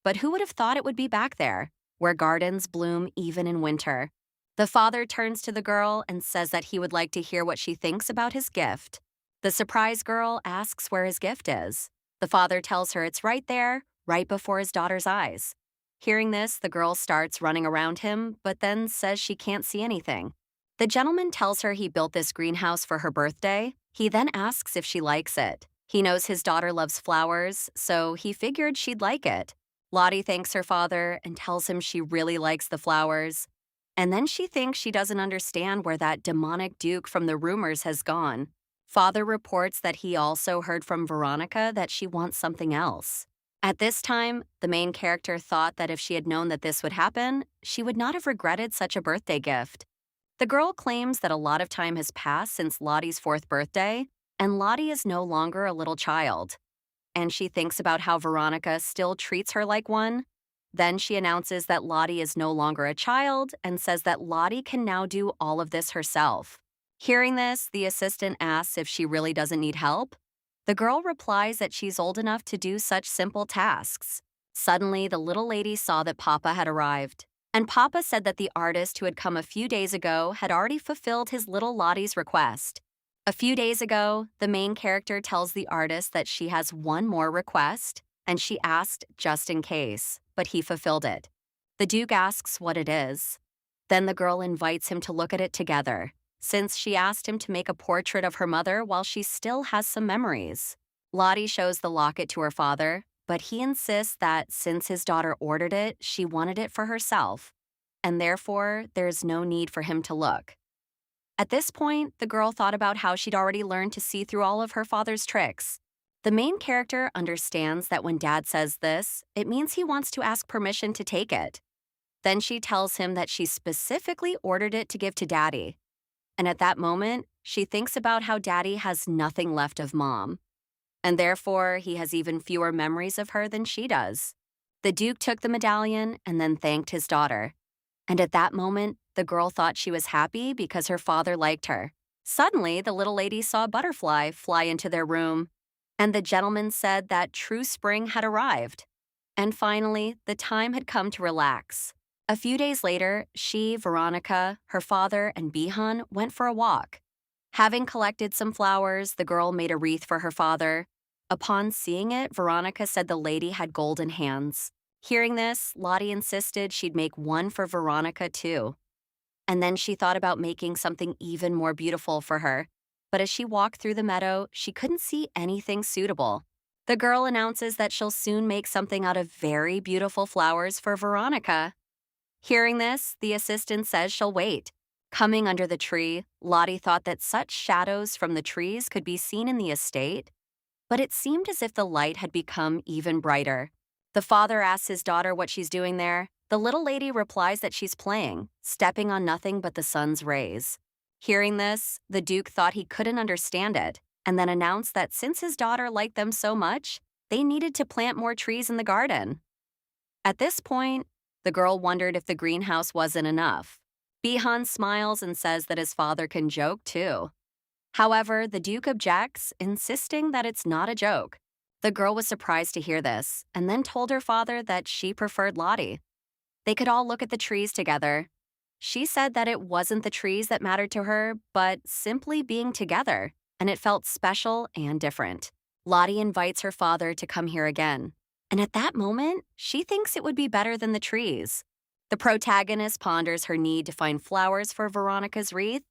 But who would have thought it would be back there, where gardens bloom even in winter? The father turns to the girl and says that he would like to hear what she thinks about his gift. The surprised girl asks where his gift is. The father tells her it's right there, right before his daughter's eyes. Hearing this, the girl starts running around him, but then says she can't see anything. The gentleman tells her he built this greenhouse for her birthday. He then asks if she likes it. He knows his daughter loves flowers, so he figured she'd like it. Lottie thanks her father and tells him she really likes the flowers. And then she thinks she doesn't understand where that demonic Duke from the rumors has gone. Father reports that he also heard from Veronica that she wants something else. At this time, the main character thought that if she had known that this would happen, she would not have regretted such a birthday gift. The girl claims that a lot of time has passed since Lottie's fourth birthday, and Lottie is no longer a little child. And she thinks about how Veronica still treats her like one. Then she announces that Lottie is no longer a child and says that Lottie can now do all of this herself. Hearing this, the assistant asks if she really doesn't need help. The girl replies that she's old enough to do such simple tasks. Suddenly, the little lady saw that Papa had arrived. And Papa said that the artist who had come a few days ago had already fulfilled his little Lottie's request. A few days ago, the main character tells the artist that she has one more request, and she asked just in case, but he fulfilled it. The Duke asks what it is. Then the girl invites him to look at it together, since she asked him to make a portrait of her mother while she still has some memories. Lottie shows the locket to her father, but he insists that since his daughter ordered it, she wanted it for herself, and therefore there's no need for him to look. At this point, the girl thought about how she'd already learned to see through all of her father's tricks. The main character understands that when Dad says this, it means he wants to ask permission to take it. Then she tells him that she specifically ordered it to give to Daddy. And at that moment, she thinks about how Daddy has nothing left of Mom. And therefore, he has even fewer memories of her than she does. The Duke took the medallion and then thanked his daughter. And at that moment, the girl thought she was happy because her father liked her. Suddenly, the little lady saw a butterfly fly into their room, and the gentleman said that true spring had arrived. And finally, the time had come to relax. A few days later, she, Veronica, her father, and Bihan went for a walk. Having collected some flowers, the girl made a wreath for her father. Upon seeing it, Veronica said the lady had golden hands. Hearing this, Lottie insisted she'd make one for Veronica too. And then she thought about making something even more beautiful for her. But as she walked through the meadow, she couldn't see anything suitable. The girl announces that she'll soon make something out of very beautiful flowers for Veronica. Hearing this, the assistant says she'll wait. Coming under the tree, Lottie thought that such shadows from the trees could be seen in the estate. But it seemed as if the light had become even brighter. The father asks his daughter what she's doing there. The little lady replies that she's playing, stepping on nothing but the sun's rays. Hearing this, the Duke thought he couldn't understand it, and then announced that since his daughter liked them so much, they needed to plant more trees in the garden. At this point, the girl wondered if the greenhouse wasn't enough. Bihan smiles and says that his father can joke too. However, the Duke objects, insisting that it's not a joke. The girl was surprised to hear this, and then told her father that she preferred Lottie. They could all look at the trees together. She said that it wasn't the trees that mattered to her, but simply being together, and it felt special and different. Lottie invites her father to come here again, and at that moment, she thinks it would be better than the trees. The protagonist ponders her need to find flowers for Veronica's wreath.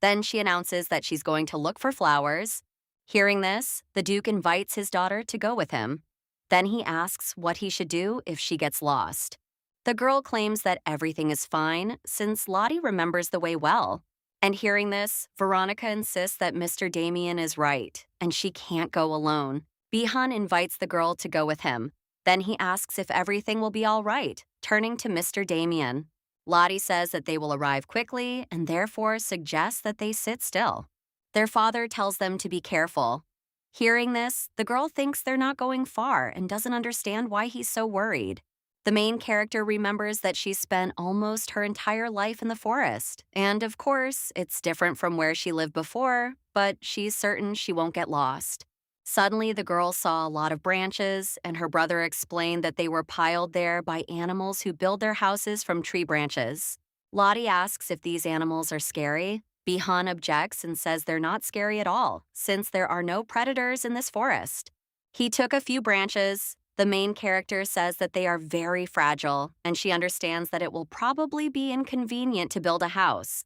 Then she announces that she's going to look for flowers. Hearing this, the Duke invites his daughter to go with him. Then he asks what he should do if she gets lost. The girl claims that everything is fine since Lottie remembers the way well. And hearing this, Veronica insists that Mr. Damien is right and she can't go alone. Bihan invites the girl to go with him. Then he asks if everything will be all right, turning to Mr. Damien. Lottie says that they will arrive quickly and therefore suggests that they sit still. Their father tells them to be careful. Hearing this, the girl thinks they're not going far and doesn't understand why he's so worried. The main character remembers that she spent almost her entire life in the forest, and of course, it's different from where she lived before, but she's certain she won't get lost. Suddenly, the girl saw a lot of branches, and her brother explained that they were piled there by animals who build their houses from tree branches. Lottie asks if these animals are scary. Bihan objects and says they're not scary at all, since there are no predators in this forest. He took a few branches. The main character says that they are very fragile, and she understands that it will probably be inconvenient to build a house.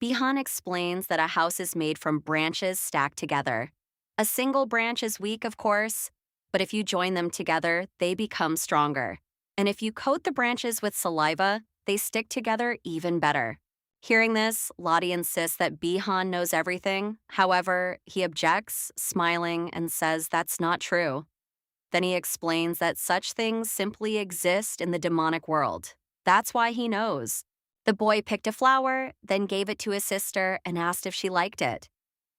Bihan explains that a house is made from branches stacked together. A single branch is weak, of course, but if you join them together, they become stronger. and if you coat the branches with saliva, they stick together even better. Hearing this, Lottie insists that Bihan knows everything. However, he objects, smiling, and says that's not true. Then he explains that such things simply exist in the demonic world. That's why he knows. The boy picked a flower, then gave it to his sister and asked if she liked it.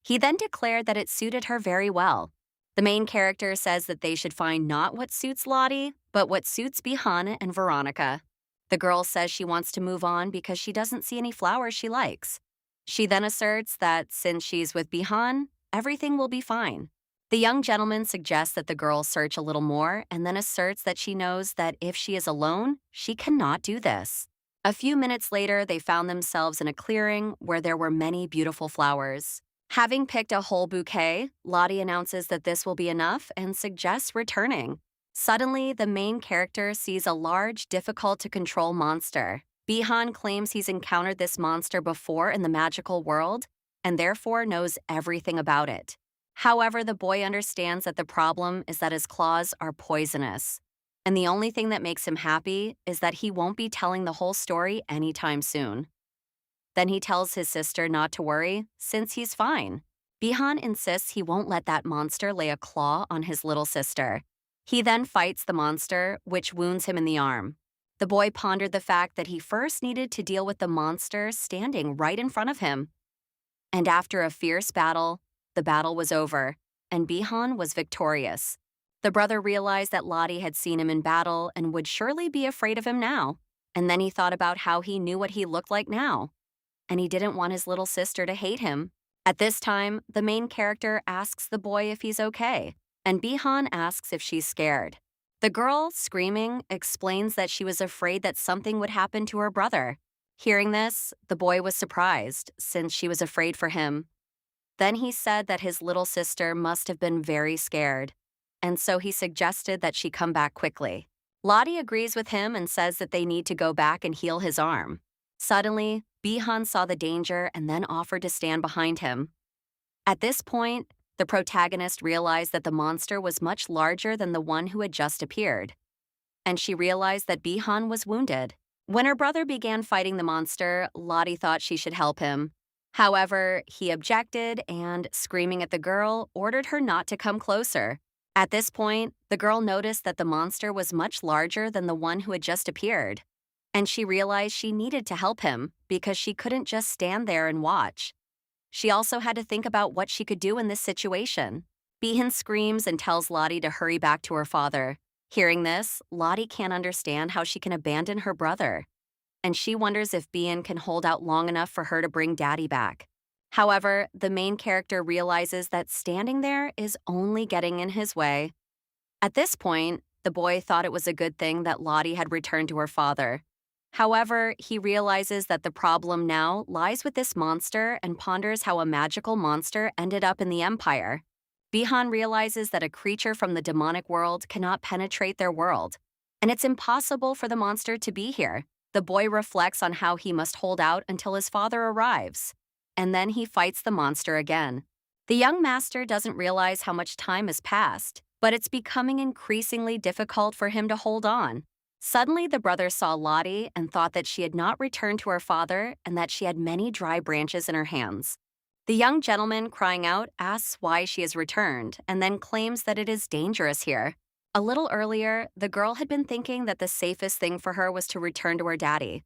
He then declared that it suited her very well. The main character says that they should find not what suits Lottie, but what suits Bihan and Veronica. The girl says she wants to move on because she doesn't see any flowers she likes. She then asserts that since she's with Bihan, everything will be fine. The young gentleman suggests that the girl search a little more and then asserts that she knows that if she is alone, she cannot do this. A few minutes later, they found themselves in a clearing where there were many beautiful flowers. Having picked a whole bouquet, Lottie announces that this will be enough and suggests returning. Suddenly, the main character sees a large, difficult-to-control monster. Bihan claims he's encountered this monster before in the magical world and therefore knows everything about it. However, the boy understands that the problem is that his claws are poisonous. And the only thing that makes him happy is that he won't be telling the whole story anytime soon. Then he tells his sister not to worry, since he's fine. Bihan insists he won't let that monster lay a claw on his little sister. He then fights the monster, which wounds him in the arm. The boy pondered the fact that he first needed to deal with the monster standing right in front of him. And after a fierce battle, the battle was over, and Bihan was victorious. The brother realized that Lottie had seen him in battle and would surely be afraid of him now. And then he thought about how he knew what he looked like now. And he didn't want his little sister to hate him. At this time, the main character asks the boy if he's okay, and Bihan asks if she's scared. The girl, screaming, explains that she was afraid that something would happen to her brother. Hearing this, the boy was surprised, since she was afraid for him. Then he said that his little sister must have been very scared, and so he suggested that she come back quickly. Lottie agrees with him and says that they need to go back and heal his arm. Suddenly, Bihan saw the danger and then offered to stand behind him. At this point, the protagonist realized that the monster was much larger than the one who had just appeared, and she realized that Bihan was wounded. When her brother began fighting the monster, Lottie thought she should help him. However, he objected and, screaming at the girl, ordered her not to come closer. At this point, the girl noticed that the monster was much larger than the one who had just appeared, and she realized she needed to help him because she couldn't just stand there and watch. She also had to think about what she could do in this situation. Bihan screams and tells Lottie to hurry back to her father. Hearing this, Lottie can't understand how she can abandon her brother, and she wonders if Bihan can hold out long enough for her to bring Daddy back. However, the main character realizes that standing there is only getting in his way. At this point, the boy thought it was a good thing that Lottie had returned to her father. However, he realizes that the problem now lies with this monster and ponders how a magical monster ended up in the Empire. Bihan realizes that a creature from the demonic world cannot penetrate their world, and it's impossible for the monster to be here. The boy reflects on how he must hold out until his father arrives, and then he fights the monster again. The young master doesn't realize how much time has passed, but it's becoming increasingly difficult for him to hold on. Suddenly, the brother saw Lottie and thought that she had not returned to her father and that she had many dry branches in her hands. The young gentleman, crying out, asks why she has returned and then claims that it is dangerous here. A little earlier, the girl had been thinking that the safest thing for her was to return to her daddy.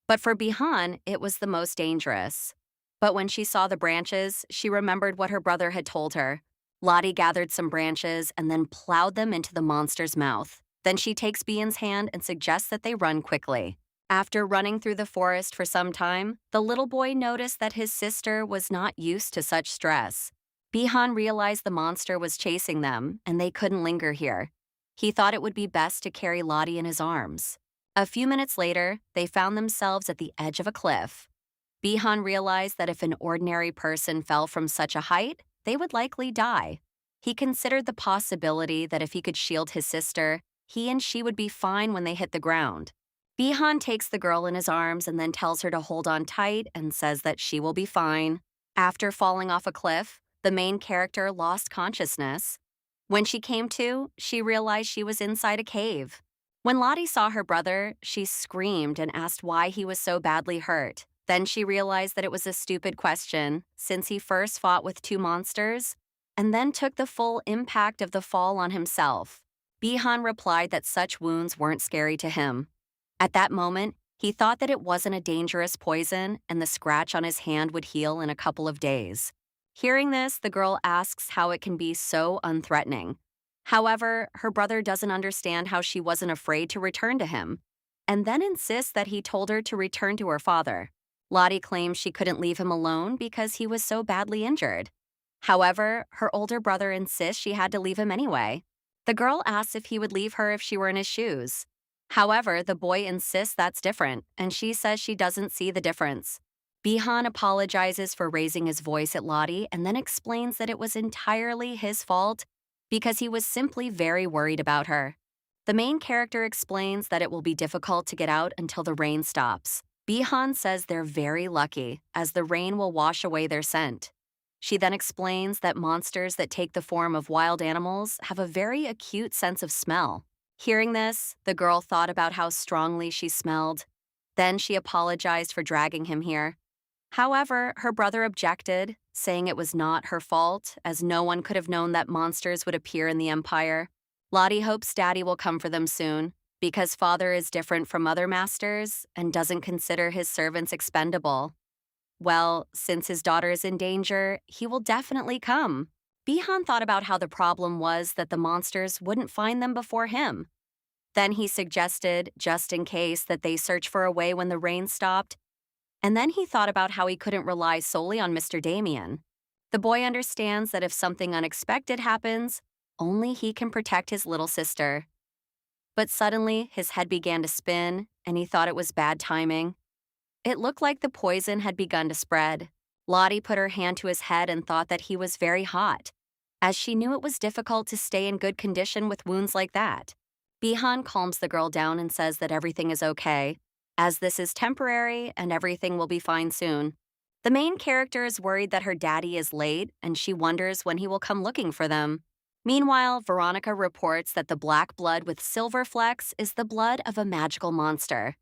But for Bihan, it was the most dangerous. But when she saw the branches, she remembered what her brother had told her. Lottie gathered some branches and then plowed them into the monster's mouth. Then she takes Bihan's hand and suggests that they run quickly. After running through the forest for some time, the little boy noticed that his sister was not used to such stress. Bihan realized the monster was chasing them, and they couldn't linger here. He thought it would be best to carry Lottie in his arms. A few minutes later, they found themselves at the edge of a cliff. Bihan realized that if an ordinary person fell from such a height, they would likely die. He considered the possibility that if he could shield his sister, he and she would be fine when they hit the ground. Bihan takes the girl in his arms and then tells her to hold on tight and says that she will be fine. After falling off a cliff, the main character lost consciousness. When she came to, she realized she was inside a cave. When Lottie saw her brother, she screamed and asked why he was so badly hurt. Then she realized that it was a stupid question, since he first fought with two monsters and then took the full impact of the fall on himself. Bihan replied that such wounds weren't scary to him. At that moment, he thought that it wasn't a dangerous poison and the scratch on his hand would heal in a couple of days. Hearing this, the girl asks how it can be so unthreatening. However, her brother doesn't understand how she wasn't afraid to return to him, and then insists that he told her to return to her father. Lottie claims she couldn't leave him alone because he was so badly injured. However, her older brother insists she had to leave him anyway. The girl asks if he would leave her if she were in his shoes. However, the boy insists that's different, and she says she doesn't see the difference. Bihan apologizes for raising his voice at Lottie and then explains that it was entirely his fault because he was simply very worried about her. The main character explains that it will be difficult to get out until the rain stops. Bihan says they're very lucky, as the rain will wash away their scent. She then explains that monsters that take the form of wild animals have a very acute sense of smell. Hearing this, the girl thought about how strongly she smelled. Then she apologized for dragging him here. However, her brother objected, saying it was not her fault, as no one could have known that monsters would appear in the Empire. Lottie hopes Daddy will come for them soon, because Father is different from other masters and doesn't consider his servants expendable. Well, since his daughter is in danger, he will definitely come. Bihan thought about how the problem was that the monsters wouldn't find them before him. Then he suggested, just in case, that they search for a way when the rain stopped. And then he thought about how he couldn't rely solely on Mr. Damien. The boy understands that if something unexpected happens, only he can protect his little sister. But suddenly, his head began to spin, and he thought it was bad timing. It looked like the poison had begun to spread. Lottie put her hand to his head and thought that he was very hot, as she knew it was difficult to stay in good condition with wounds like that. Bihan calms the girl down and says that everything is okay, as this is temporary and everything will be fine soon. The main character is worried that her daddy is late and she wonders when he will come looking for them. Meanwhile, Veronica reports that the black blood with silver flecks is the blood of a magical monster.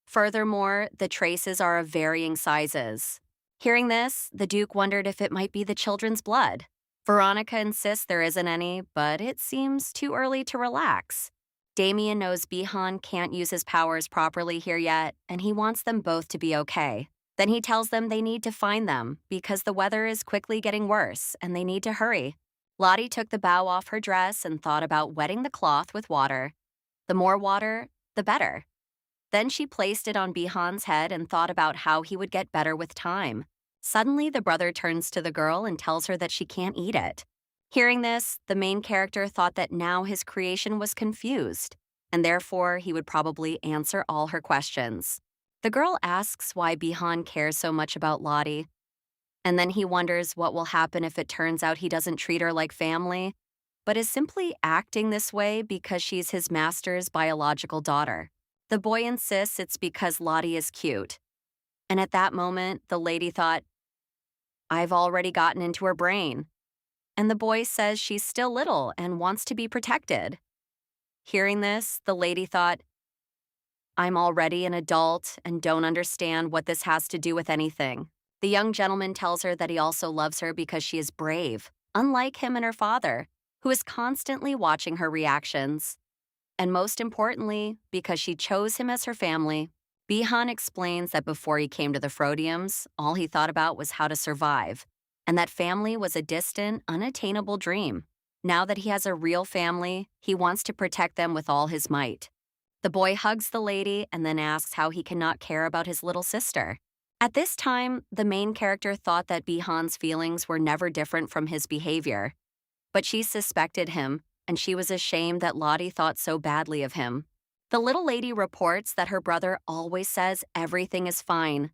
Furthermore, the traces are of varying sizes. Hearing this, the Duke wondered if it might be the children's blood. Veronica insists there isn't any, but it seems too early to relax. Damien knows Bihan can't use his powers properly here yet, and he wants them both to be okay. Then he tells them they need to find them because the weather is quickly getting worse and they need to hurry. Lottie took the bow off her dress and thought about wetting the cloth with water. The more water, the better. Then she placed it on Bihan's head and thought about how he would get better with time. Suddenly, the brother turns to the girl and tells her that she can't eat it. Hearing this, the main character thought that now his creation was confused, and therefore he would probably answer all her questions. The girl asks why Bihan cares so much about Lottie, and then he wonders what will happen if it turns out he doesn't treat her like family, but is simply acting this way because she's his master's biological daughter. The boy insists it's because Lottie is cute. And at that moment, the lady thought, I've already gotten into her brain. And the boy says she's still little and wants to be protected. Hearing this, the lady thought, I'm already an adult and don't understand what this has to do with anything. The young gentleman tells her that he also loves her because she is brave, unlike him and her father, who is constantly watching her reactions. And most importantly, because she chose him as her family. Bihan explains that before he came to the Frodiums, all he thought about was how to survive, and that family was a distant, unattainable dream. Now that he has a real family, he wants to protect them with all his might. The boy hugs the lady and then asks how he cannot care about his little sister. At this time, the main character thought that Bihan's feelings were never different from his behavior. But she suspected him, and she was ashamed that Lottie thought so badly of him. The little lady reports that her brother always says everything is fine.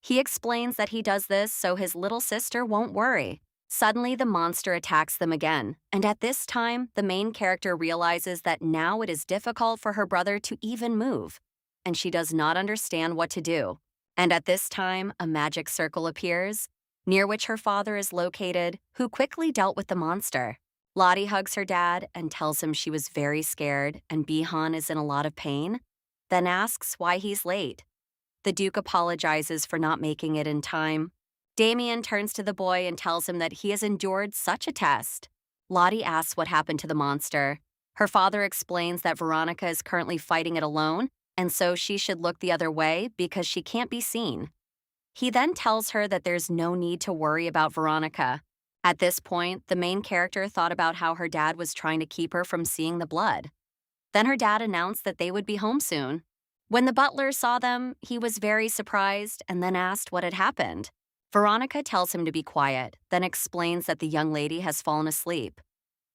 He explains that he does this so his little sister won't worry. Suddenly, the monster attacks them again, and at this time, the main character realizes that now it is difficult for her brother to even move, and she does not understand what to do. And at this time, a magic circle appears, near which her father is located, who quickly dealt with the monster. Lottie hugs her dad and tells him she was very scared and Bihan is in a lot of pain, then asks why he's late. The Duke apologizes for not making it in time. Damien turns to the boy and tells him that he has endured such a test. Lottie asks what happened to the monster. Her father explains that Veronica is currently fighting it alone, and so she should look the other way because she can't be seen. He then tells her that there's no need to worry about Veronica. At this point, the main character thought about how her dad was trying to keep her from seeing the blood. Then her dad announced that they would be home soon. When the butler saw them, he was very surprised and then asked what had happened. Veronica tells him to be quiet, then explains that the young lady has fallen asleep.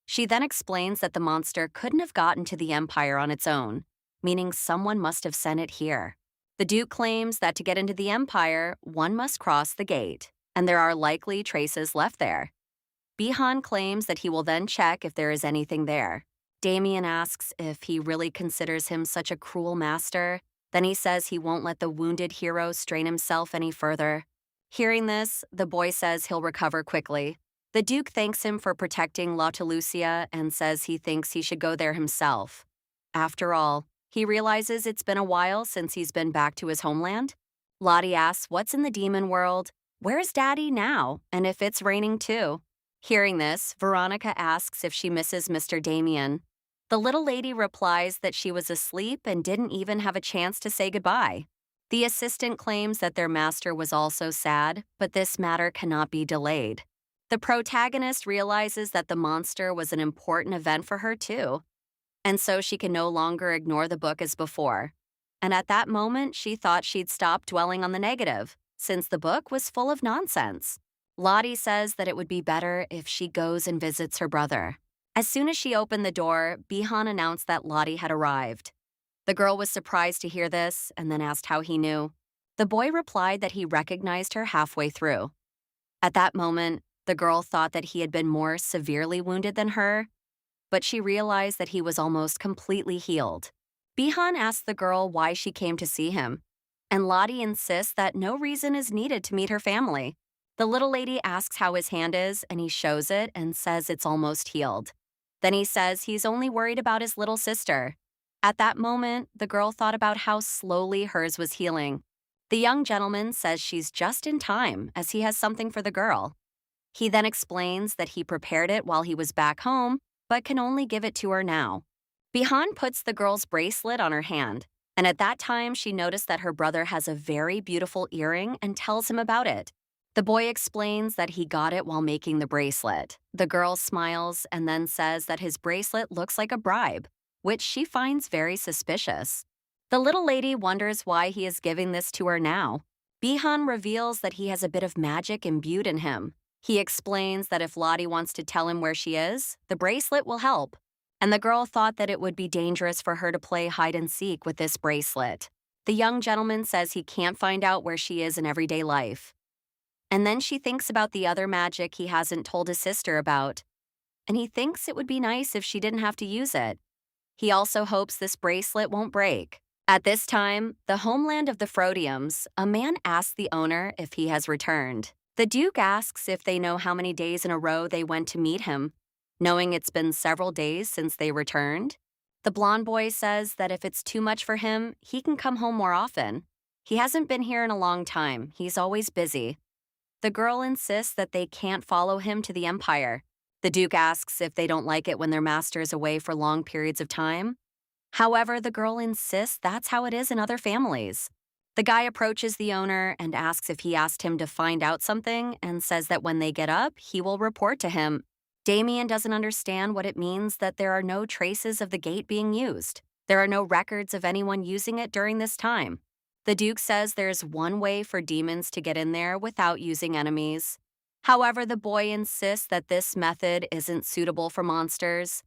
She then explains that the monster couldn't have gotten to the Empire on its own, meaning someone must have sent it here. The Duke claims that to get into the Empire, one must cross the gate, and there are likely traces left there. Bihan claims that he will then check if there is anything there. Damien asks if he really considers him such a cruel master. Then he says he won't let the wounded hero strain himself any further. Hearing this, the boy says he'll recover quickly. The Duke thanks him for protecting La Lucia and says he thinks he should go there himself. After all, he realizes it's been a while since he's been back to his homeland. Lottie asks what's in the demon world, where's Daddy now, and if it's raining too. Hearing this, Veronica asks if she misses Mr. Damien. The little lady replies that she was asleep and didn't even have a chance to say goodbye. The assistant claims that their master was also sad, but this matter cannot be delayed. The protagonist realizes that the monster was an important event for her too, and so she can no longer ignore the book as before. And at that moment, she thought she'd stop dwelling on the negative, since the book was full of nonsense. Lottie says that it would be better if she goes and visits her brother. As soon as she opened the door, Bihan announced that Lottie had arrived. The girl was surprised to hear this and then asked how he knew. The boy replied that he recognized her halfway through. At that moment, the girl thought that he had been more severely wounded than her, but she realized that he was almost completely healed. Bihan asked the girl why she came to see him, and Lottie insists that no reason is needed to meet her family. The little lady asks how his hand is, and he shows it and says it's almost healed. Then he says he's only worried about his little sister. At that moment, the girl thought about how slowly hers was healing. The young gentleman says she's just in time, as he has something for the girl. He then explains that he prepared it while he was back home, but can only give it to her now. Bihan puts the girl's bracelet on her hand, and at that time she noticed that her brother has a very beautiful earring and tells him about it. The boy explains that he got it while making the bracelet. The girl smiles and then says that his bracelet looks like a bribe, which she finds very suspicious. The little lady wonders why he is giving this to her now. Bihan reveals that he has a bit of magic imbued in him. He explains that if Lottie wants to tell him where she is, the bracelet will help. And the girl thought that it would be dangerous for her to play hide and seek with this bracelet. The young gentleman says he can't find out where she is in everyday life. And then she thinks about the other magic he hasn't told his sister about. And he thinks it would be nice if she didn't have to use it. He also hopes this bracelet won't break. At this time, the homeland of the Frodiums, a man asks the owner if he has returned. The Duke asks if they know how many days in a row they went to meet him, knowing it's been several days since they returned. The blonde boy says that if it's too much for him, he can come home more often. He hasn't been here in a long time. He's always busy. The girl insists that they can't follow him to the Empire. The Duke asks if they don't like it when their master is away for long periods of time. However, the girl insists that's how it is in other families. The guy approaches the owner and asks if he asked him to find out something and says that when they get up, he will report to him. Damien doesn't understand what it means that there are no traces of the gate being used. There are no records of anyone using it during this time. The Duke says there's one way for demons to get in there without using enemies. However, the boy insists that this method isn't suitable for monsters,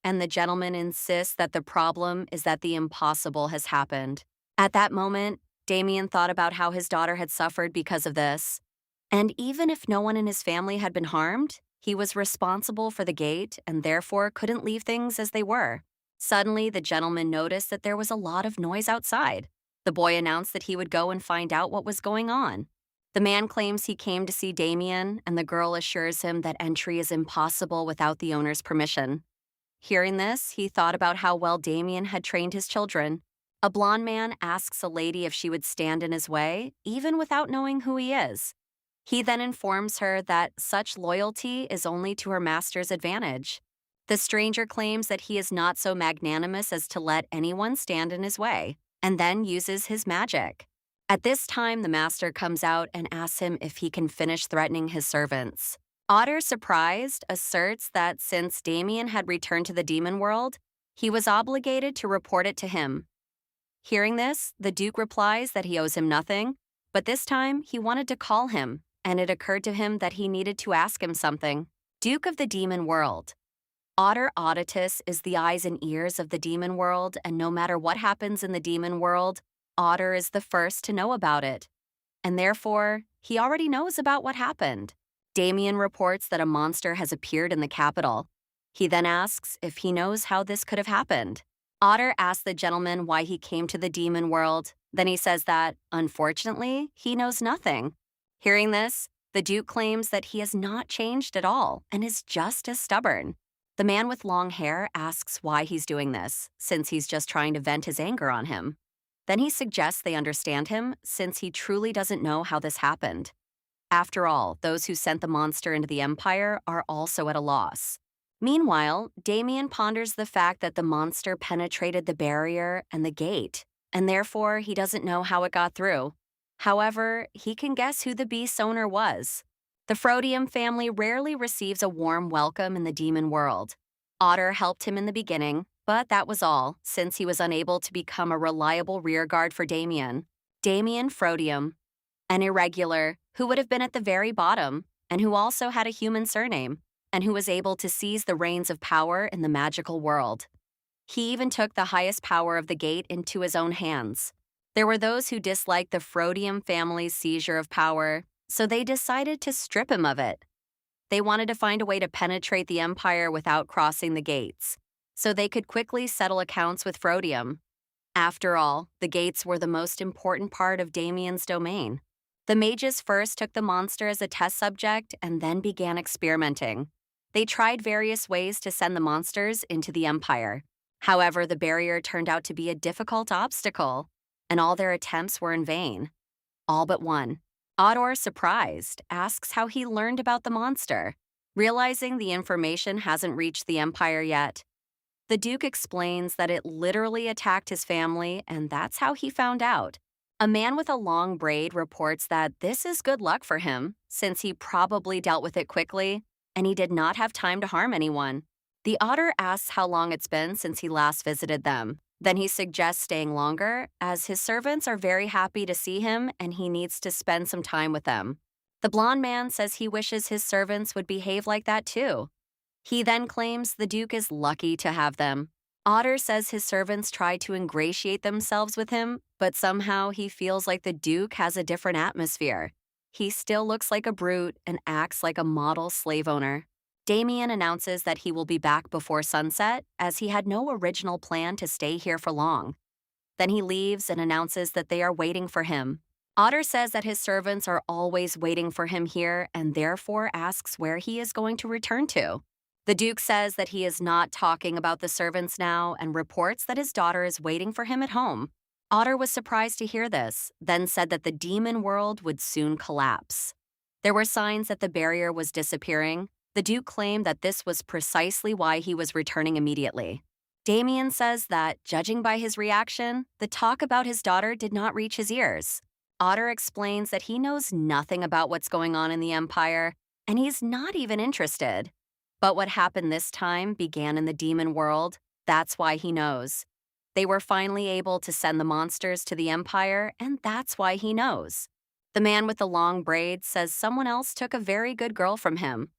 and the gentleman insists that the problem is that the impossible has happened. At that moment, Damien thought about how his daughter had suffered because of this. And even if no one in his family had been harmed, he was responsible for the gate and therefore couldn't leave things as they were. Suddenly, the gentleman noticed that there was a lot of noise outside. The boy announced that he would go and find out what was going on. The man claims he came to see Damien, and the girl assures him that entry is impossible without the owner's permission. Hearing this, he thought about how well Damien had trained his children. A blonde man asks a lady if she would stand in his way, even without knowing who he is. He then informs her that such loyalty is only to her master's advantage. The stranger claims that he is not so magnanimous as to let anyone stand in his way, and then uses his magic. At this time, the master comes out and asks him if he can finish threatening his servants. Otter, surprised, asserts that since Damien had returned to the demon world, he was obligated to report it to him. Hearing this, the Duke replies that he owes him nothing, but this time he wanted to call him, and it occurred to him that he needed to ask him something. Duke of the Demon World. Otter Auditus is the eyes and ears of the demon world, and no matter what happens in the demon world, Otter is the first to know about it. And therefore, he already knows about what happened. Damien reports that a monster has appeared in the capital. He then asks if he knows how this could have happened. Otter asks the gentleman why he came to the demon world. Then he says that, unfortunately, he knows nothing. Hearing this, the Duke claims that he has not changed at all and is just as stubborn. The man with long hair asks why he's doing this, since he's just trying to vent his anger on him. Then he suggests they understand him, since he truly doesn't know how this happened. After all, those who sent the monster into the Empire are also at a loss. Meanwhile, Damien ponders the fact that the monster penetrated the barrier and the gate, and therefore he doesn't know how it got through. However, he can guess who the beast's owner was. The Frodium family rarely receives a warm welcome in the demon world. Otter helped him in the beginning, but that was all, since he was unable to become a reliable rearguard for Damien. Damien Frodium, an irregular, who would have been at the very bottom, and who also had a human surname, and who was able to seize the reins of power in the magical world. He even took the highest power of the gate into his own hands. There were those who disliked the Frodium family's seizure of power, so they decided to strip him of it. They wanted to find a way to penetrate the Empire without crossing the gates, so they could quickly settle accounts with Frodium. After all, the gates were the most important part of Damien's domain. The mages first took the monster as a test subject and then began experimenting. They tried various ways to send the monsters into the Empire. However, the barrier turned out to be a difficult obstacle, and all their attempts were in vain. All but one. Otter, surprised, asks how he learned about the monster, realizing the information hasn't reached the Empire yet. The Duke explains that it literally attacked his family, and that's how he found out. A man with a long braid reports that this is good luck for him, since he probably dealt with it quickly, and he did not have time to harm anyone. The Otter asks how long it's been since he last visited them. Then he suggests staying longer, as his servants are very happy to see him and he needs to spend some time with them. The blonde man says he wishes his servants would behave like that too. He then claims the Duke is lucky to have them. Otter says his servants try to ingratiate themselves with him, but somehow he feels like the Duke has a different atmosphere. He still looks like a brute and acts like a model slave owner. Damien announces that he will be back before sunset, as he had no original plan to stay here for long. Then he leaves and announces that they are waiting for him. Otter says that his servants are always waiting for him here and therefore asks where he is going to return to. The Duke says that he is not talking about the servants now and reports that his daughter is waiting for him at home. Otter was surprised to hear this, then said that the demon world would soon collapse. There were signs that the barrier was disappearing. The Duke claimed that this was precisely why he was returning immediately. Damien says that, judging by his reaction, the talk about his daughter did not reach his ears. Otter explains that he knows nothing about what's going on in the Empire, and he's not even interested. But what happened this time began in the demon world. That's why he knows. They were finally able to send the monsters to the Empire, and that's why he knows. The man with the long braids says someone else took a very good girl from him.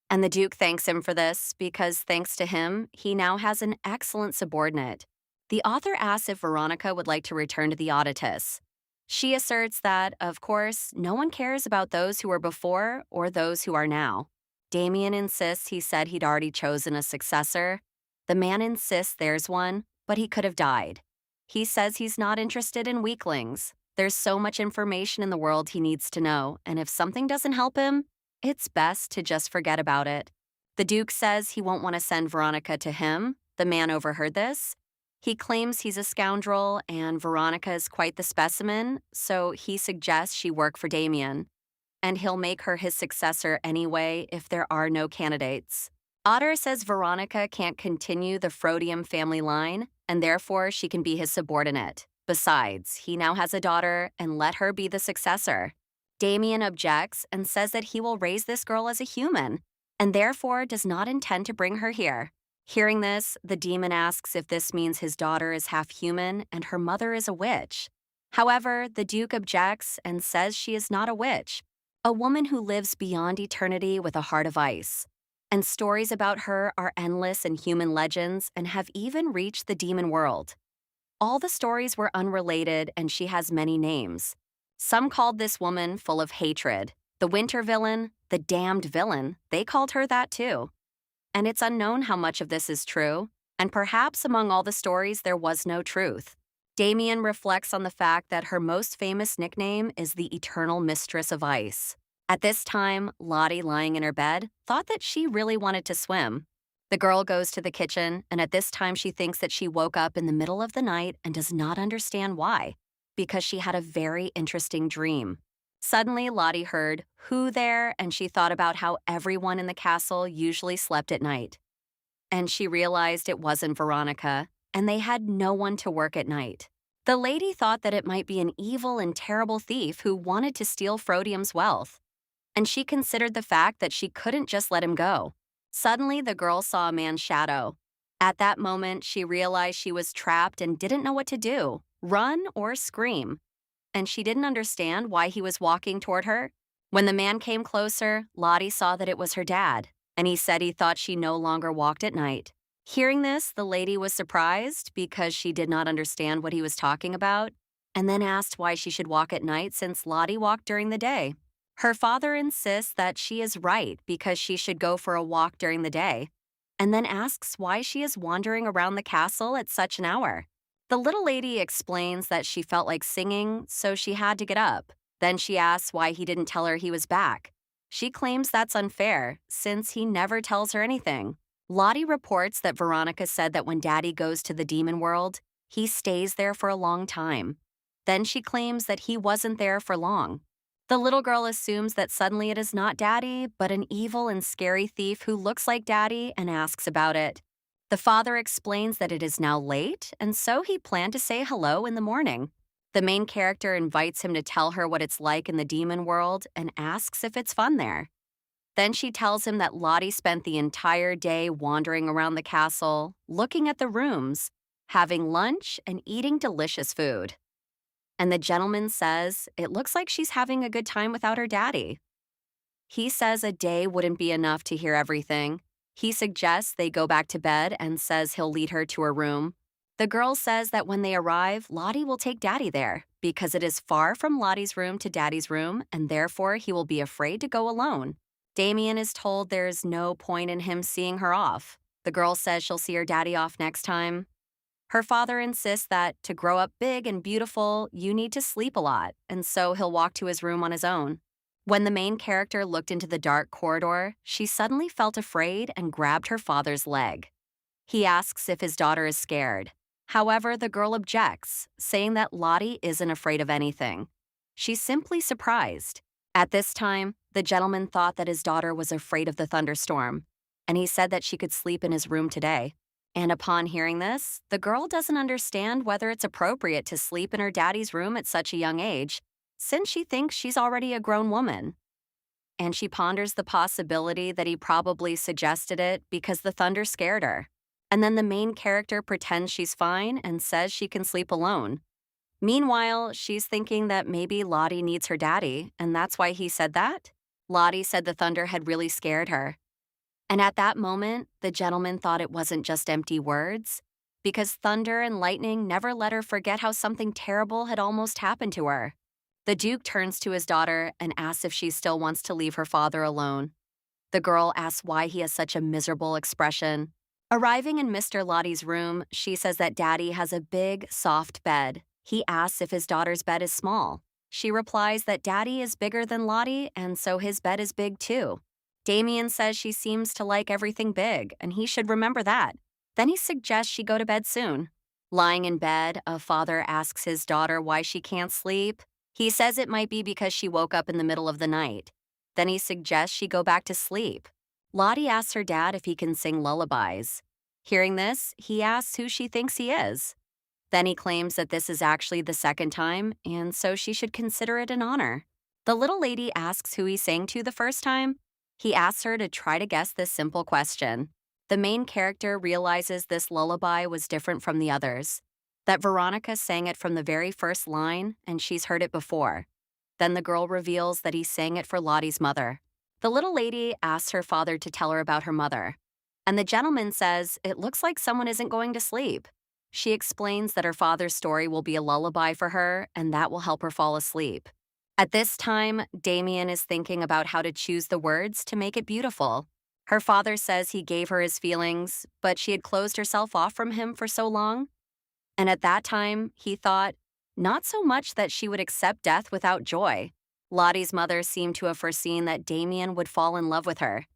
And the Duke thanks him for this because, thanks to him, he now has an excellent subordinate. The author asks if Veronica would like to return to the Auditus. She asserts that, of course, no one cares about those who were before or those who are now. Damien insists he said he'd already chosen a successor. The man insists there's one, but he could have died. He says he's not interested in weaklings. There's so much information in the world he needs to know, and if something doesn't help him, it's best to just forget about it. The Duke says he won't want to send Veronica to him. The man overheard this. He claims he's a scoundrel and Veronica is quite the specimen, so he suggests she work for Damien. And he'll make her his successor anyway if there are no candidates. Otter says Veronica can't continue the Frodium family line, and therefore she can be his subordinate. Besides, he now has a daughter, and let her be the successor. Damien objects and says that he will raise this girl as a human, and therefore does not intend to bring her here. Hearing this, the demon asks if this means his daughter is half human and her mother is a witch. However, the Duke objects and says she is not a witch, a woman who lives beyond eternity with a heart of ice. And stories about her are endless in human legends and have even reached the demon world. All the stories were unrelated and she has many names. Some called this woman full of hatred. The winter villain, the damned villain, they called her that too. And it's unknown how much of this is true, and perhaps among all the stories there was no truth. Damien reflects on the fact that her most famous nickname is the Eternal Mistress of Ice. At this time, Lottie, lying in her bed, thought that she really wanted to swim. The girl goes to the kitchen, and at this time she thinks that she woke up in the middle of the night and does not understand why, because she had a very interesting dream. Suddenly, Lottie heard, "Who there?" and she thought about how everyone in the castle usually slept at night. And she realized it wasn't Veronica, and they had no one to work at night. The lady thought that it might be an evil and terrible thief who wanted to steal Frodium's wealth. And she considered the fact that she couldn't just let him go. Suddenly, the girl saw a man's shadow. At that moment, she realized she was trapped and didn't know what to do, run or scream. And she didn't understand why he was walking toward her. When the man came closer, Lottie saw that it was her dad, and he said he thought she no longer walked at night. Hearing this, the lady was surprised because she did not understand what he was talking about, and then asked why she should walk at night since Lottie walked during the day. Her father insists that she is right because she should go for a walk during the day, and then asks why she is wandering around the castle at such an hour. The little lady explains that she felt like singing, so she had to get up. Then she asks why he didn't tell her he was back. She claims that's unfair, since he never tells her anything. Lottie reports that Veronica said that when Daddy goes to the demon world, he stays there for a long time. Then she claims that he wasn't there for long. The little girl assumes that suddenly it is not Daddy, but an evil and scary thief who looks like Daddy and asks about it. The father explains that it is now late, and so he planned to say hello in the morning. The main character invites him to tell her what it's like in the demon world and asks if it's fun there. Then she tells him that Lottie spent the entire day wandering around the castle, looking at the rooms, having lunch, and eating delicious food. And the gentleman says it looks like she's having a good time without her daddy. He says a day wouldn't be enough to hear everything. He suggests they go back to bed and says he'll lead her to her room. The girl says that when they arrive, Lottie will take Daddy there because it is far from Lottie's room to Daddy's room, and therefore he will be afraid to go alone. Damien is told there's no point in him seeing her off. The girl says she'll see her daddy off next time. Her father insists that to grow up big and beautiful, you need to sleep a lot, and so he'll walk to his room on his own. When the main character looked into the dark corridor, she suddenly felt afraid and grabbed her father's leg. He asks if his daughter is scared. However, the girl objects, saying that Lottie isn't afraid of anything. She's simply surprised. At this time, the gentleman thought that his daughter was afraid of the thunderstorm, and he said that she could sleep in his room today. And upon hearing this, the girl doesn't understand whether it's appropriate to sleep in her daddy's room at such a young age, since she thinks she's already a grown woman. And she ponders the possibility that he probably suggested it because the thunder scared her. And then the main character pretends she's fine and says she can sleep alone. Meanwhile, she's thinking that maybe Lottie needs her daddy, and that's why he said that. Lottie said the thunder had really scared her. And at that moment, the gentleman thought it wasn't just empty words, because thunder and lightning never let her forget how something terrible had almost happened to her. The Duke turns to his daughter and asks if she still wants to leave her father alone. The girl asks why he has such a miserable expression. Arriving in Mr. Lottie's room, she says that Daddy has a big, soft bed. He asks if his daughter's bed is small. She replies that Daddy is bigger than Lottie, and so his bed is big too. Damien says she seems to like everything big, and he should remember that. Then he suggests she go to bed soon. Lying in bed, a father asks his daughter why she can't sleep. He says it might be because she woke up in the middle of the night. Then he suggests she go back to sleep. Lottie asks her dad if he can sing lullabies. Hearing this, he asks who she thinks he is. Then he claims that this is actually the second time, and so she should consider it an honor. The little lady asks who he sang to the first time. He asks her to try to guess this simple question. The main character realizes this lullaby was different from the others, that Veronica sang it from the very first line, and she's heard it before. Then the girl reveals that he sang it for Lottie's mother. The little lady asks her father to tell her about her mother, and the gentleman says it looks like someone isn't going to sleep. She explains that her father's story will be a lullaby for her, and that will help her fall asleep. At this time, Damien is thinking about how to choose the words to make it beautiful. Her father says he gave her his feelings, but she had closed herself off from him for so long. And at that time, he thought, not so much that she would accept death without joy. Lottie's mother seemed to have foreseen that Damien would fall in love with her.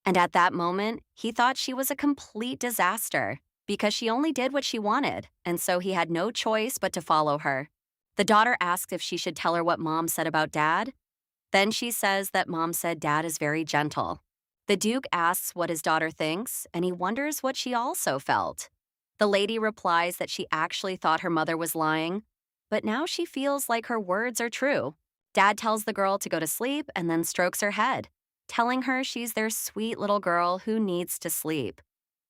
And at that moment, he thought she was a complete disaster because she only did what she wanted, and so he had no choice but to follow her. The daughter asks if she should tell her what Mom said about Dad. Then she says that Mom said Dad is very gentle. The Duke asks what his daughter thinks, and he wonders what she also felt. The lady replies that she actually thought her mother was lying, but now she feels like her words are true. Dad tells the girl to go to sleep and then strokes her head, telling her she's their sweet little girl who needs to sleep.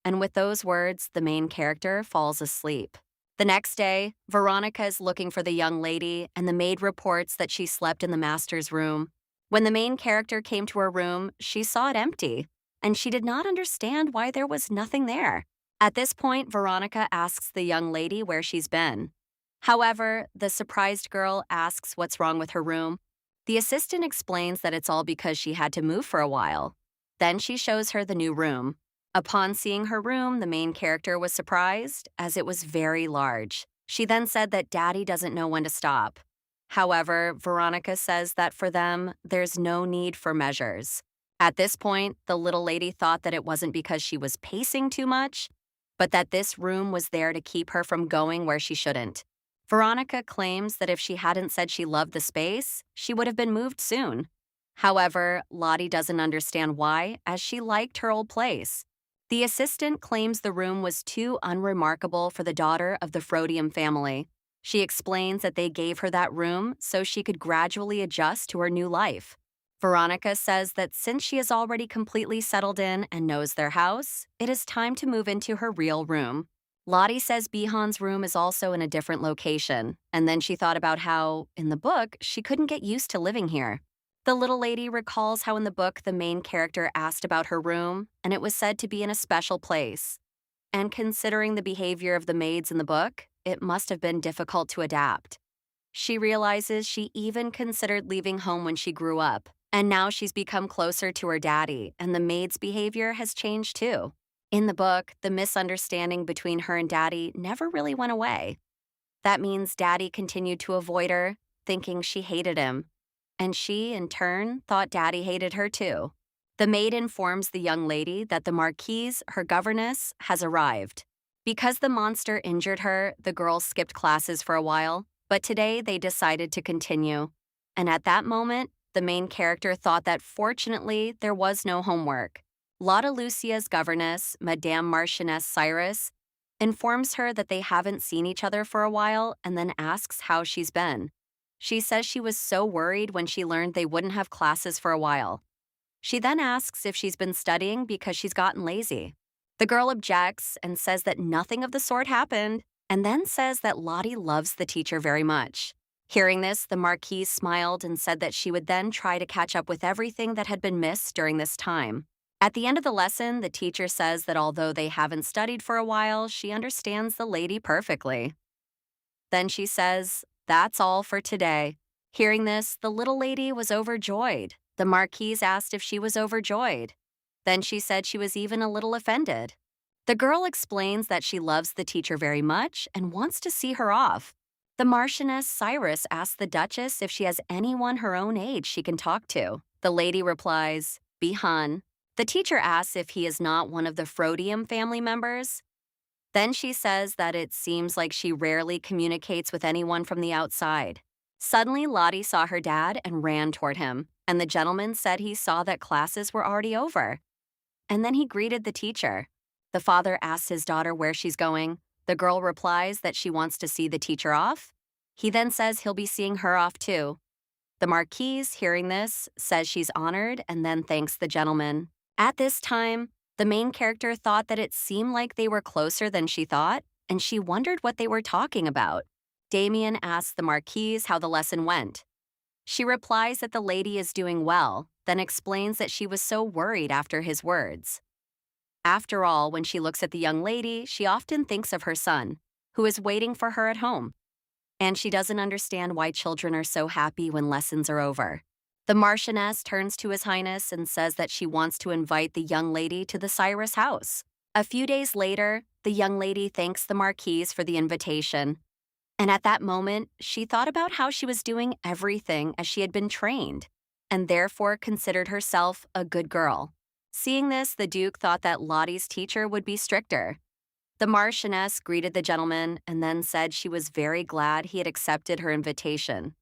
And with those words, the main character falls asleep. The next day, Veronica is looking for the young lady, and the maid reports that she slept in the master's room. When the main character came to her room, she saw it empty, and she did not understand why there was nothing there. At this point, Veronica asks the young lady where she's been. However, the surprised girl asks what's wrong with her room. The assistant explains that it's all because she had to move for a while. Then she shows her the new room. Upon seeing her room, the main character was surprised, as it was very large. She then said that Daddy doesn't know when to stop. However, Veronica says that for them, there's no need for measures. At this point, the little lady thought that it wasn't because she was pacing too much, but that this room was there to keep her from going where she shouldn't. Veronica claims that if she hadn't said she loved the space, she would have been moved soon. However, Lottie doesn't understand why, as she liked her old place. The assistant claims the room was too unremarkable for the daughter of the Frodium family. She explains that they gave her that room so she could gradually adjust to her new life. Veronica says that since she is already completely settled in and knows their house, it is time to move into her real room. Lottie says Bihan's room is also in a different location, and then she thought about how, in the book, she couldn't get used to living here. The little lady recalls how in the book the main character asked about her room, and it was said to be in a special place. And considering the behavior of the maids in the book, it must have been difficult to adapt. She realizes she even considered leaving home when she grew up, and now she's become closer to her daddy, and the maid's behavior has changed too. In the book, the misunderstanding between her and Daddy never really went away. That means Daddy continued to avoid her, thinking she hated him. And she, in turn, thought Daddy hated her too. The maid informs the young lady that the Marquise, her governess, has arrived. Because the monster injured her, the girls skipped classes for a while, but today they decided to continue. And at that moment, the main character thought that fortunately there was no homework. Lotta Lucia's governess, Madame Marchioness Cyrus, informs her that they haven't seen each other for a while and then asks how she's been. She says she was so worried when she learned they wouldn't have classes for a while. She then asks if she's been studying because she's gotten lazy. The girl objects and says that nothing of the sort happened, and then says that Lottie loves the teacher very much. Hearing this, the Marquise smiled and said that she would then try to catch up with everything that had been missed during this time. At the end of the lesson, the teacher says that although they haven't studied for a while, she understands the lady perfectly. Then she says, "That's all for today." Hearing this, the little lady was overjoyed. The Marquise asked if she was overjoyed. Then she said she was even a little offended. The girl explains that she loves the teacher very much and wants to see her off. The Marchioness Cyrus asks the Duchess if she has anyone her own age she can talk to. The lady replies, Bihan. The teacher asks if he is not one of the Frodium family members. Then she says that it seems like she rarely communicates with anyone from the outside. Suddenly, Lottie saw her dad and ran toward him, and the gentleman said he saw that classes were already over. And then he greeted the teacher. The father asks his daughter where she's going. The girl replies that she wants to see the teacher off. He then says he'll be seeing her off too. The marquise, hearing this, says she's honored and then thanks the gentleman. At this time, the main character thought that it seemed like they were closer than she thought, and she wondered what they were talking about. Damien asks the marquise how the lesson went. She replies that the lady is doing well, then explains that she was so worried after his words. After all, when she looks at the young lady, she often thinks of her son, who is waiting for her at home. And she doesn't understand why children are so happy when lessons are over. The Marchioness turns to His Highness and says that she wants to invite the young lady to the Cyrus house. A few days later, the young lady thanks the Marquise for the invitation. And at that moment, she thought about how she was doing everything as she had been trained, and therefore considered herself a good girl. Seeing this, the Duke thought that Lottie's teacher would be stricter. The Marchioness greeted the gentleman and then said she was very glad he had accepted her invitation.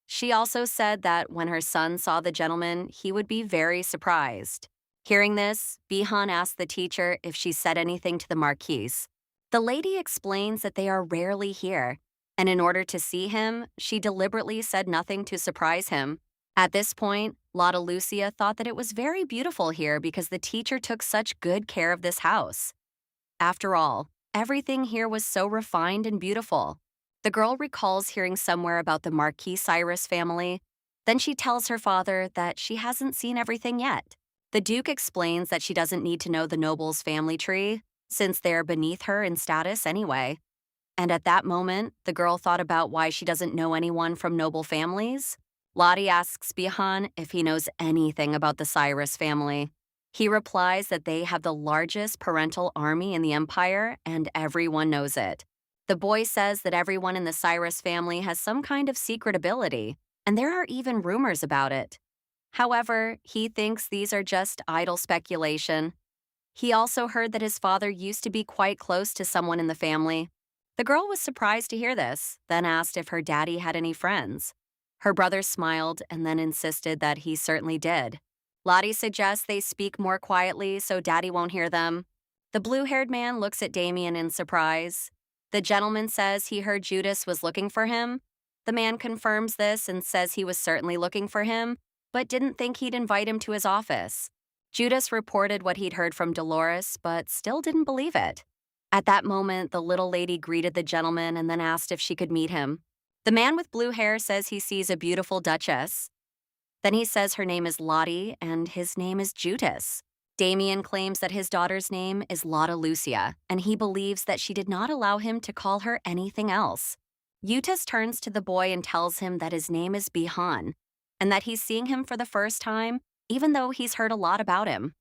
She also said that when her son saw the gentleman, he would be very surprised. Hearing this, Bihan asked the teacher if she said anything to the Marquise. The lady explains that they are rarely here, and in order to see him, she deliberately said nothing to surprise him. At this point, Lotta Lucia thought that it was very beautiful here because the teacher took such good care of this house. After all, everything here was so refined and beautiful. The girl recalls hearing somewhere about the Marquis Cyrus family. Then she tells her father that she hasn't seen everything yet. The Duke explains that she doesn't need to know the noble's family tree, since they are beneath her in status anyway. And at that moment, the girl thought about why she doesn't know anyone from noble families. Lottie asks Bihan if he knows anything about the Cyrus family. He replies that they have the largest parental army in the empire, and everyone knows it. The boy says that everyone in the Cyrus family has some kind of secret ability, and there are even rumors about it. However, he thinks these are just idle speculation. He also heard that his father used to be quite close to someone in the family. The girl was surprised to hear this, then asked if her daddy had any friends. Her brother smiled and then insisted that he certainly did. Lottie suggests they speak more quietly so Daddy won't hear them. The blue-haired man looks at Damien in surprise. The gentleman says he heard Judas was looking for him. The man confirms this and says he was certainly looking for him, but didn't think he'd invite him to his office. Judas reported what he'd heard from Dolores, but still didn't believe it. At that moment, the little lady greeted the gentleman and then asked if she could meet him. The man with blue hair says he sees a beautiful duchess. Then he says her name is Lottie and his name is Judas. Damien claims that his daughter's name is Lotta Lucia, and he believes that she did not allow him to call her anything else. Eustace turns to the boy and tells him that his name is Bihan, and that he's seeing him for the first time, even though he's heard a lot about him.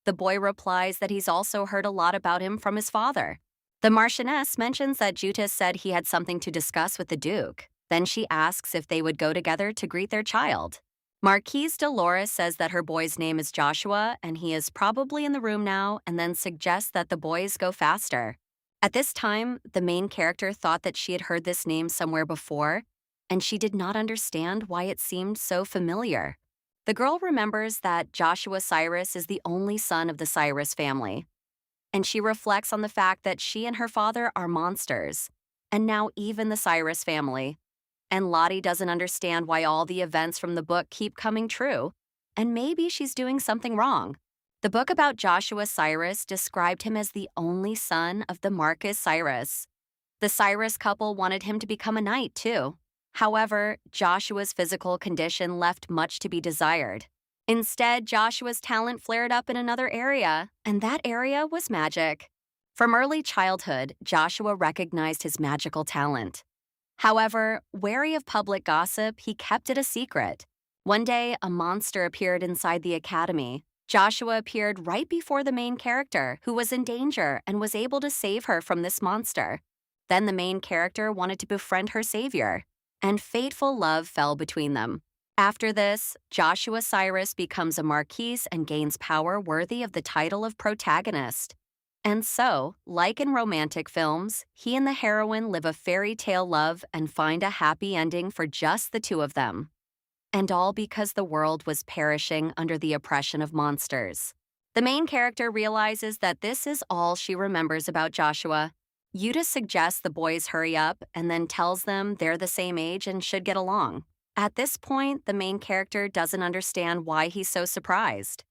The boy replies that he's also heard a lot about him from his father. The Marchioness mentions that Judas said he had something to discuss with the Duke. Then she asks if they would go together to greet their child. Marquise Dolores says that her boy's name is Joshua and he is probably in the room now, and then suggests that the boys go faster. At this time, the main character thought that she had heard this name somewhere before, and she did not understand why it seemed so familiar. The girl remembers that Joshua Cyrus is the only son of the Cyrus family, and she reflects on the fact that she and her father are monsters, and now even the Cyrus family. And Lottie doesn't understand why all the events from the book keep coming true, and maybe she's doing something wrong. The book about Joshua Cyrus described him as the only son of the Marquis Cyrus. The Cyrus couple wanted him to become a knight, too. However, Joshua's physical condition left much to be desired. Instead, Joshua's talent flared up in another area, and that area was magic. From early childhood, Joshua recognized his magical talent. However, wary of public gossip, he kept it a secret. One day, a monster appeared inside the academy. Joshua appeared right before the main character, who was in danger and was able to save her from this monster. Then the main character wanted to befriend her savior, and fateful love fell between them. After this, Joshua Cyrus becomes a marquis and gains power worthy of the title of protagonist. And so, like in romantic films, he and the heroine live a fairy tale love and find a happy ending for just the two of them. And all because the world was perishing under the oppression of monsters. The main character realizes that this is all she remembers about Joshua. Yuta suggests the boys hurry up and then tells them they're the same age and should get along. At this point, the main character doesn't understand why he's so surprised.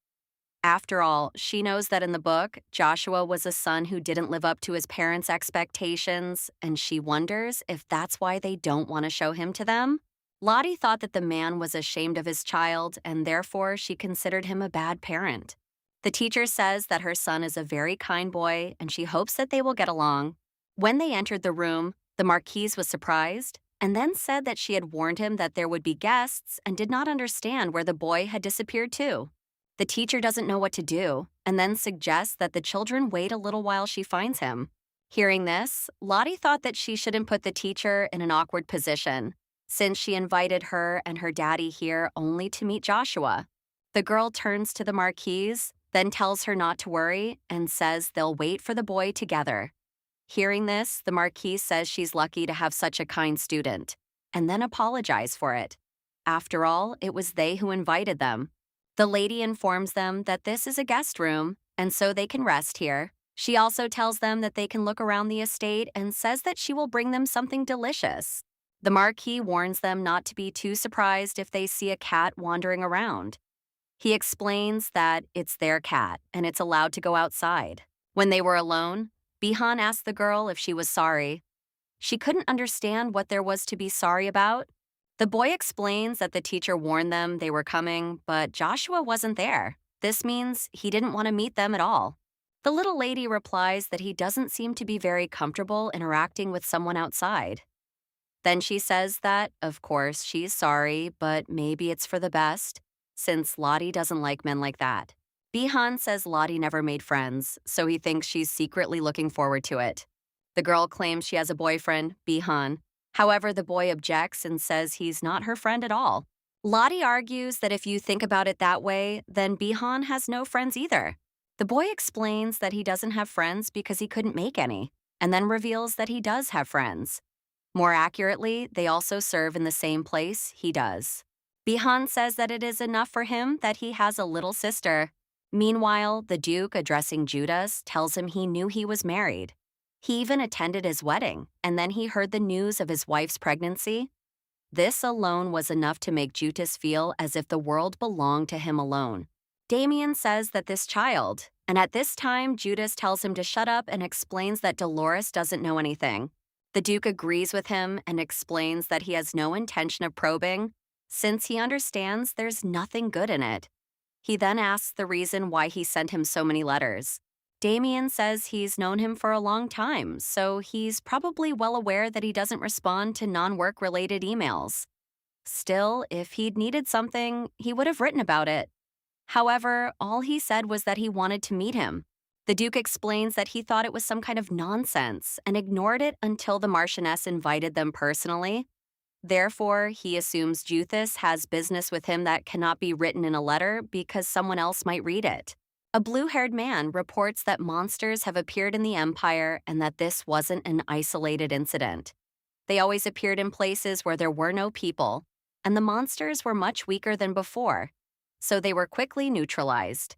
After all, she knows that in the book, Joshua was a son who didn't live up to his parents' expectations, and she wonders if that's why they don't want to show him to them. Lottie thought that the man was ashamed of his child, and therefore she considered him a bad parent. The teacher says that her son is a very kind boy, and she hopes that they will get along. When they entered the room, the Marquise was surprised, and then said that she had warned him that there would be guests and did not understand where the boy had disappeared to. The teacher doesn't know what to do, and then suggests that the children wait a little while she finds him. Hearing this, Lottie thought that she shouldn't put the teacher in an awkward position, since she invited her and her daddy here only to meet Joshua. The girl turns to the Marquise, then tells her not to worry, and says they'll wait for the boy together. Hearing this, the Marquise says she's lucky to have such a kind student, and then apologize for it. After all, it was they who invited them. The lady informs them that this is a guest room, and so they can rest here. She also tells them that they can look around the estate and says that she will bring them something delicious. The Marquis warns them not to be too surprised if they see a cat wandering around. He explains that it's their cat and it's allowed to go outside. When they were alone, Bihan asked the girl if she was sorry. She couldn't understand what there was to be sorry about. The boy explains that the teacher warned them they were coming, but Joshua wasn't there. This means he didn't want to meet them at all. The little lady replies that he doesn't seem to be very comfortable interacting with someone outside. Then she says that, of course, she's sorry, but maybe it's for the best, since Lottie doesn't like men like that. Bihan says Lottie never made friends, so he thinks she's secretly looking forward to it. The girl claims she has a boyfriend, Bihan. However, the boy objects and says he's not her friend at all. Lottie argues that if you think about it that way, then Bihan has no friends either. The boy explains that he doesn't have friends because he couldn't make any, and then reveals that he does have friends. More accurately, they also serve in the same place he does. Bihan says that it is enough for him that he has a little sister. Meanwhile, the Duke, addressing Judas, tells him he knew he was married. He even attended his wedding, and then he heard the news of his wife's pregnancy. This alone was enough to make Judas feel as if the world belonged to him alone. Damien says that this child, and at this time, Judas tells him to shut up and explains that Dolores doesn't know anything. The Duke agrees with him and explains that he has no intention of probing, since he understands there's nothing good in it. He then asks the reason why he sent him so many letters. Damien says he's known him for a long time, so he's probably well aware that he doesn't respond to non-work-related emails. Still, if he'd needed something, he would have written about it. However, all he said was that he wanted to meet him. The Duke explains that he thought it was some kind of nonsense and ignored it until the Marchioness invited them personally. Therefore, he assumes Juthis has business with him that cannot be written in a letter because someone else might read it. A blue-haired man reports that monsters have appeared in the Empire and that this wasn't an isolated incident. They always appeared in places where there were no people, and the monsters were much weaker than before, so they were quickly neutralized.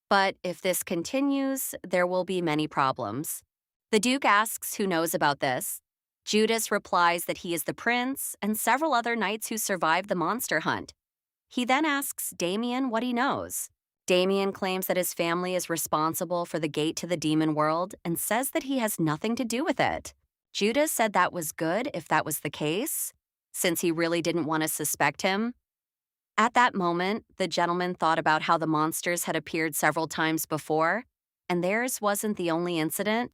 But if this continues, there will be many problems. The Duke asks who knows about this. Judas replies that he is the prince and several other knights who survived the monster hunt. He then asks Damien what he knows. Damien claims that his family is responsible for the gate to the demon world and says that he has nothing to do with it. Judas said that was good if that was the case, since he really didn't want to suspect him. At that moment, the gentleman thought about how the monsters had appeared several times before, and theirs wasn't the only incident,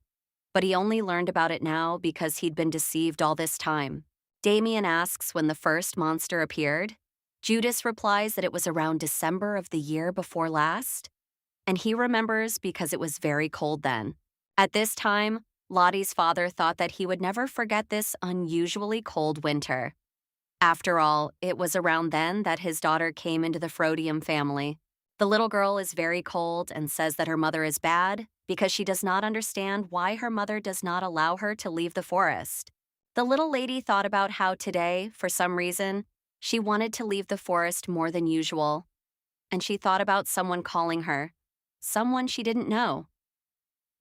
but he only learned about it now because he'd been deceived all this time. Damien asks when the first monster appeared. Judas replies that it was around December of the year before last, and he remembers because it was very cold then. At this time, Lottie's father thought that he would never forget this unusually cold winter. After all, it was around then that his daughter came into the Frodium family. The little girl is very cold and says that her mother is bad because she does not understand why her mother does not allow her to leave the forest. The little lady thought about how today, for some reason, she wanted to leave the forest more than usual. And she thought about someone calling her, someone she didn't know.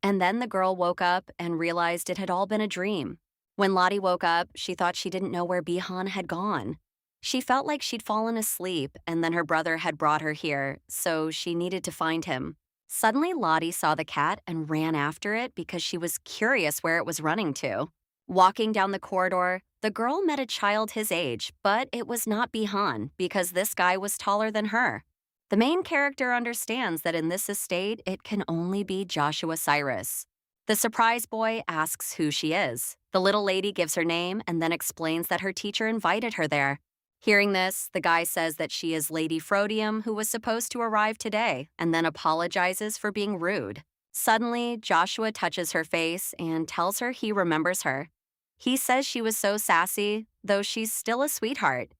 And then the girl woke up and realized it had all been a dream. When Lottie woke up, she thought she didn't know where Bihan had gone. She felt like she'd fallen asleep, and then her brother had brought her here, so she needed to find him. Suddenly, Lottie saw the cat and ran after it because she was curious where it was running to. Walking down the corridor, the girl met a child his age, but it was not Bihan because this guy was taller than her. The main character understands that in this estate, it can only be Joshua Cyrus. The surprise boy asks who she is. The little lady gives her name and then explains that her teacher invited her there. Hearing this, the guy says that she is Lady Frodium, who was supposed to arrive today, and then apologizes for being rude. Suddenly, Joshua touches her face and tells her he remembers her. He says she was so sassy, though she's still a sweetheart.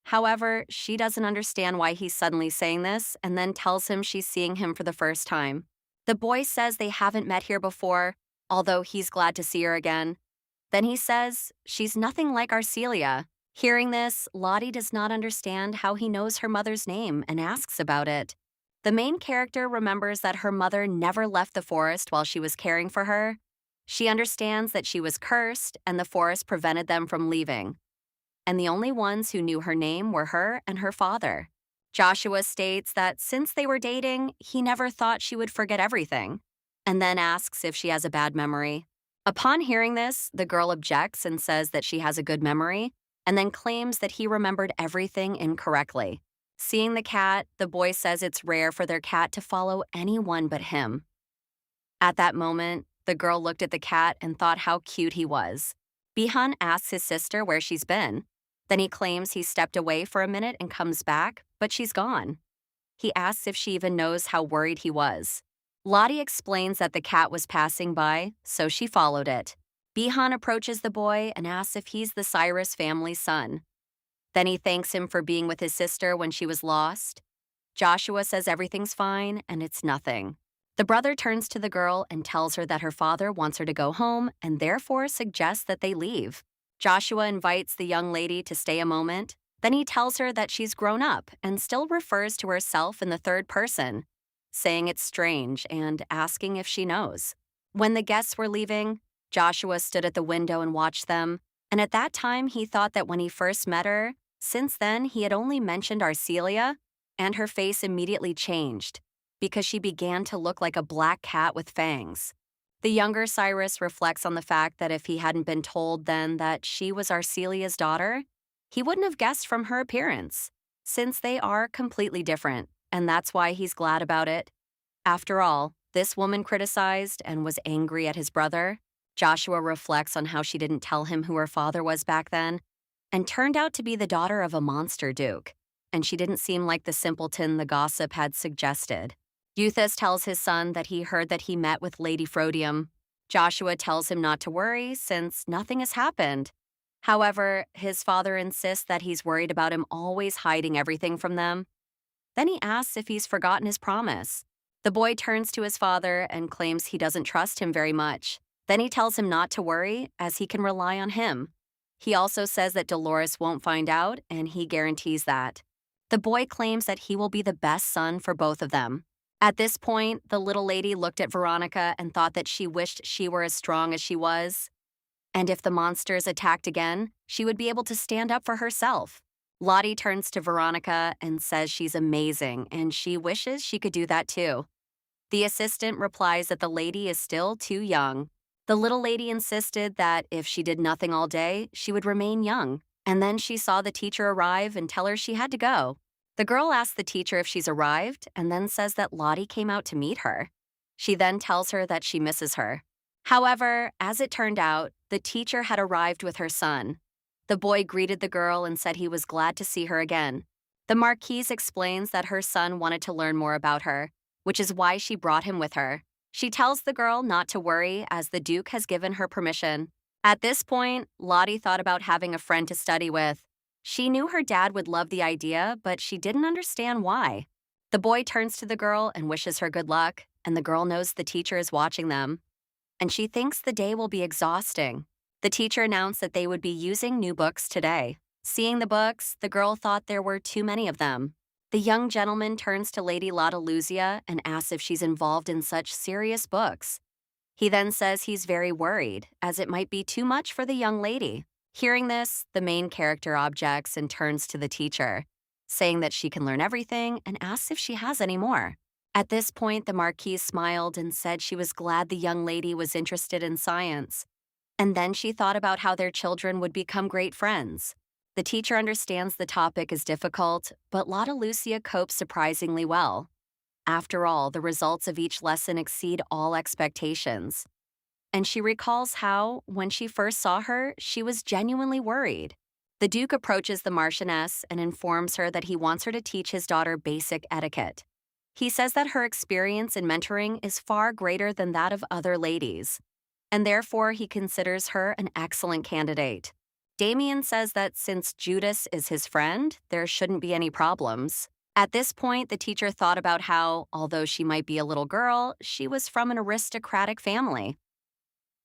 However, she doesn't understand why he's suddenly saying this and then tells him she's seeing him for the first time. The boy says they haven't met here before, although he's glad to see her again. Then he says she's nothing like Arcelia. Hearing this, Lottie does not understand how he knows her mother's name and asks about it. The main character remembers that her mother never left the forest while she was caring for her. She understands that she was cursed and the forest prevented them from leaving. And the only ones who knew her name were her and her father. Joshua states that since they were dating, he never thought she would forget everything, and then asks if she has a bad memory. Upon hearing this, the girl objects and says that she has a good memory, and then claims that he remembered everything incorrectly. Seeing the cat, the boy says it's rare for their cat to follow anyone but him. At that moment, the girl looked at the cat and thought how cute he was. Bihan asks his sister where she's been. Then he claims he stepped away for a minute and comes back, but she's gone. He asks if she even knows how worried he was. Lottie explains that the cat was passing by, so she followed it. Bihan approaches the boy and asks if he's the Cyrus family's son. Then he thanks him for being with his sister when she was lost. Joshua says everything's fine and it's nothing. The brother turns to the girl and tells her that her father wants her to go home and therefore suggests that they leave. Joshua invites the young lady to stay a moment. Then he tells her that she's grown up and still refers to herself in the third person, saying it's strange and asking if she knows. When the guests were leaving, Joshua stood at the window and watched them, and at that time he thought that when he first met her, since then he had only mentioned Arcelia, and her face immediately changed, because she began to look like a black cat with fangs. The younger Cyrus reflects on the fact that if he hadn't been told then that she was Arcelia's daughter, he wouldn't have guessed from her appearance, since they are completely different, and that's why he's glad about it. After all, this woman criticized and was angry at his brother. Joshua reflects on how she didn't tell him who her father was back then, and turned out to be the daughter of a monster duke, and she didn't seem like the simpleton the gossip had suggested. Euthus tells his son that he heard that he met with Lady Frodium. Joshua tells him not to worry since nothing has happened. However, his father insists that he's worried about him always hiding everything from them. Then he asks if he's forgotten his promise. The boy turns to his father and claims he doesn't trust him very much. Then he tells him not to worry, as he can rely on him. He also says that Dolores won't find out, and he guarantees that. The boy claims that he will be the best son for both of them. At this point, the little lady looked at Veronica and thought that she wished she were as strong as she was. And if the monsters attacked again, she would be able to stand up for herself. Lottie turns to Veronica and says she's amazing, and she wishes she could do that too. The assistant replies that the lady is still too young. The little lady insisted that if she did nothing all day, she would remain young. And then she saw the teacher arrive and tell her she had to go. The girl asks the teacher if she's arrived and then says that Lottie came out to meet her. She then tells her that she misses her. However, as it turned out, the teacher had arrived with her son. The boy greeted the girl and said he was glad to see her again. The marquise explains that her son wanted to learn more about her, which is why she brought him with her. She tells the girl not to worry as the Duke has given her permission. At this point, Lottie thought about having a friend to study with. She knew her dad would love the idea, but she didn't understand why. The boy turns to the girl and wishes her good luck, and the girl knows the teacher is watching them, and she thinks the day will be exhausting. The teacher announced that they would be using new books today. Seeing the books, the girl thought there were too many of them. The young gentleman turns to Lady Lotaluzia and asks if she's involved in such serious books. He then says he's very worried, as it might be too much for the young lady. Hearing this, the main character objects and turns to the teacher, saying that she can learn everything and asks if she has any more. At this point, the Marquise smiled and said she was glad the young lady was interested in science. And then she thought about how their children would become great friends. The teacher understands the topic is difficult, but Lotta Lucia copes surprisingly well. After all, the results of each lesson exceed all expectations. And she recalls how, when she first saw her, she was genuinely worried. The Duke approaches the Marchioness and informs her that he wants her to teach his daughter basic etiquette. He says that her experience in mentoring is far greater than that of other ladies, and therefore he considers her an excellent candidate. Damien says that since Judas is his friend, there shouldn't be any problems. At this point, the teacher thought about how, although she might be a little girl, she was from an aristocratic family.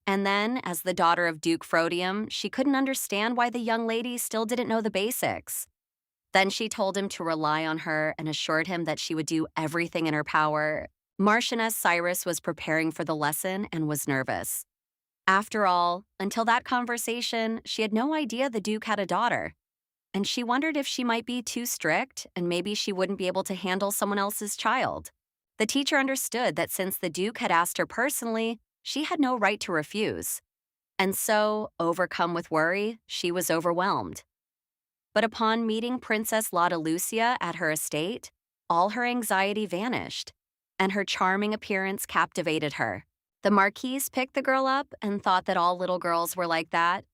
And then, as the daughter of Duke Frodium, she couldn't understand why the young lady still didn't know the basics. Then she told him to rely on her and assured him that she would do everything in her power. Marchioness Cyrus was preparing for the lesson and was nervous. After all, until that conversation, she had no idea the Duke had a daughter. And she wondered if she might be too strict and maybe she wouldn't be able to handle someone else's child. The teacher understood that since the Duke had asked her personally, she had no right to refuse. And so, overcome with worry, she was overwhelmed. But upon meeting Princess Lotta Lucia at her estate, all her anxiety vanished, and her charming appearance captivated her. The Marquise picked the girl up and thought that all little girls were like that.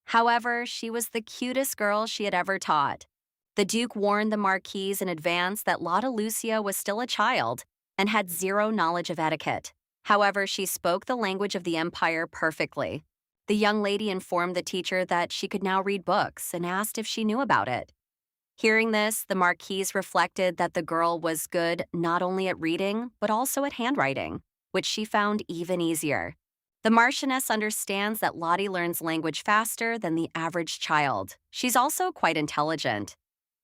However, she was the cutest girl she had ever taught. The Duke warned the Marquise in advance that Lotta Lucia was still a child and had zero knowledge of etiquette. However, she spoke the language of the Empire perfectly. The young lady informed the teacher that she could now read books and asked if she knew about it. Hearing this, the Marquise reflected that the girl was good not only at reading, but also at handwriting, which she found even easier. The Marchioness understands that Lottie learns language faster than the average child. She's also quite intelligent.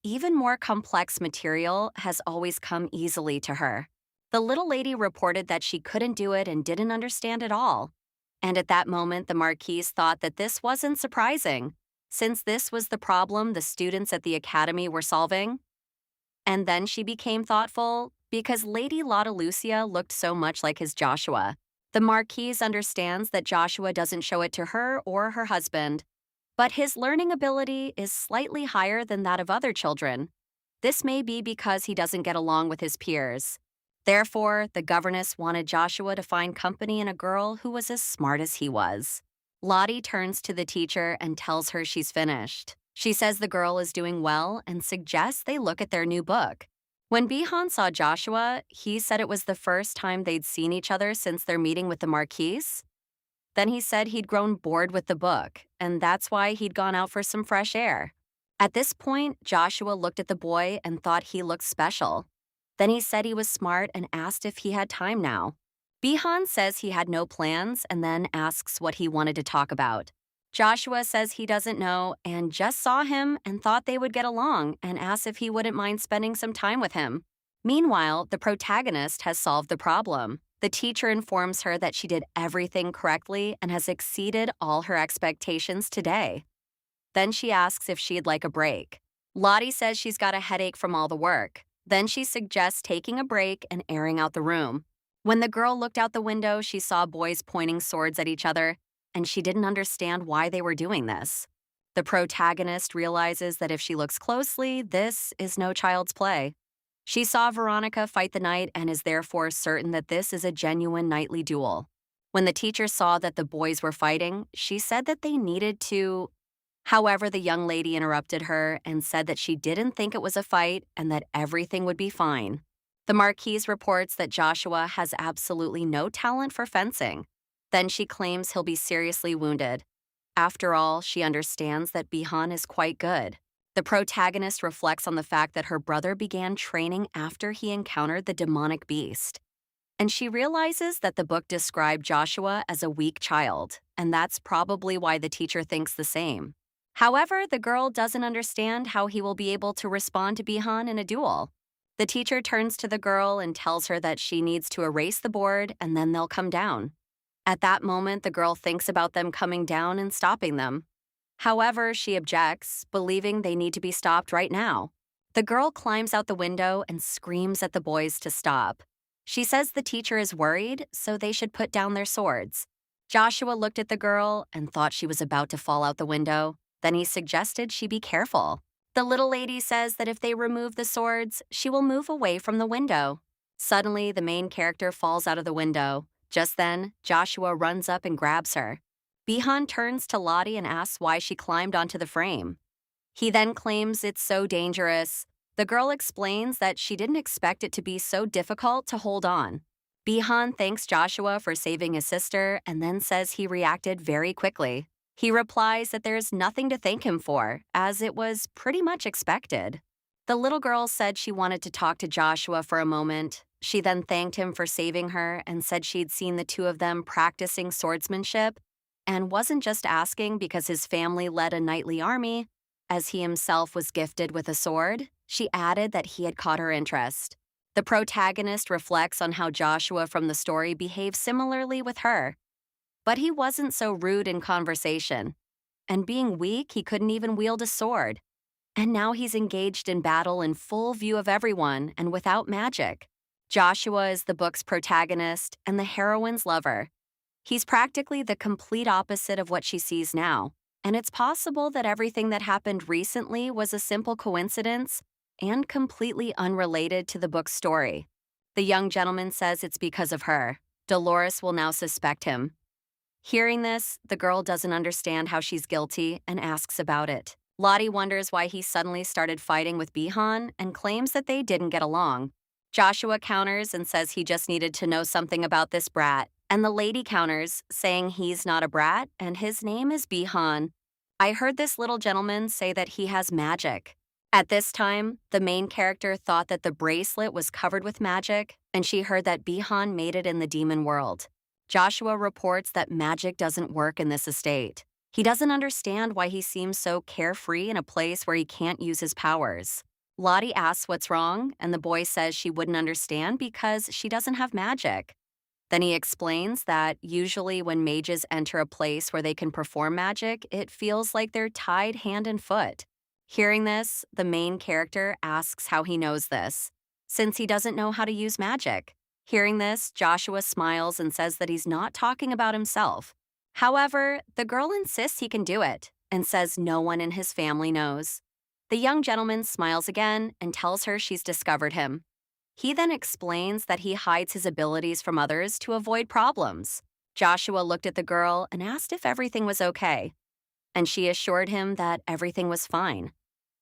Even more complex material has always come easily to her. The little lady reported that she couldn't do it and didn't understand at all. And at that moment, the Marquise thought that this wasn't surprising, since this was the problem the students at the academy were solving. And then she became thoughtful because Lady Lotta Lucia looked so much like his Joshua. The Marquise understands that Joshua doesn't show it to her or her husband, but his learning ability is slightly higher than that of other children. This may be because he doesn't get along with his peers. Therefore, the governess wanted Joshua to find company in a girl who was as smart as he was. Lottie turns to the teacher and tells her she's finished. She says the girl is doing well and suggests they look at their new book. When Bihan saw Joshua, he said it was the first time they'd seen each other since their meeting with the Marquise. Then he said he'd grown bored with the book, and that's why he'd gone out for some fresh air. At this point, Joshua looked at the boy and thought he looked special. Then he said he was smart and asked if he had time now. Bihan says he had no plans and then asks what he wanted to talk about. Joshua says he doesn't know and just saw him and thought they would get along and asks if he wouldn't mind spending some time with him. Meanwhile, the protagonist has solved the problem. The teacher informs her that she did everything correctly and has exceeded all her expectations today. Then she asks if she'd like a break. Lottie says she's got a headache from all the work. Then she suggests taking a break and airing out the room. When the girl looked out the window, she saw boys pointing swords at each other, and she didn't understand why they were doing this. The protagonist realizes that if she looks closely, this is no child's play. She saw Veronica fight the knight and is therefore certain that this is a genuine knightly duel. When the teacher saw that the boys were fighting, she said that they needed to. However, the young lady interrupted her and said that she didn't think it was a fight and that everything would be fine. The Marquise reports that Joshua has absolutely no talent for fencing. Then she claims he'll be seriously wounded. After all, she understands that Bihan is quite good. The protagonist reflects on the fact that her brother began training after he encountered the demonic beast. And she realizes that the book described Joshua as a weak child, and that's probably why the teacher thinks the same. However, the girl doesn't understand how he will be able to respond to Bihan in a duel. The teacher turns to the girl and tells her that she needs to erase the board and then they'll come down. At that moment, the girl thinks about them coming down and stopping them. However, she objects, believing they need to be stopped right now. The girl climbs out the window and screams at the boys to stop. She says the teacher is worried, so they should put down their swords. Joshua looked at the girl and thought she was about to fall out the window. Then he suggested she be careful. The little lady says that if they remove the swords, she will move away from the window. Suddenly, the main character falls out of the window. Just then, Joshua runs up and grabs her. Bihan turns to Lottie and asks why she climbed onto the frame. He then claims it's so dangerous. The girl explains that she didn't expect it to be so difficult to hold on. Bihan thanks Joshua for saving his sister and then says he reacted very quickly. He replies that there's nothing to thank him for, as it was pretty much expected. The little girl said she wanted to talk to Joshua for a moment. She then thanked him for saving her and said she'd seen the two of them practicing swordsmanship and wasn't just asking because his family led a knightly army. As he himself was gifted with a sword, she added that he had caught her interest. The protagonist reflects on how Joshua from the story behaved similarly with her. But he wasn't so rude in conversation. And being weak, he couldn't even wield a sword. And now he's engaged in battle in full view of everyone and without magic. Joshua is the book's protagonist and the heroine's lover. He's practically the complete opposite of what she sees now, and it's possible that everything that happened recently was a simple coincidence and completely unrelated to the book's story. The young gentleman says it's because of her. Dolores will now suspect him. Hearing this, the girl doesn't understand how she's guilty and asks about it. Lottie wonders why he suddenly started fighting with Bihan and claims that they didn't get along. Joshua counters and says he just needed to know something about this brat. And the lady counters, saying he's not a brat and his name is Bihan. I heard this little gentleman say that he has magic. At this time, the main character thought that the bracelet was covered with magic, and she heard that Bihan made it in the demon world. Joshua reports that magic doesn't work in this estate. He doesn't understand why he seems so carefree in a place where he can't use his powers. Lottie asks what's wrong, and the boy says she wouldn't understand because she doesn't have magic. Then he explains that usually when mages enter a place where they can perform magic, it feels like they're tied hand and foot. Hearing this, the main character asks how he knows this, since he doesn't know how to use magic. Hearing this, Joshua smiles and says that he's not talking about himself. However, the girl insists he can do it and says no one in his family knows. The young gentleman smiles again and tells her she's discovered him. He then explains that he hides his abilities from others to avoid problems. Joshua looked at the girl and asked if everything was okay, and she assured him that everything was fine.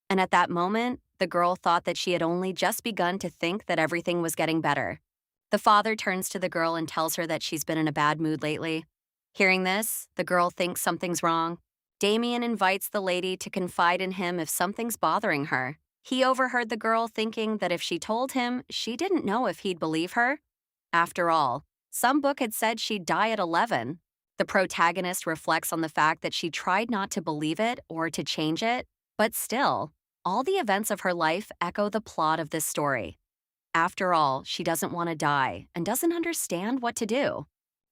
And at that moment, the girl thought that she had only just begun to think that everything was getting better. The father turns to the girl and tells her that she's been in a bad mood lately. Hearing this, the girl thinks something's wrong. Damien invites the lady to confide in him if something's bothering her. He overheard the girl thinking that if she told him, she didn't know if he'd believe her. After all, some book had said she'd die at 11. The protagonist reflects on the fact that she tried not to believe it or to change it, but still, all the events of her life echo the plot of this story. After all, she doesn't want to die and doesn't understand what to do.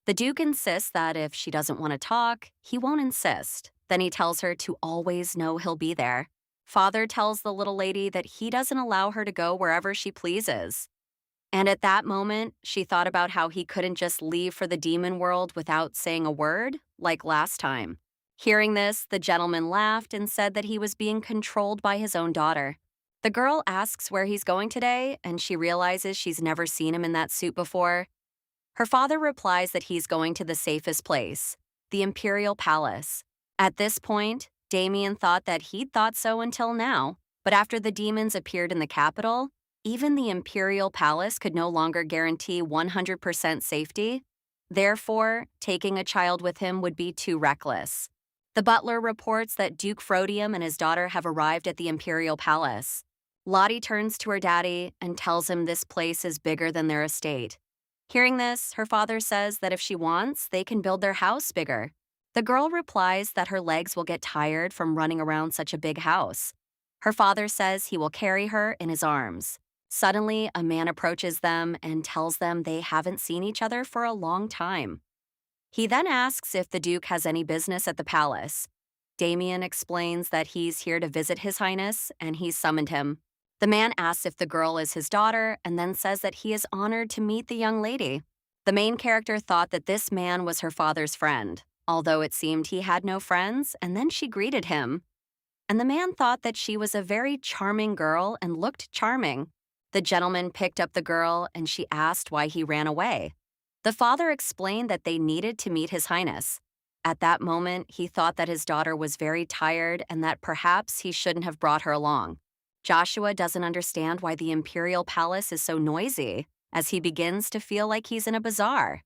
The Duke insists that if she doesn't want to talk, he won't insist. Then he tells her to always know he'll be there. Father tells the little lady that he doesn't allow her to go wherever she pleases. And at that moment, she thought about how he couldn't just leave for the demon world without saying a word, like last time. Hearing this, the gentleman laughed and said that he was being controlled by his own daughter. The girl asks where he's going today, and she realizes she's never seen him in that suit before. Her father replies that he's going to the safest place, the Imperial Palace. At this point, Damien thought that he'd thought so until now, but after the demons appeared in the capital, Even the imperial palace could no longer guarantee 100% safety. Therefore, taking a child with him would be too reckless. The butler reports that Duke Frodium and his daughter have arrived at the imperial palace. Lottie turns to her daddy and tells him this place is bigger than their estate. Hearing this, her father says that if she wants, they can build their house bigger. The girl replies that her legs will get tired from running around such a big house. Her father says he will carry her in his arms. Suddenly, a man approaches them and tells them they haven't seen each other for a long time. He then asks if the Duke has any business at the palace. Damien explains that he's here to visit His Highness, and he's summoned him. The man asks if the girl is his daughter and then says that he is honored to meet the young lady. The main character thought that this man was her father's friend, although it seemed he had no friends, and then she greeted him. And the man thought that she was a very charming girl and looked charming. The gentleman picked up the girl and she asked why he ran away. The father explained that they needed to meet His Highness. At that moment, he thought that his daughter was very tired and that perhaps he shouldn't have brought her along. Joshua doesn't understand why the imperial palace is so noisy, as he begins to feel like he's in a bazaar.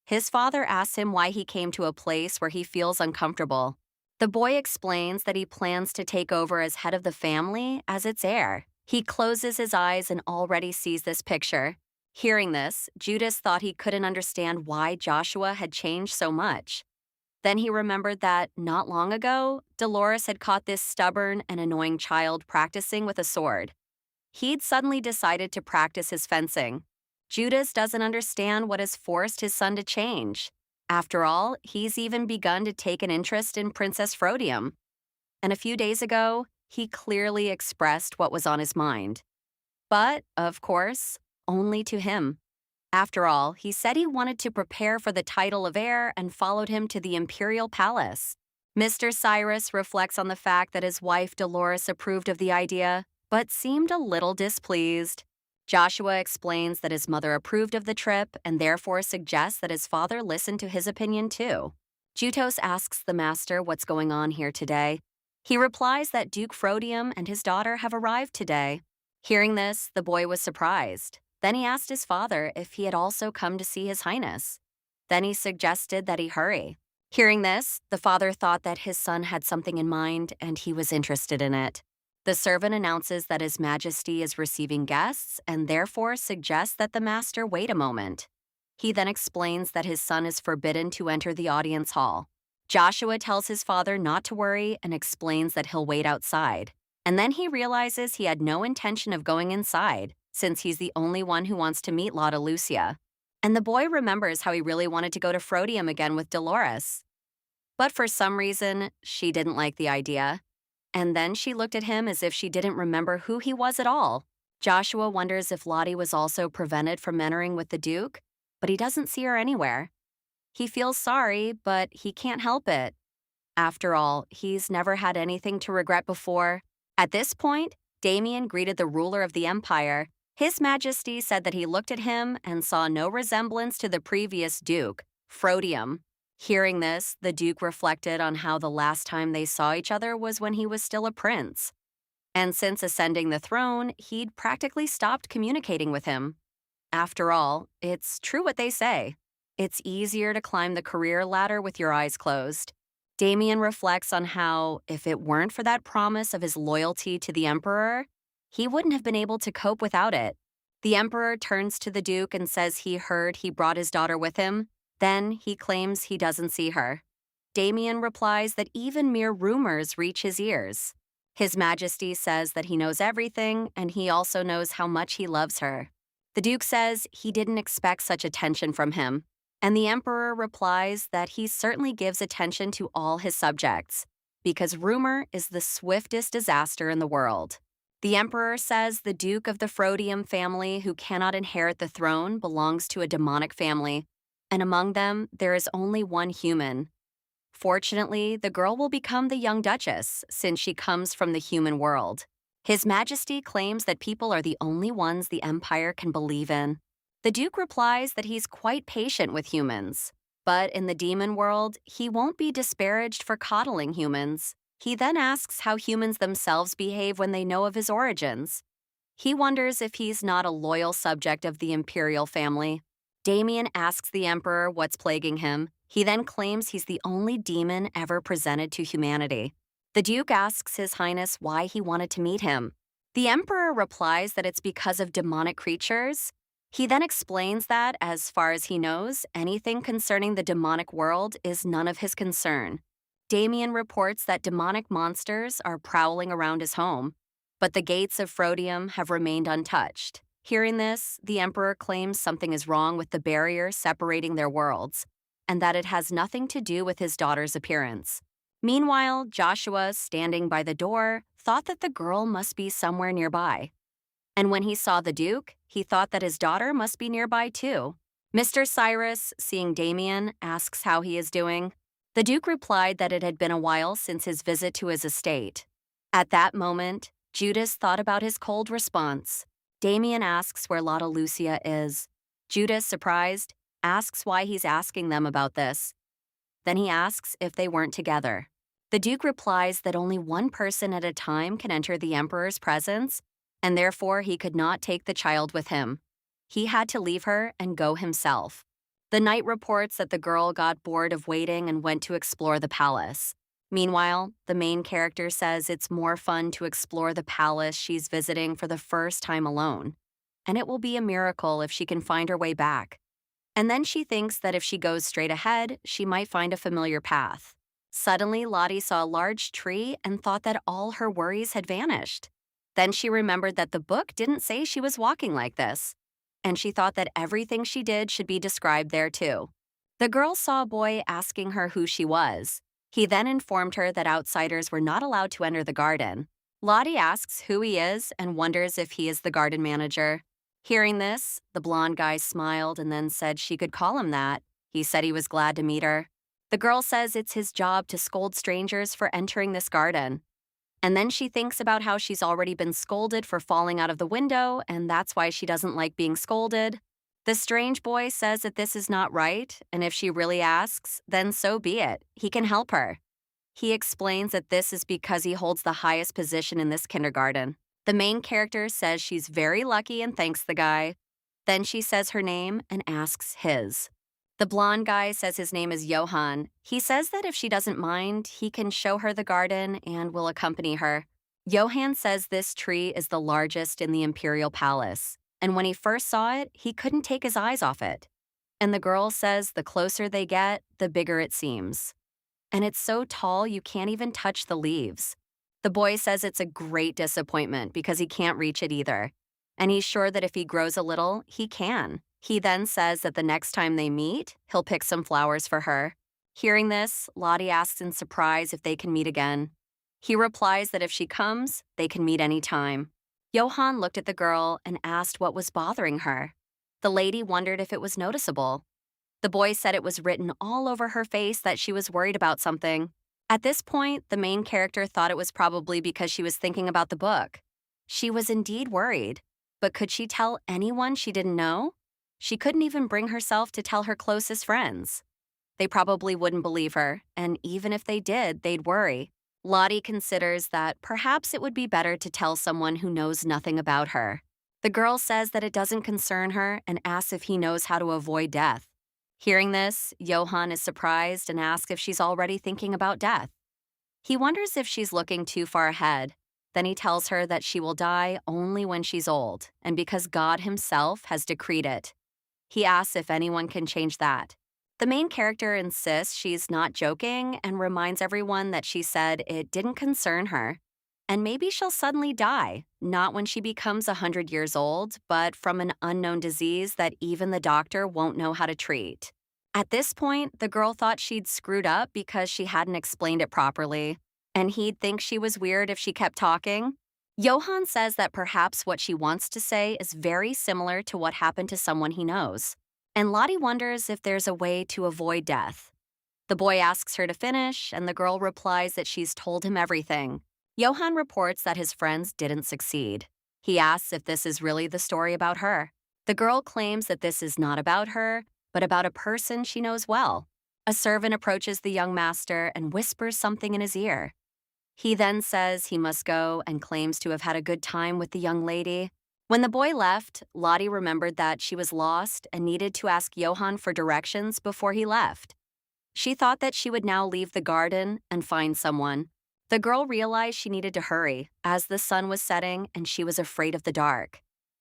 His father asks him why he came to a place where he feels uncomfortable. The boy explains that he plans to take over as head of the family as its heir. He closes his eyes and already sees this picture. Hearing this, Judas thought he couldn't understand why Joshua had changed so much. Then he remembered that, not long ago, Dolores had caught this stubborn and annoying child practicing with a sword. He'd suddenly decided to practice his fencing. Judas doesn't understand what has forced his son to change. After all, he's even begun to take an interest in Princess Frodium. And a few days ago, he clearly expressed what was on his mind. But, of course, only to him. After all, he said he wanted to prepare for the title of heir and followed him to the imperial palace. Mr. Cyrus reflects on the fact that his wife Dolores approved of the idea, but seemed a little displeased. Joshua explains that his mother approved of the trip and therefore suggests that his father listen to his opinion too. Jutos asks the master what's going on here today. He replies that Duke Frodium and his daughter have arrived today. Hearing this, the boy was surprised. Then he asked his father if he had also come to see His Highness. Then he suggested that he hurry. Hearing this, the father thought that his son had something in mind and he was interested in it. The servant announces that His Majesty is receiving guests and therefore suggests that the master wait a moment. He then explains that his son is forbidden to enter the audience hall. Joshua tells his father not to worry and explains that he'll wait outside. And then he realizes he had no intention of going inside, since he's the only one who wants to meet Lotta Lucia. And the boy remembers how he really wanted to go to Frodium again with Dolores. But for some reason, she didn't like the idea. And then she looked at him as if she didn't remember who he was at all. Joshua wonders if Lottie was also prevented from entering with the Duke, but he doesn't see her anywhere. He feels sorry, but he can't help it. After all, he's never had anything to regret before. At this point, Damien greeted the ruler of the empire. His Majesty said that he looked at him and saw no resemblance to the previous Duke, Frodium. Hearing this, the Duke reflected on how the last time they saw each other was when he was still a prince. And since ascending the throne, he'd practically stopped communicating with him. After all, it's true what they say. It's easier to climb the career ladder with your eyes closed. Damien reflects on how, if it weren't for that promise of his loyalty to the Emperor, he wouldn't have been able to cope without it. The Emperor turns to the Duke and says he heard he brought his daughter with him. Then he claims he doesn't see her. Damien replies that even mere rumors reach his ears. His Majesty says that he knows everything, and he also knows how much he loves her. The Duke says he didn't expect such attention from him. And the Emperor replies that he certainly gives attention to all his subjects, because rumor is the swiftest disaster in the world. The Emperor says the Duke of the Frodium family who cannot inherit the throne belongs to a demonic family, and among them there is only one human. Fortunately, the girl will become the young Duchess, since she comes from the human world. His Majesty claims that people are the only ones the Empire can believe in. The Duke replies that he's quite patient with humans, but in the demon world, he won't be disparaged for coddling humans. He then asks how humans themselves behave when they know of his origins. He wonders if he's not a loyal subject of the imperial family. Damien asks the emperor what's plaguing him. He then claims he's the only demon ever presented to humanity. The duke asks His Highness why he wanted to meet him. The emperor replies that it's because of demonic creatures. He then explains that, as far as he knows, anything concerning the demonic world is none of his concern. Damien reports that demonic monsters are prowling around his home, but the gates of Frodium have remained untouched. Hearing this, the emperor claims something is wrong with the barrier separating their worlds, and that it has nothing to do with his daughter's appearance. Meanwhile, Joshua, standing by the door, thought that the girl must be somewhere nearby. And when he saw the Duke, he thought that his daughter must be nearby too. Mr. Cyrus, seeing Damien, asks how he is doing. The Duke replied that it had been a while since his visit to his estate. At that moment, Judas thought about his cold response. Damien asks where Lotta Lucia is. Judas, surprised, asks why he's asking them about this. Then he asks if they weren't together. The Duke replies that only one person at a time can enter the Emperor's presence, and therefore he could not take the child with him. He had to leave her and go himself. The knight reports that the girl got bored of waiting and went to explore the palace. Meanwhile, the main character says it's more fun to explore the palace she's visiting for the first time alone, and it will be a miracle if she can find her way back. And then she thinks that if she goes straight ahead, she might find a familiar path. Suddenly, Lottie saw a large tree and thought that all her worries had vanished. Then she remembered that the book didn't say she was walking like this, and she thought that everything she did should be described there too. The girl saw a boy asking her who she was. He then informed her that outsiders were not allowed to enter the garden. Lottie asks who he is and wonders if he is the garden manager. Hearing this, the blonde guy smiled and then said she could call him that. He said he was glad to meet her. The girl says it's his job to scold strangers for entering this garden. And then she thinks about how she's already been scolded for falling out of the window, and that's why she doesn't like being scolded. The strange boy says that this is not right, and if she really asks, then so be it. He can help her. He explains that this is because he holds the highest position in this kindergarten. The main character says she's very lucky and thanks the guy. Then she says her name and asks his. The blonde guy says his name is Johann. He says that if she doesn't mind, he can show her the garden and will accompany her. Johann says this tree is the largest in the imperial palace, and when he first saw it, he couldn't take his eyes off it. And the girl says the closer they get, the bigger it seems. And it's so tall you can't even touch the leaves. The boy says it's a great disappointment because he can't reach it either. And he's sure that if he grows a little, he can. He then says that the next time they meet, he'll pick some flowers for her. Hearing this, Lottie asks in surprise if they can meet again. He replies that if she comes, they can meet any time. Johann looked at the girl and asked what was bothering her. The lady wondered if it was noticeable. The boy said it was written all over her face that she was worried about something. At this point, the main character thought it was probably because she was thinking about the book. She was indeed worried, but could she tell anyone she didn't know? She couldn't even bring herself to tell her closest friends. They probably wouldn't believe her, and even if they did, they'd worry. Lottie considers that perhaps it would be better to tell someone who knows nothing about her. The girl says that it doesn't concern her and asks if he knows how to avoid death. Hearing this, Johann is surprised and asks if she's already thinking about death. He wonders if she's looking too far ahead. Then he tells her that she will die only when she's old, and because God himself has decreed it. He asks if anyone can change that. The main character insists she's not joking and reminds everyone that she said it didn't concern her. And maybe she'll suddenly die, not when she becomes 100 years old, but from an unknown disease that even the doctor won't know how to treat. At this point, the girl thought she'd screwed up because she hadn't explained it properly, and he'd think she was weird if she kept talking. Johann says that perhaps what she wants to say is very similar to what happened to someone he knows, and Lottie wonders if there's a way to avoid death. The boy asks her to finish, and the girl replies that she's told him everything. Johann reports that his friends didn't succeed. He asks if this is really the story about her. The girl claims that this is not about her, but about a person she knows well. A servant approaches the young master and whispers something in his ear. He then says he must go and claims to have had a good time with the young lady. When the boy left, Lottie remembered that she was lost and needed to ask Johann for directions before he left. She thought that she would now leave the garden and find someone. The girl realized she needed to hurry, as the sun was setting and she was afraid of the dark.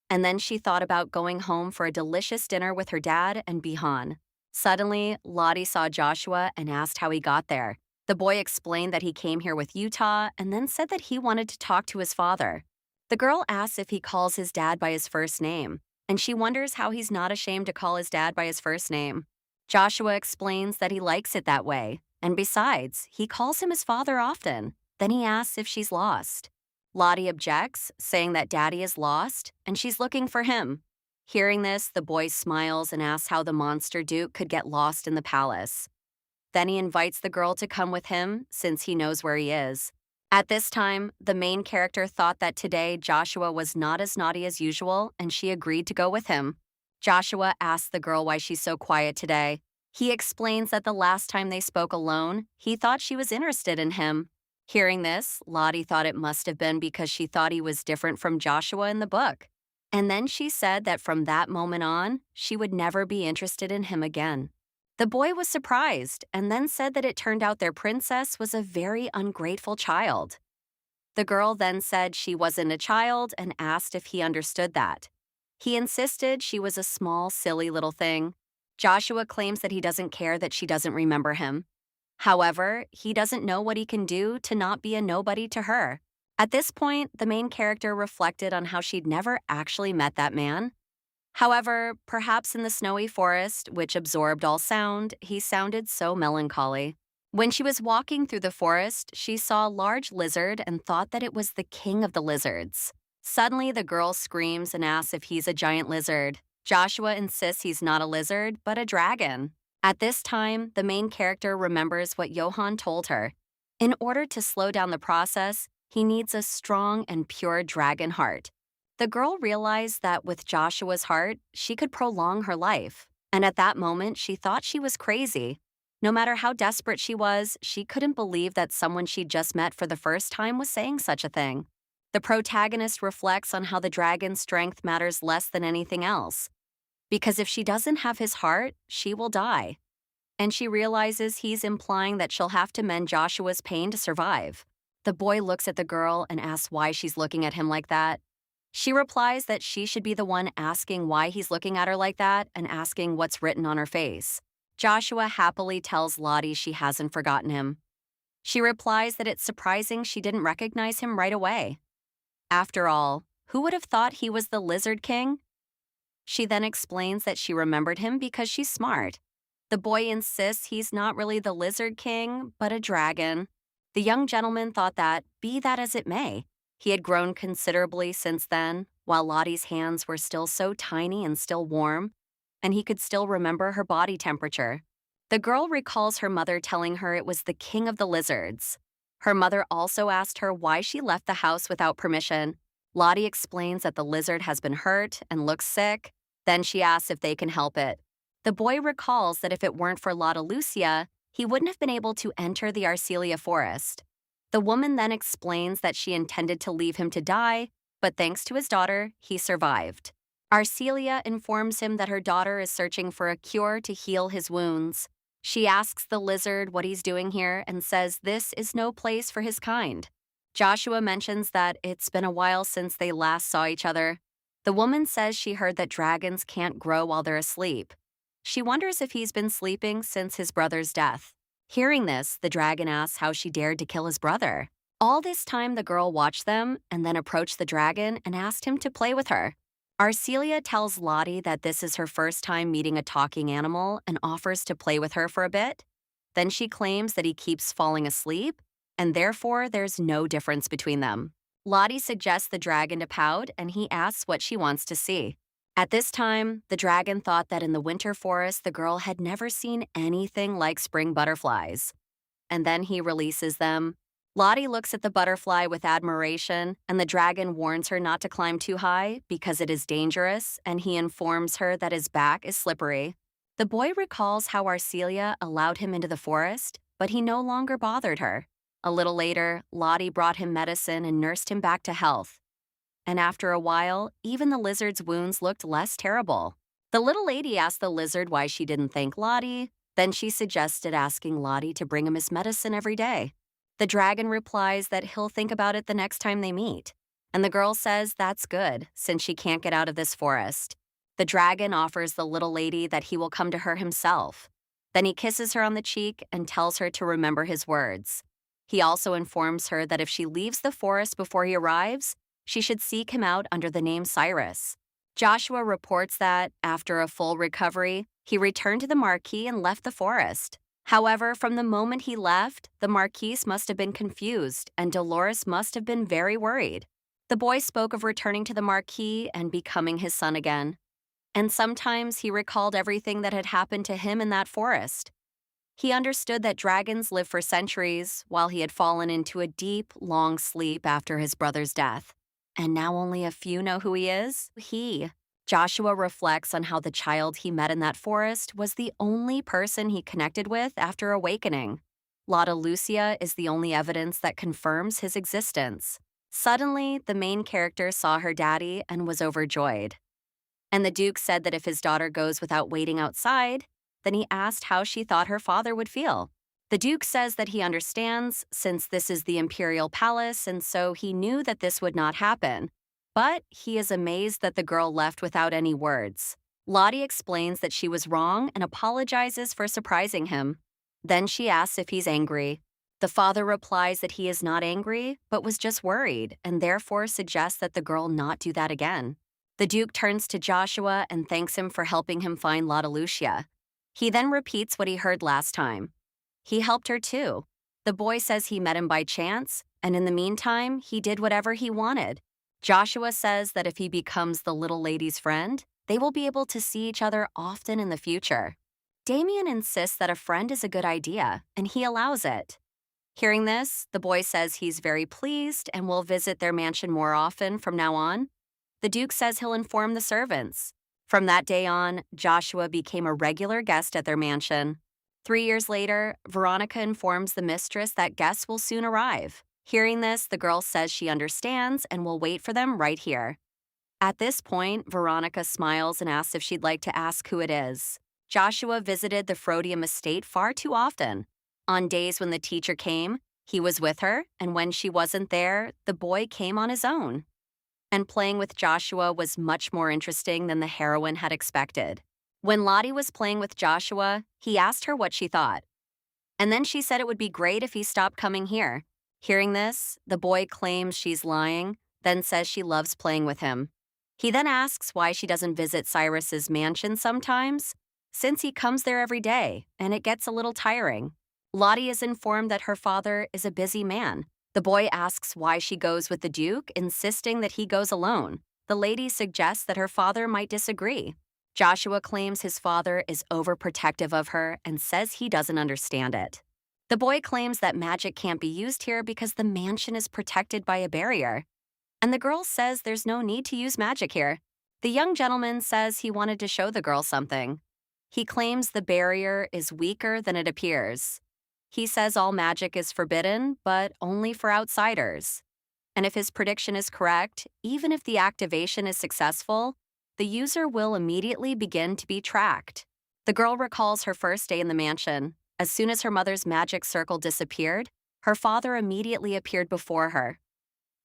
And then she thought about going home for a delicious dinner with her dad and Bihan. Suddenly, Lottie saw Joshua and asked how he got there. The boy explained that he came here with Utah and then said that he wanted to talk to his father. The girl asks if he calls his dad by his first name, and she wonders how he's not ashamed to call his dad by his first name. Joshua explains that he likes it that way, and besides, he calls him his father often. Then he asks if she's lost. Lottie objects, saying that Daddy is lost, and she's looking for him. Hearing this, the boy smiles and asks how the monster Duke could get lost in the palace. Then he invites the girl to come with him, since he knows where he is. At this time, the main character thought that today Joshua was not as naughty as usual, and she agreed to go with him. Joshua asks the girl why she's so quiet today. He explains that the last time they spoke alone, he thought she was interested in him. Hearing this, Lottie thought it must have been because she thought he was different from Joshua in the book. And then she said that from that moment on, she would never be interested in him again. The boy was surprised and then said that it turned out their princess was a very ungrateful child. The girl then said she wasn't a child and asked if he understood that. He insisted she was a small, silly little thing. Joshua claims that he doesn't care that she doesn't remember him. However, he doesn't know what he can do to not be a nobody to her. At this point, the main character reflected on how she'd never actually met that man. However, perhaps in the snowy forest, which absorbed all sound, he sounded so melancholy. When she was walking through the forest, she saw a large lizard and thought that it was the king of the lizards. Suddenly, the girl screams and asks if he's a giant lizard. Joshua insists he's not a lizard, but a dragon. At this time, the main character remembers what Johann told her. In order to slow down the process, he needs a strong and pure dragon heart. The girl realized that with Joshua's heart, she could prolong her life. And at that moment, she thought she was crazy. No matter how desperate she was, she couldn't believe that someone she'd just met for the first time was saying such a thing. The protagonist reflects on how the dragon's strength matters less than anything else. Because if she doesn't have his heart, she will die. And she realizes he's implying that she'll have to mend Joshua's pain to survive. The boy looks at the girl and asks why she's looking at him like that. She replies that she should be the one asking why he's looking at her like that and asking what's written on her face. Joshua happily tells Lottie she hasn't forgotten him. She replies that it's surprising she didn't recognize him right away. After all, who would have thought he was the Lizard King? She then explains that she remembered him because she's smart. The boy insists he's not really the Lizard King, but a dragon. The young gentleman thought that, be that as it may, he had grown considerably since then, while Lottie's hands were still so tiny and still warm, and he could still remember her body temperature. The girl recalls her mother telling her it was the king of the lizards. Her mother also asked her why she left the house without permission. Lottie explains that the lizard has been hurt and looks sick. Then she asks if they can help it. The boy recalls that if it weren't for Lotta Lucia, he wouldn't have been able to enter the Arcelia forest. The woman then explains that she intended to leave him to die, but thanks to his daughter, he survived. Arcelia informs him that her daughter is searching for a cure to heal his wounds. She asks the lizard what he's doing here and says this is no place for his kind. Joshua mentions that it's been a while since they last saw each other. The woman says she heard that dragons can't grow while they're asleep. She wonders if he's been sleeping since his brother's death. Hearing this, the dragon asks how she dared to kill his brother. All this time, the girl watched them and then approached the dragon and asked him to play with her. Arcelia tells Lottie that this is her first time meeting a talking animal and offers to play with her for a bit. Then she claims that he keeps falling asleep, and therefore there's no difference between them. Lottie suggests the dragon to pout, and he asks what she wants to see. At this time, the dragon thought that in the winter forest the girl had never seen anything like spring butterflies. And then he releases them. Lottie looks at the butterfly with admiration, and the dragon warns her not to climb too high because it is dangerous, and he informs her that his back is slippery. The boy recalls how Arcelia allowed him into the forest, but he no longer bothered her. A little later, Lottie brought him medicine and nursed him back to health. and after a while, even the lizard's wounds looked less terrible. The little lady asked the lizard why she didn't thank Lottie. Then she suggested asking Lottie to bring him his medicine every day. The dragon replies that he'll think about it the next time they meet. And the girl says that's good, since she can't get out of this forest. The dragon offers the little lady that he will come to her himself. Then he kisses her on the cheek and tells her to remember his words. He also informs her that if she leaves the forest before he arrives, she should seek him out under the name Cyrus. Joshua reports that, after a full recovery, he returned to the Marquis and left the forest. However, from the moment he left, the Marquise must have been confused, and Dolores must have been very worried. The boy spoke of returning to the Marquis and becoming his son again. And sometimes he recalled everything that had happened to him in that forest. He understood that dragons live for centuries, while he had fallen into a deep, long sleep after his brother's death. And now only a few know who he is. Joshua reflects on how the child he met in that forest was the only person he connected with after awakening. Lotta Lucia is the only evidence that confirms his existence. Suddenly, the main character saw her daddy and was overjoyed. And the Duke said that if his daughter goes without waiting outside, then he asked how she thought her father would feel. The Duke says that he understands, since this is the imperial palace, and so he knew that this would not happen. But he is amazed that the girl left without any words. Lottie explains that she was wrong and apologizes for surprising him. Then she asks if he's angry. The father replies that he is not angry, but was just worried, and therefore suggests that the girl not do that again. The Duke turns to Joshua and thanks him for helping him find Lotta Lucia. He then repeats what he heard last time. He helped her too. The boy says he met him by chance, and in the meantime, he did whatever he wanted. Joshua says that if he becomes the little lady's friend, they will be able to see each other often in the future. Damien insists that a friend is a good idea, and he allows it. Hearing this, the boy says he's very pleased and will visit their mansion more often from now on. The Duke says he'll inform the servants. From that day on, Joshua became a regular guest at their mansion. 3 years later, Veronica informs the mistress that guests will soon arrive. Hearing this, the girl says she understands and will wait for them right here. At this point, Veronica smiles and asks if she'd like to ask who it is. Joshua visited the Frodium estate far too often. On days when the teacher came, he was with her, and when she wasn't there, the boy came on his own. And playing with Joshua was much more interesting than the heroine had expected. When Lottie was playing with Joshua, he asked her what she thought. And then she said it would be great if he stopped coming here. Hearing this, the boy claims she's lying, then says she loves playing with him. He then asks why she doesn't visit Cyrus's mansion sometimes, since he comes there every day, and it gets a little tiring. Lottie is informed that her father is a busy man. The boy asks why she goes with the Duke, insisting that he goes alone. The lady suggests that her father might disagree. Joshua claims his father is overprotective of her and says he doesn't understand it. The boy claims that magic can't be used here because the mansion is protected by a barrier. And the girl says there's no need to use magic here. The young gentleman says he wanted to show the girl something. He claims the barrier is weaker than it appears. He says all magic is forbidden, but only for outsiders. And if his prediction is correct, even if the activation is successful, the user will immediately begin to be tracked. The girl recalls her first day in the mansion. As soon as her mother's magic circle disappeared, her father immediately appeared before her.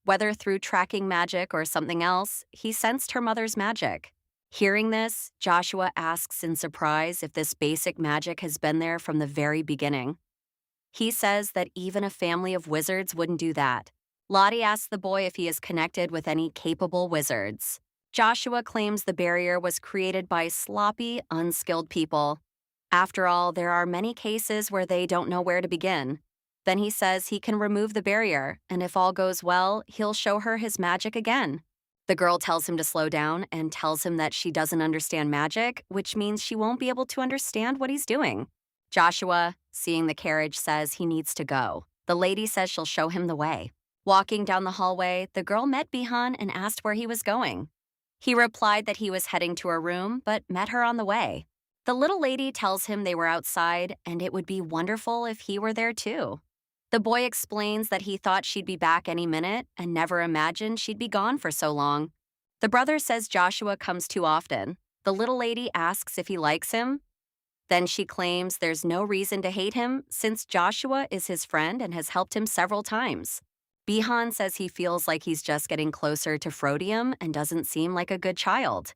Whether through tracking magic or something else, he sensed her mother's magic. Hearing this, Joshua asks in surprise if this basic magic has been there from the very beginning. He says that even a family of wizards wouldn't do that. Lottie asks the boy if he is connected with any capable wizards. Joshua claims the barrier was created by sloppy, unskilled people. After all, there are many cases where they don't know where to begin. Then he says he can remove the barrier, and if all goes well, he'll show her his magic again. The girl tells him to slow down and tells him that she doesn't understand magic, which means she won't be able to understand what he's doing. Joshua, seeing the carriage, says he needs to go. The lady says she'll show him the way. Walking down the hallway, the girl met Bihan and asked where he was going. He replied that he was heading to her room, but met her on the way. The little lady tells him they were outside and it would be wonderful if he were there too. The boy explains that he thought she'd be back any minute and never imagined she'd be gone for so long. The brother says Joshua comes too often. The little lady asks if he likes him. Then she claims there's no reason to hate him since Joshua is his friend and has helped him several times. Bihan says he feels like he's just getting closer to Frodium and doesn't seem like a good child.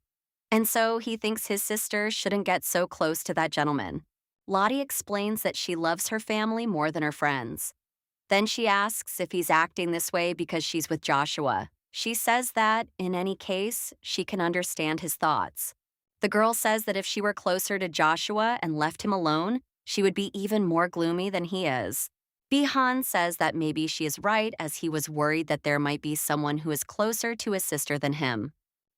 And so he thinks his sister shouldn't get so close to that gentleman. Lottie explains that she loves her family more than her friends. Then she asks if he's acting this way because she's with Joshua. She says that, in any case, she can understand his thoughts. The girl says that if she were closer to Joshua and left him alone, she would be even more gloomy than he is. Bihan says that maybe she is right as he was worried that there might be someone who is closer to his sister than him.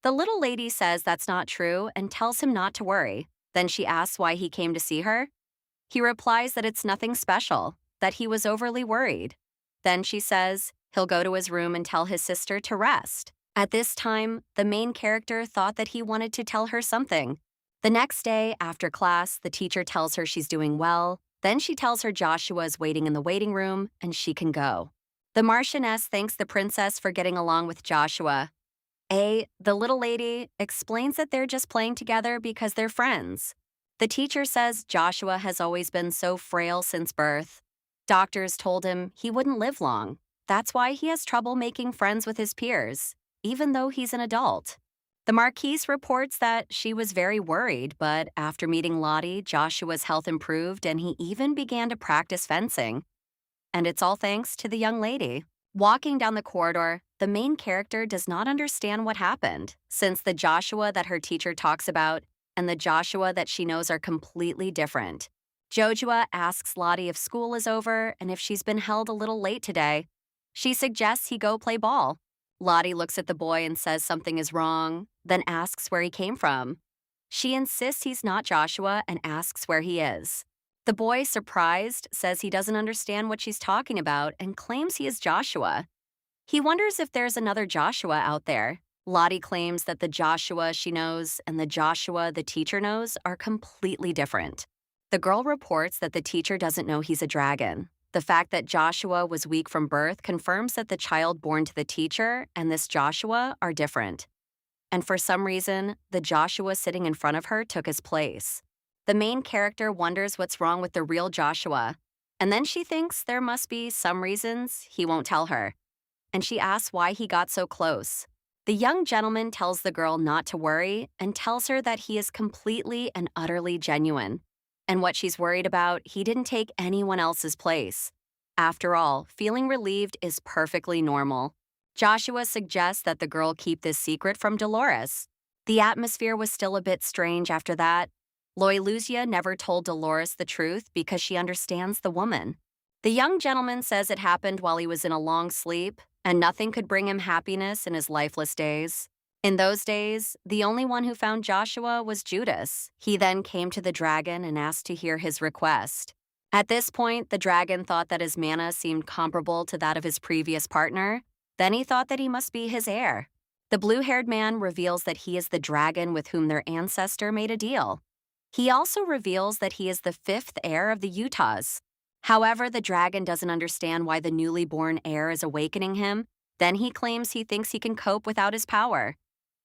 The little lady says that's not true and tells him not to worry. Then she asks why he came to see her. He replies that it's nothing special, that he was overly worried. Then she says he'll go to his room and tell his sister to rest. At this time, the main character thought that he wanted to tell her something. The next day, after class, the teacher tells her she's doing well. Then she tells her Joshua is waiting in the waiting room and she can go. The Marchioness thanks the princess for getting along with Joshua. The little lady, explains that they're just playing together because they're friends. The teacher says Joshua has always been so frail since birth. Doctors told him he wouldn't live long. That's why he has trouble making friends with his peers, even though he's an adult. The Marquise reports that she was very worried, but after meeting Lottie, Joshua's health improved and he even began to practice fencing. And it's all thanks to the young lady. Walking down the corridor, the main character does not understand what happened, since the Joshua that her teacher talks about and the Joshua that she knows are completely different. Joshua asks Lottie if school is over and if she's been held a little late today. She suggests he go play ball. Lottie looks at the boy and says something is wrong, then asks where he came from. She insists he's not Joshua and asks where he is. The boy, surprised, says he doesn't understand what she's talking about and claims he is Joshua. He wonders if there's another Joshua out there. Lottie claims that the Joshua she knows and the Joshua the teacher knows are completely different. The girl reports that the teacher doesn't know he's a dragon. The fact that Joshua was weak from birth confirms that the child born to the teacher and this Joshua are different. And for some reason, the Joshua sitting in front of her took his place. The main character wonders what's wrong with the real Joshua, and then she thinks there must be some reasons he won't tell her. And she asks why he got so close. The young gentleman tells the girl not to worry and tells her that he is completely and utterly genuine. And what she's worried about, he didn't take anyone else's place. After all, feeling relieved is perfectly normal. Joshua suggests that the girl keep this secret from Dolores. The atmosphere was still a bit strange after that. Loilusia never told Dolores the truth because she understands the woman. The young gentleman says it happened while he was in a long sleep, and nothing could bring him happiness in his lifeless days. In those days, the only one who found Joshua was Judas. He then came to the dragon and asked to hear his request. At this point, the dragon thought that his mana seemed comparable to that of his previous partner. Then he thought that he must be his heir. The blue-haired man reveals that he is the dragon with whom their ancestor made a deal. He also reveals that he is the fifth heir of the Utahs. However, the dragon doesn't understand why the newly born heir is awakening him. Then he claims he thinks he can cope without his power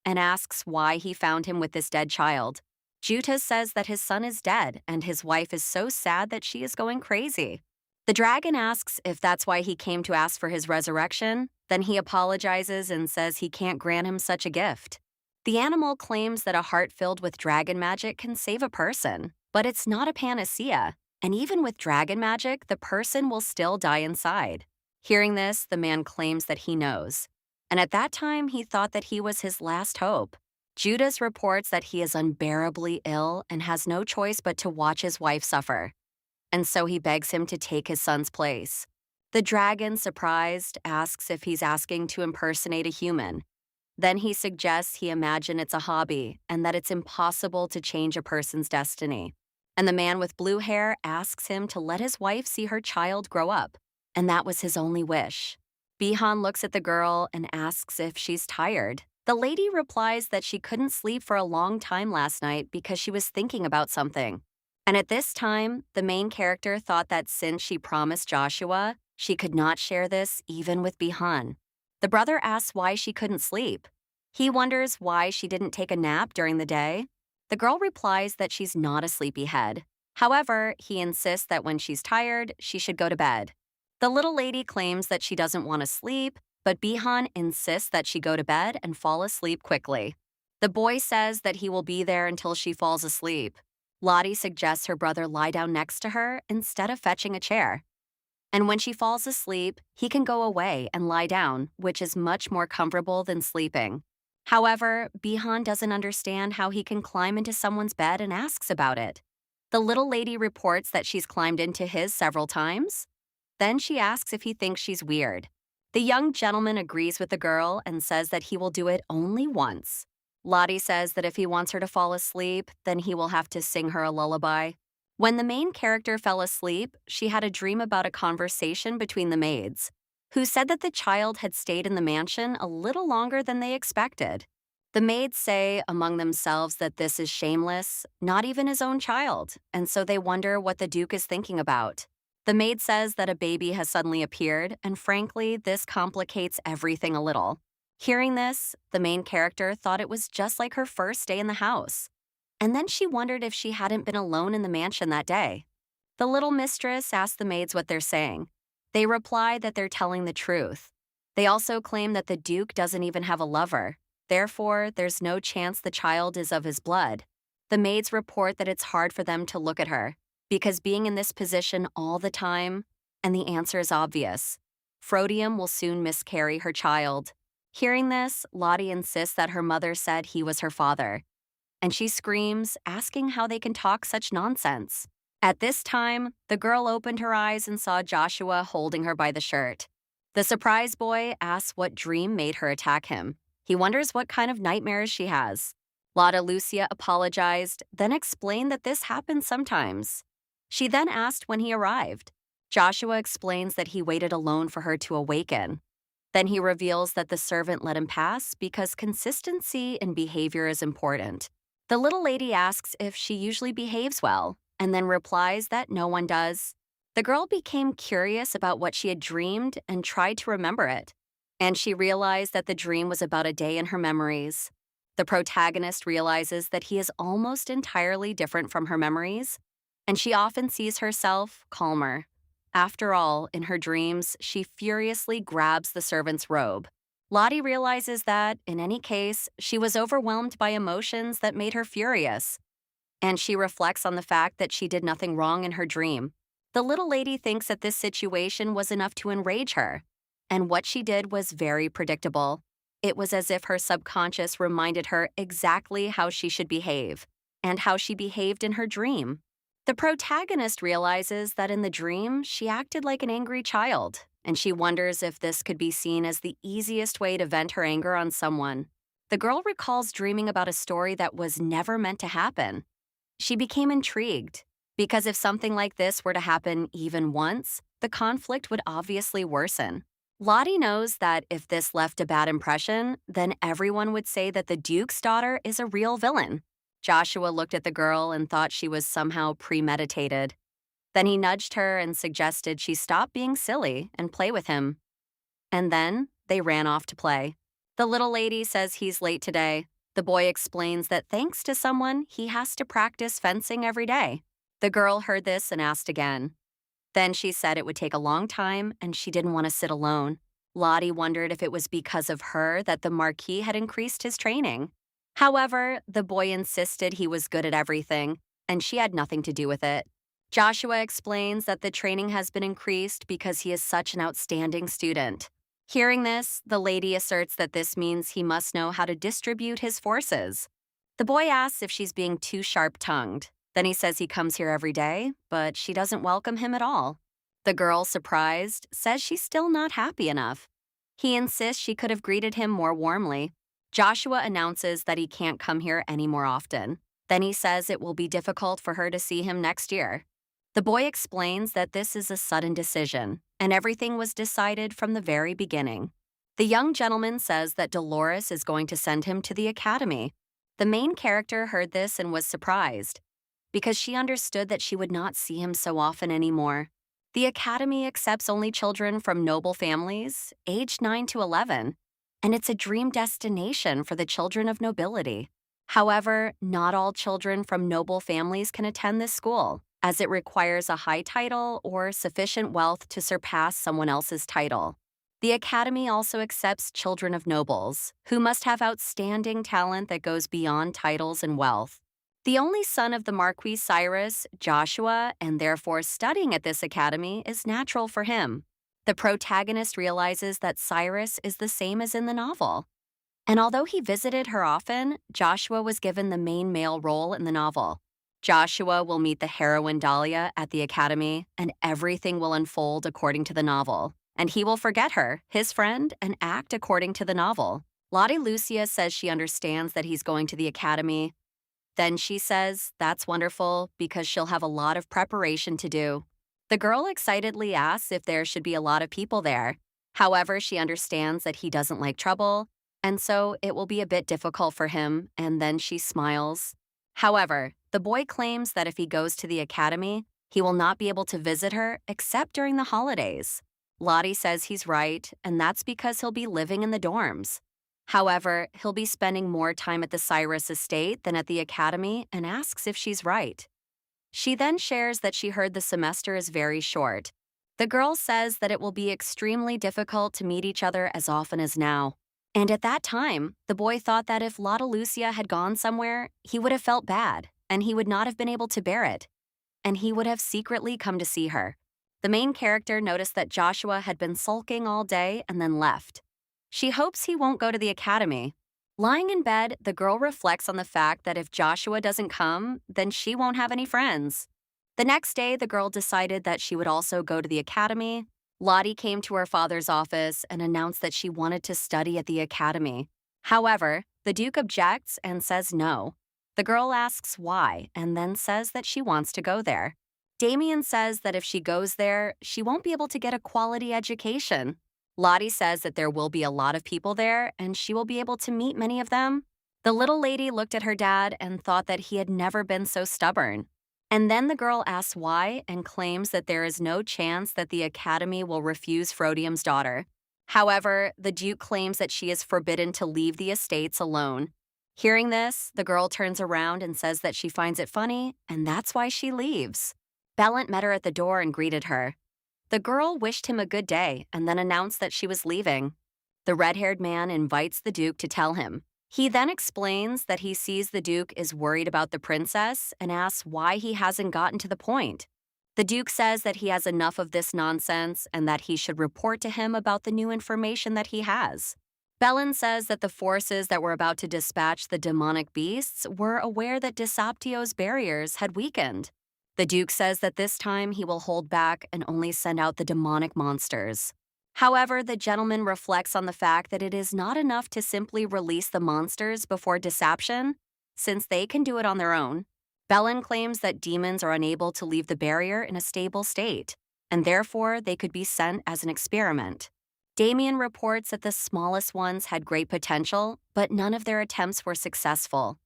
and asks why he found him with this dead child. Jutas says that his son is dead and his wife is so sad that she is going crazy. The dragon asks if that's why he came to ask for his resurrection. Then he apologizes and says he can't grant him such a gift. The animal claims that a heart filled with dragon magic can save a person, but it's not a panacea. And even with dragon magic, the person will still die inside. Hearing this, the man claims that he knows. And at that time, he thought that he was his last hope. Judas reports that he is unbearably ill and has no choice but to watch his wife suffer. And so he begs him to take his son's place. The dragon, surprised, asks if he's asking to impersonate a human. Then he suggests he imagine it's a hobby and that it's impossible to change a person's destiny. And the man with blue hair asks him to let his wife see her child grow up. And that was his only wish. Bihan looks at the girl and asks if she's tired. The lady replies that she couldn't sleep for a long time last night because she was thinking about something. And at this time, the main character thought that since she promised Joshua, She could not share this even with Bihan. The brother asks why she couldn't sleep. He wonders why she didn't take a nap during the day. The girl replies that she's not a sleepyhead. However, he insists that when she's tired, she should go to bed. The little lady claims that she doesn't want to sleep, but Bihan insists that she go to bed and fall asleep quickly. The boy says that he will be there until she falls asleep. Lottie suggests her brother lie down next to her instead of fetching a chair. And when she falls asleep, he can go away and lie down, which is much more comfortable than sleeping. However, Bihan doesn't understand how he can climb into someone's bed and asks about it. The little lady reports that she's climbed into his several times. Then she asks if he thinks she's weird. The young gentleman agrees with the girl and says that he will do it only once. Lottie says that if he wants her to fall asleep, then he will have to sing her a lullaby. When the main character fell asleep, she had a dream about a conversation between the maids, who said that the child had stayed in the mansion a little longer than they expected. The maids say among themselves that this is shameless, not even his own child, and so they wonder what the Duke is thinking about. The maid says that a baby has suddenly appeared, and frankly, this complicates everything a little. Hearing this, the main character thought it was just like her first day in the house. And then she wondered if she hadn't been alone in the mansion that day. The little mistress asked the maids what they're saying. They reply that they're telling the truth. They also claim that the Duke doesn't even have a lover. Therefore, there's no chance the child is of his blood. The maids report that it's hard for them to look at her, because being in this position all the time, and the answer is obvious. Frodium will soon miscarry her child. Hearing this, Lottie insists that her mother said he was her father. And she screams, asking how they can talk such nonsense. At this time, the girl opened her eyes and saw Joshua holding her by the shirt. The surprise boy asks what dream made her attack him. He wonders what kind of nightmares she has. Lotta Lucia apologized, then explained that this happens sometimes. She then asked when he arrived. Joshua explains that he waited alone for her to awaken. Then he reveals that the servant let him pass because consistency in behavior is important. The little lady asks if she usually behaves well, and then replies that no one does. The girl became curious about what she had dreamed and tried to remember it. And she realized that the dream was about a day in her memories. The protagonist realizes that he is almost entirely different from her memories, and she often sees herself calmer. After all, in her dreams, she furiously grabs the servant's robe. Lottie realizes that, in any case, she was overwhelmed by emotions that made her furious. And she reflects on the fact that she did nothing wrong in her dream. The little lady thinks that this situation was enough to enrage her. And what she did was very predictable. It was as if her subconscious reminded her exactly how she should behave, and how she behaved in her dream. The protagonist realizes that in the dream, she acted like an angry child, and she wonders if this could be seen as the easiest way to vent her anger on someone. The girl recalls dreaming about a story that was never meant to happen. She became intrigued, because if something like this were to happen even once, the conflict would obviously worsen. Lottie knows that if this left a bad impression, then everyone would say that the Duke's daughter is a real villain. Joshua looked at the girl and thought she was somehow premeditated. Then he nudged her and suggested she stop being silly and play with him. And then they ran off to play. The little lady says he's late today. The boy explains that thanks to someone, he has to practice fencing every day. The girl heard this and asked again. Then she said it would take a long time and she didn't want to sit alone. Lottie wondered if it was because of her that the Marquis had increased his training. However, the boy insisted he was good at everything, and she had nothing to do with it. Joshua explains that the training has been increased because he is such an outstanding student. Hearing this, the lady asserts that this means he must know how to distribute his forces. The boy asks if she's being too sharp-tongued. Then he says he comes here every day, but she doesn't welcome him at all. The girl, surprised, says she's still not happy enough. He insists she could have greeted him more warmly. Joshua announces that he can't come here any more often. Then he says it will be difficult for her to see him next year. The boy explains that this is a sudden decision, and everything was decided from the very beginning. The young gentleman says that Dolores is going to send him to the academy. The main character heard this and was surprised, because she understood that she would not see him so often anymore. The academy accepts only children from noble families, aged 9 to 11, and it's a dream destination for the children of nobility. However, not all children from noble families can attend this school, as it requires a high title or sufficient wealth to surpass someone else's title. The academy also accepts children of nobles, who must have outstanding talent that goes beyond titles and wealth. The only son of the Marquis Cyrus, Joshua, and therefore studying at this academy is natural for him. The protagonist realizes that Cyrus is the same as in the novel. And although he visited her often, Joshua was given the main male role in the novel. Joshua will meet the heroine Dahlia at the academy, and everything will unfold according to the novel. And he will forget her, his friend, and act according to the novel. Lottie Lucia says she understands that he's going to the academy. Then she says that's wonderful because she'll have a lot of preparation to do. The girl excitedly asks if there should be a lot of people there. However, she understands that he doesn't like trouble, and so it will be a bit difficult for him, and then she smiles. However, the boy claims that if he goes to the academy, he will not be able to visit her except during the holidays. Lottie says he's right, and that's because he'll be living in the dorms. However, he'll be spending more time at the Cyrus estate than at the academy and asks if she's right. She then shares that she heard the semester is very short. The girl says that it will be extremely difficult to meet each other as often as now. And at that time, the boy thought that if Lotta Lucia had gone somewhere, he would have felt bad, and he would not have been able to bear it. And he would have secretly come to see her. The main character noticed that Joshua had been sulking all day and then left. She hopes he won't go to the academy. Lying in bed, the girl reflects on the fact that if Joshua doesn't come, then she won't have any friends. The next day, the girl decided that she would also go to the academy. Lottie came to her father's office and announced that she wanted to study at the academy. However, the Duke objects and says no. The girl asks why and then says that she wants to go there. Damien says that if she goes there, she won't be able to get a quality education. Lottie says that there will be a lot of people there and she will be able to meet many of them. The little lady looked at her dad and thought that he had never been so stubborn. And then the girl asks why and claims that there is no chance that the academy will refuse Frodium's daughter. However, the Duke claims that she is forbidden to leave the estates alone. Hearing this, the girl turns around and says that she finds it funny, and that's why she leaves. Bellant met her at the door and greeted her. The girl wished him a good day and then announced that she was leaving. The red-haired man invites the Duke to tell him. He then explains that he sees the Duke is worried about the princess and asks why he hasn't gotten to the point. The Duke says that he has enough of this nonsense and that he should report to him about the new information that he has. Bellant says that the forces that were about to dispatch the demonic beasts were aware that Disoptio's barriers had weakened. The Duke says that this time he will hold back and only send out the demonic monsters. However, the gentleman reflects on the fact that it is not enough to simply release the monsters before Disaption, since they can do it on their own. Bellant claims that demons are unable to leave the barrier in a stable state, and therefore they could be sent as an experiment. Damien reports that the smallest ones had great potential, but none of their attempts were successful.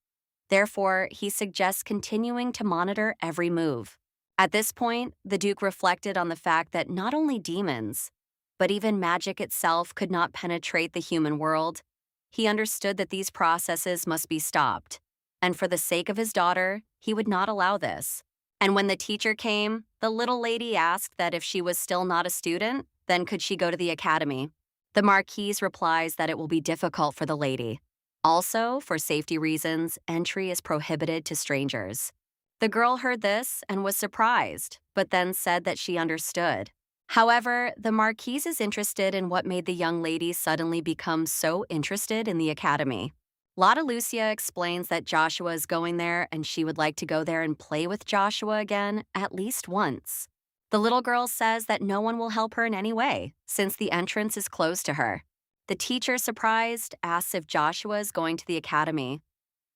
Therefore, he suggests continuing to monitor every move. At this point, the Duke reflected on the fact that not only demons, but even magic itself could not penetrate the human world. He understood that these processes must be stopped, and for the sake of his daughter, he would not allow this. And when the teacher came, the little lady asked that if she was still not a student, then could she go to the academy? The Marquise replies that it will be difficult for the lady. Also, for safety reasons, entry is prohibited to strangers. The girl heard this and was surprised, but then said that she understood. However, the Marquise is interested in what made the young lady suddenly become so interested in the academy. Lotta Lucia explains that Joshua is going there and she would like to go there and play with Joshua again at least once. The little girl says that no one will help her in any way, since the entrance is closed to her. The teacher, surprised, asks if Joshua is going to the academy.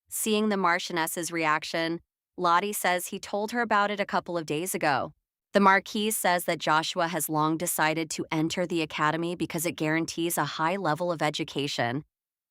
Seeing the Marchioness's reaction, Lottie says he told her about it a couple of days ago. The Marquise says that Joshua has long decided to enter the academy because it guarantees a high level of education.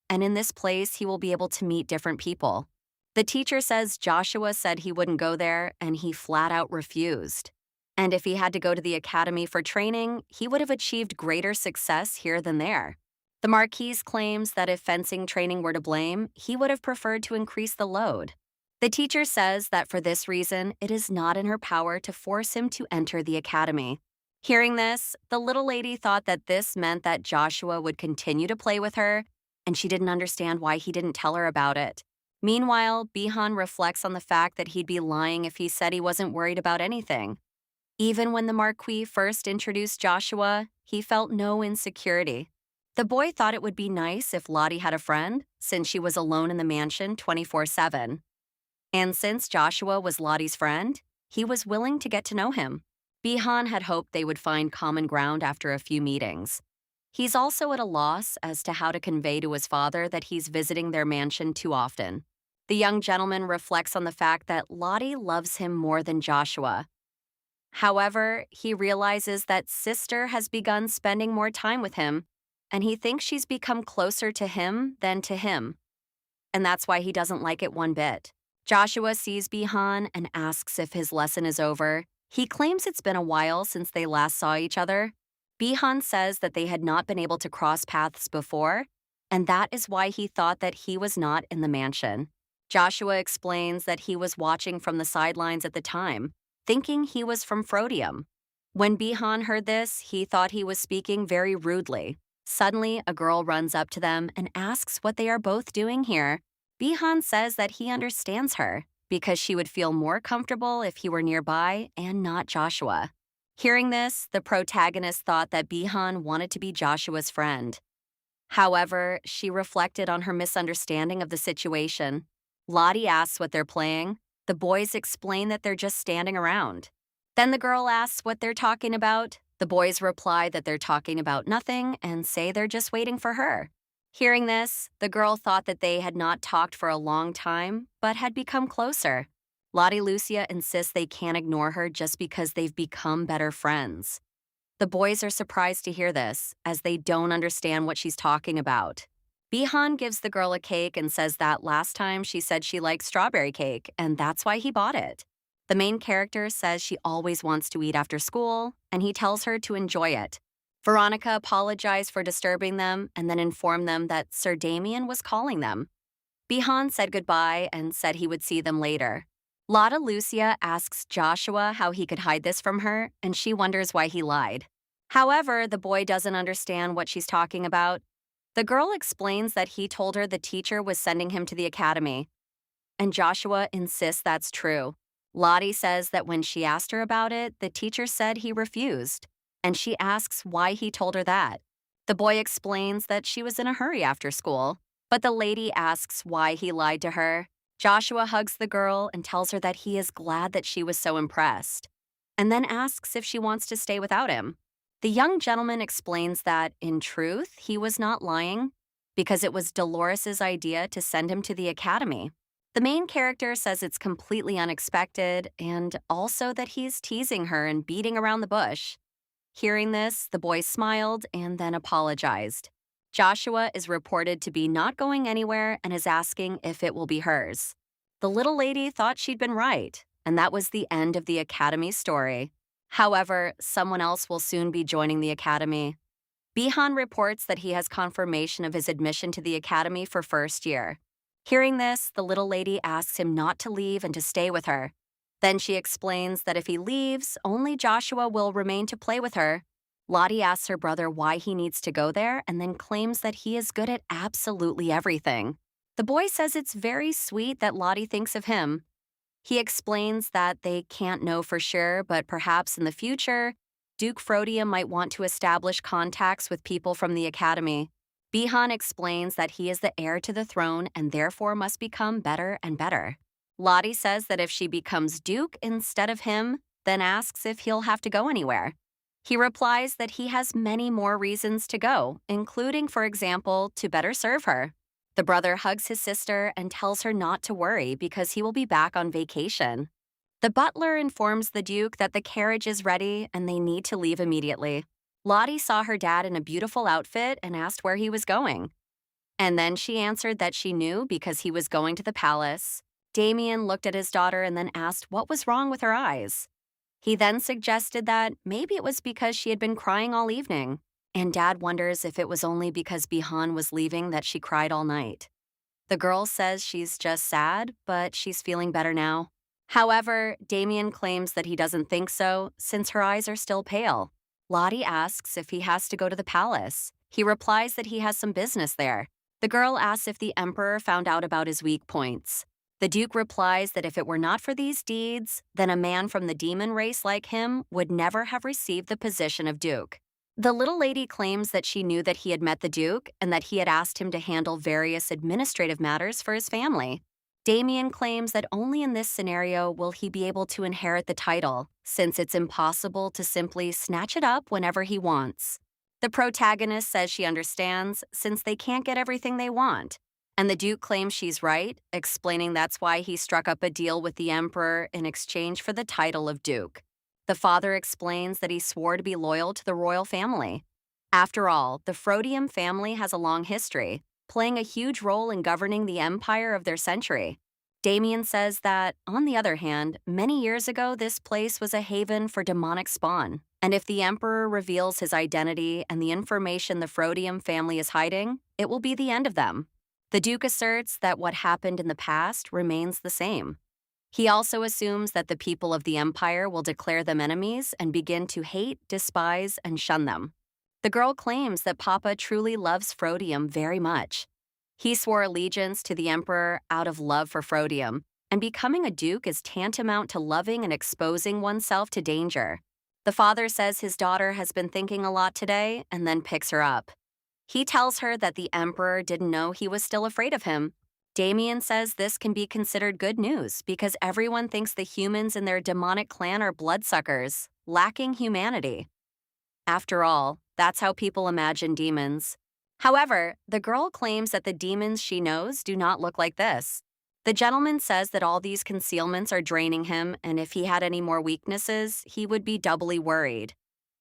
And in this place, he will be able to meet different people. The teacher says Joshua said he wouldn't go there, and he flat out refused. And if he had to go to the academy for training, he would have achieved greater success here than there. The Marquis claims that if fencing training were to blame, he would have preferred to increase the load. The teacher says that for this reason, it is not in her power to force him to enter the academy. Hearing this, the little lady thought that this meant that Joshua would continue to play with her, and she didn't understand why he didn't tell her about it. Meanwhile, Bihan reflects on the fact that he'd be lying if he said he wasn't worried about anything. Even when the Marquis first introduced Joshua, he felt no insecurity. The boy thought it would be nice if Lottie had a friend, since she was alone in the mansion 24/7. And since Joshua was Lottie's friend, he was willing to get to know him. Bihan had hoped they would find common ground after a few meetings. He's also at a loss as to how to convey to his father that he's visiting their mansion too often. The young gentleman reflects on the fact that Lottie loves him more than Joshua. However, he realizes that Sister has begun spending more time with him, and he thinks she's become closer to him than to him. And that's why he doesn't like it one bit. Joshua sees Bihan and asks if his lesson is over. He claims it's been a while since they last saw each other. Bihan says that they had not been able to cross paths before, and that is why he thought that he was not in the mansion. Joshua explains that he was watching from the sidelines at the time, thinking he was from Frodium. When Bihan heard this, he thought he was speaking very rudely. Suddenly, a girl runs up to them and asks what they are both doing here. Bihan says that he understands her because she would feel more comfortable if he were nearby and not Joshua. Hearing this, the protagonist thought that Bihan wanted to be Joshua's friend. However, she reflected on her misunderstanding of the situation. Lottie asks what they're playing. The boys explain that they're just standing around. Then the girl asks what they're talking about. The boys reply that they're talking about nothing and say they're just waiting for her. Hearing this, the girl thought that they had not talked for a long time, but had become closer. Lottie Lucia insists they can't ignore her just because they've become better friends. The boys are surprised to hear this, as they don't understand what she's talking about. Bihan gives the girl a cake and says that last time she said she liked strawberry cake, and that's why he bought it. The main character says she always wants to eat after school, and he tells her to enjoy it. Veronica apologized for disturbing them and then informed them that Sir Damien was calling them. Bihan said goodbye and said he would see them later. Lotta Lucia asks Joshua how he could hide this from her, and she wonders why he lied. However, the boy doesn't understand what she's talking about. The girl explains that he told her the teacher was sending him to the academy, and Joshua insists that's true. Lottie says that when she asked her about it, the teacher said he refused, and she asks why he told her that. The boy explains that she was in a hurry after school, but the lady asks why he lied to her. Joshua hugs the girl and tells her that he is glad that she was so impressed, and then asks if she wants to stay without him. The young gentleman explains that, in truth, he was not lying, because it was Dolores's idea to send him to the academy. The main character says it's completely unexpected, and also that he's teasing her and beating around the bush. Hearing this, the boy smiled and then apologized. Joshua is reported to be not going anywhere and is asking if it will be hers. The little lady thought she'd been right, and that was the end of the academy story. However, someone else will soon be joining the academy. Bihan reports that he has confirmation of his admission to the academy for first year. Hearing this, the little lady asks him not to leave and to stay with her. Then she explains that if he leaves, only Joshua will remain to play with her. Lottie asks her brother why he needs to go there and then claims that he is good at absolutely everything. The boy says it's very sweet that Lottie thinks of him. He explains that they can't know for sure, but perhaps in the future, Duke Frodium might want to establish contacts with people from the academy. Bihan explains that he is the heir to the throne and therefore must become better and better. Lottie says that if she becomes Duke instead of him, then asks if he'll have to go anywhere. He replies that he has many more reasons to go, including, for example, to better serve her. The brother hugs his sister and tells her not to worry because he will be back on vacation. The butler informs the Duke that the carriage is ready and they need to leave immediately. Lottie saw her dad in a beautiful outfit and asked where he was going. And then she answered that she knew because he was going to the palace. Damien looked at his daughter and then asked what was wrong with her eyes. He then suggested that maybe it was because she had been crying all evening, and Dad wonders if it was only because Bihan was leaving that she cried all night. The girl says she's just sad, but she's feeling better now. However, Damien claims that he doesn't think so since her eyes are still pale. Lottie asks if he has to go to the palace. He replies that he has some business there. The girl asks if the Emperor found out about his weak points. The Duke replies that if it were not for these deeds, then a man from the demon race like him would never have received the position of Duke. The little lady claims that she knew that he had met the Duke and that he had asked him to handle various administrative matters for his family. Damien claims that only in this scenario will he be able to inherit the title, since it's impossible to simply snatch it up whenever he wants. The protagonist says she understands, since they can't get everything they want. And the Duke claims she's right, explaining that's why he struck up a deal with the Emperor in exchange for the title of Duke. The father explains that he swore to be loyal to the royal family. After all, the Frodium family has a long history, playing a huge role in governing the empire of their century. Damien says that, on the other hand, many years ago this place was a haven for demonic spawn, and if the Emperor reveals his identity and the information the Frodium family is hiding, it will be the end of them. The Duke asserts that what happened in the past remains the same. He also assumes that the people of the Empire will declare them enemies and begin to hate, despise, and shun them. The girl claims that Papa truly loves Frodium very much. He swore allegiance to the Emperor out of love for Frodium, and becoming a Duke is tantamount to loving and exposing oneself to danger. The father says his daughter has been thinking a lot today and then picks her up. He tells her that the Emperor didn't know he was still afraid of him. Damien says this can be considered good news because everyone thinks the humans in their demonic clan are bloodsuckers, lacking humanity. After all, that's how people imagine demons. However, the girl claims that the demons she knows do not look like this. The gentleman says that all these concealments are draining him, and if he had any more weaknesses, he would be doubly worried.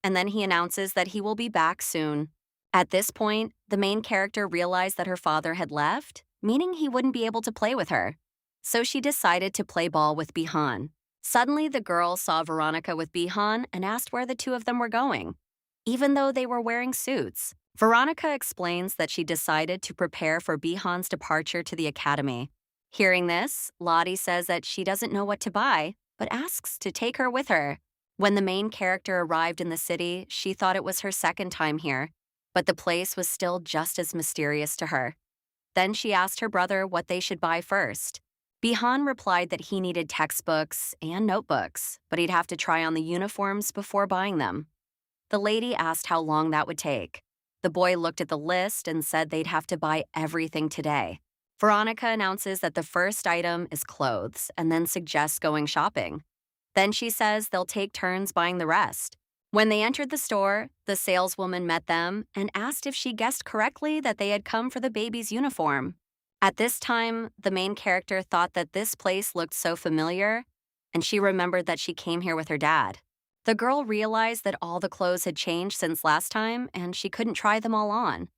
And then he announces that he will be back soon. At this point, the main character realized that her father had left, meaning he wouldn't be able to play with her. So she decided to play ball with Bihan. Suddenly, the girl saw Veronica with Bihan and asked where the two of them were going. Even though they were wearing suits, Veronica explains that she decided to prepare for Bihan's departure to the academy. Hearing this, Lottie says that she doesn't know what to buy, but asks to take her with her. When the main character arrived in the city, she thought it was her second time here, but the place was still just as mysterious to her. Then she asked her brother what they should buy first. Bihan replied that he needed textbooks and notebooks, but he'd have to try on the uniforms before buying them. The lady asked how long that would take. The boy looked at the list and said they'd have to buy everything today. Veronica announces that the first item is clothes and then suggests going shopping. Then she says they'll take turns buying the rest. When they entered the store, the saleswoman met them and asked if she guessed correctly that they had come for the baby's uniform. At this time, the main character thought that this place looked so familiar, and she remembered that she came here with her dad. The girl realized that all the clothes had changed since last time, and she couldn't try them all on.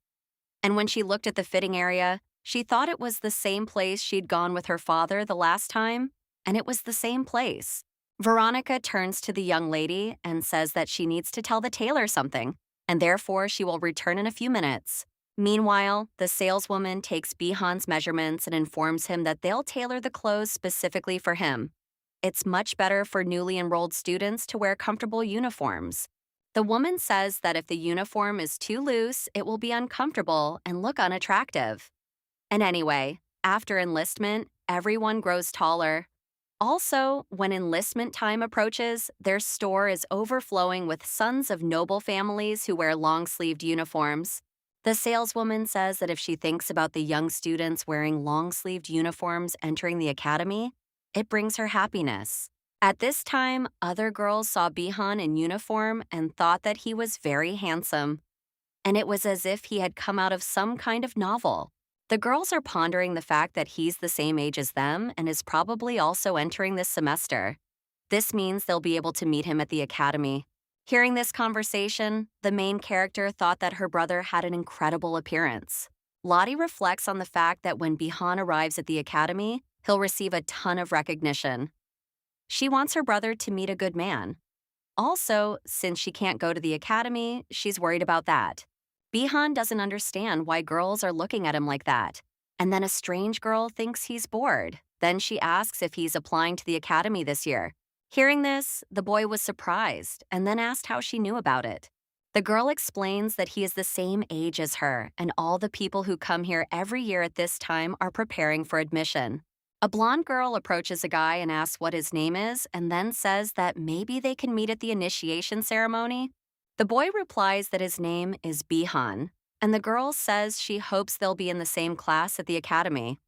And when she looked at the fitting area, she thought it was the same place she'd gone with her father the last time, and it was the same place. Veronica turns to the young lady and says that she needs to tell the tailor something, and therefore she will return in a few minutes. Meanwhile, the saleswoman takes Bihan's measurements and informs him that they'll tailor the clothes specifically for him. It's much better for newly enrolled students to wear comfortable uniforms. The woman says that if the uniform is too loose, it will be uncomfortable and look unattractive. And anyway, after enlistment, everyone grows taller. Also, when enlistment time approaches, their store is overflowing with sons of noble families who wear long-sleeved uniforms. The saleswoman says that if she thinks about the young students wearing long-sleeved uniforms entering the academy, it brings her happiness. At this time, other girls saw Bihan in uniform and thought that he was very handsome. And it was as if he had come out of some kind of novel. The girls are pondering the fact that he's the same age as them and is probably also entering this semester. This means they'll be able to meet him at the academy. Hearing this conversation, the main character thought that her brother had an incredible appearance. Lottie reflects on the fact that when Bihan arrives at the academy, he'll receive a ton of recognition. She wants her brother to meet a good man. Also, since she can't go to the academy, she's worried about that. Bihan doesn't understand why girls are looking at him like that. And then a strange girl thinks he's bored. Then she asks if he's applying to the academy this year. Hearing this, the boy was surprised and then asked how she knew about it. The girl explains that he is the same age as her, and all the people who come here every year at this time are preparing for admission. A blonde girl approaches a guy and asks what his name is, and then says that maybe they can meet at the initiation ceremony. The boy replies that his name is Bihan, and the girl says she hopes they'll be in the same class at the academy.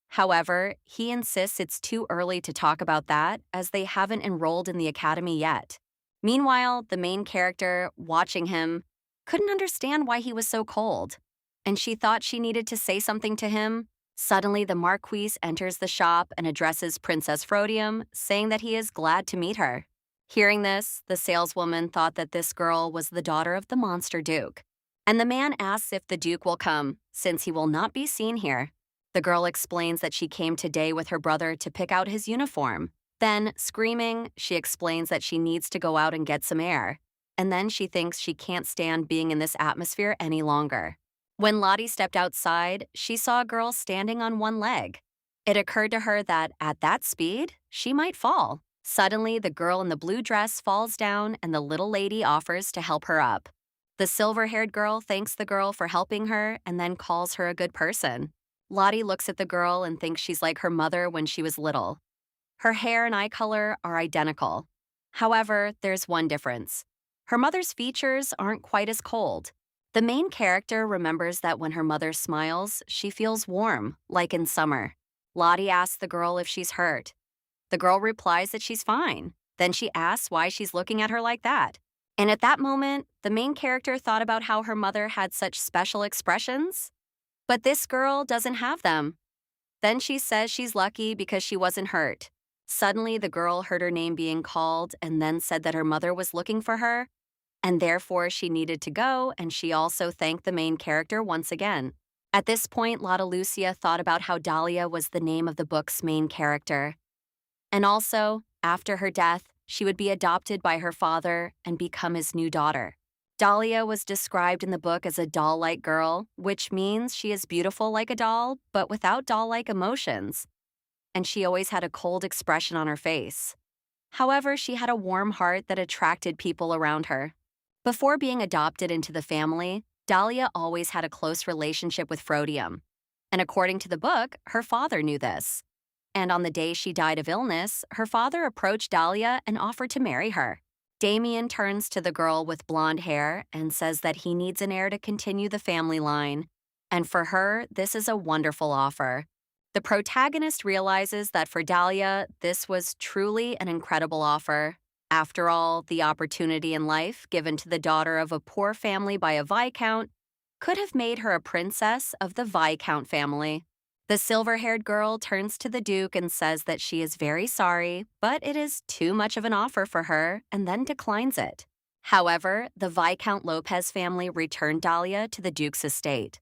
However, he insists it's too early to talk about that as they haven't enrolled in the academy yet. Meanwhile, the main character, watching him, couldn't understand why he was so cold, and she thought she needed to say something to him. Suddenly, the Marquise enters the shop and addresses Princess Frodium, saying that he is glad to meet her. Hearing this, the saleswoman thought that this girl was the daughter of the monster Duke, and the man asks if the Duke will come, since he will not be seen here. The girl explains that she came today with her brother to pick out his uniform. Then, screaming, she explains that she needs to go out and get some air. And then she thinks she can't stand being in this atmosphere any longer. When Lottie stepped outside, she saw a girl standing on one leg. It occurred to her that, at that speed, she might fall. Suddenly, the girl in the blue dress falls down and the little lady offers to help her up. The silver-haired girl thanks the girl for helping her and then calls her a good person. Lottie looks at the girl and thinks she's like her mother when she was little. Her hair and eye color are identical. However, there's one difference. Her mother's features aren't quite as cold. The main character remembers that when her mother smiles, she feels warm, like in summer. Lottie asks the girl if she's hurt. The girl replies that she's fine. Then she asks why she's looking at her like that. And at that moment, the main character thought about how her mother had such special expressions. But this girl doesn't have them. Then she says she's lucky because she wasn't hurt. Suddenly, the girl heard her name being called and then said that her mother was looking for her, and therefore she needed to go, and she also thanked the main character once again. At this point, Lotta Lucia thought about how Dahlia was the name of the book's main character. And also, after her death, she would be adopted by her father and become his new daughter. Dahlia was described in the book as a doll-like girl, which means she is beautiful like a doll, but without doll-like emotions. And she always had a cold expression on her face. However, she had a warm heart that attracted people around her. Before being adopted into the family, Dahlia always had a close relationship with Frodium. And according to the book, her father knew this. And on the day she died of illness, her father approached Dahlia and offered to marry her. Damien turns to the girl with blonde hair and says that he needs an heir to continue the family line. And for her, this is a wonderful offer. The protagonist realizes that for Dahlia, this was truly an incredible offer. After all, the opportunity in life given to the daughter of a poor family by a Viscount could have made her a princess of the Viscount family. The silver-haired girl turns to the Duke and says that she is very sorry, but it is too much of an offer for her, and then declines it. However, the Viscount Lopez family returned Dahlia to the Duke's estate.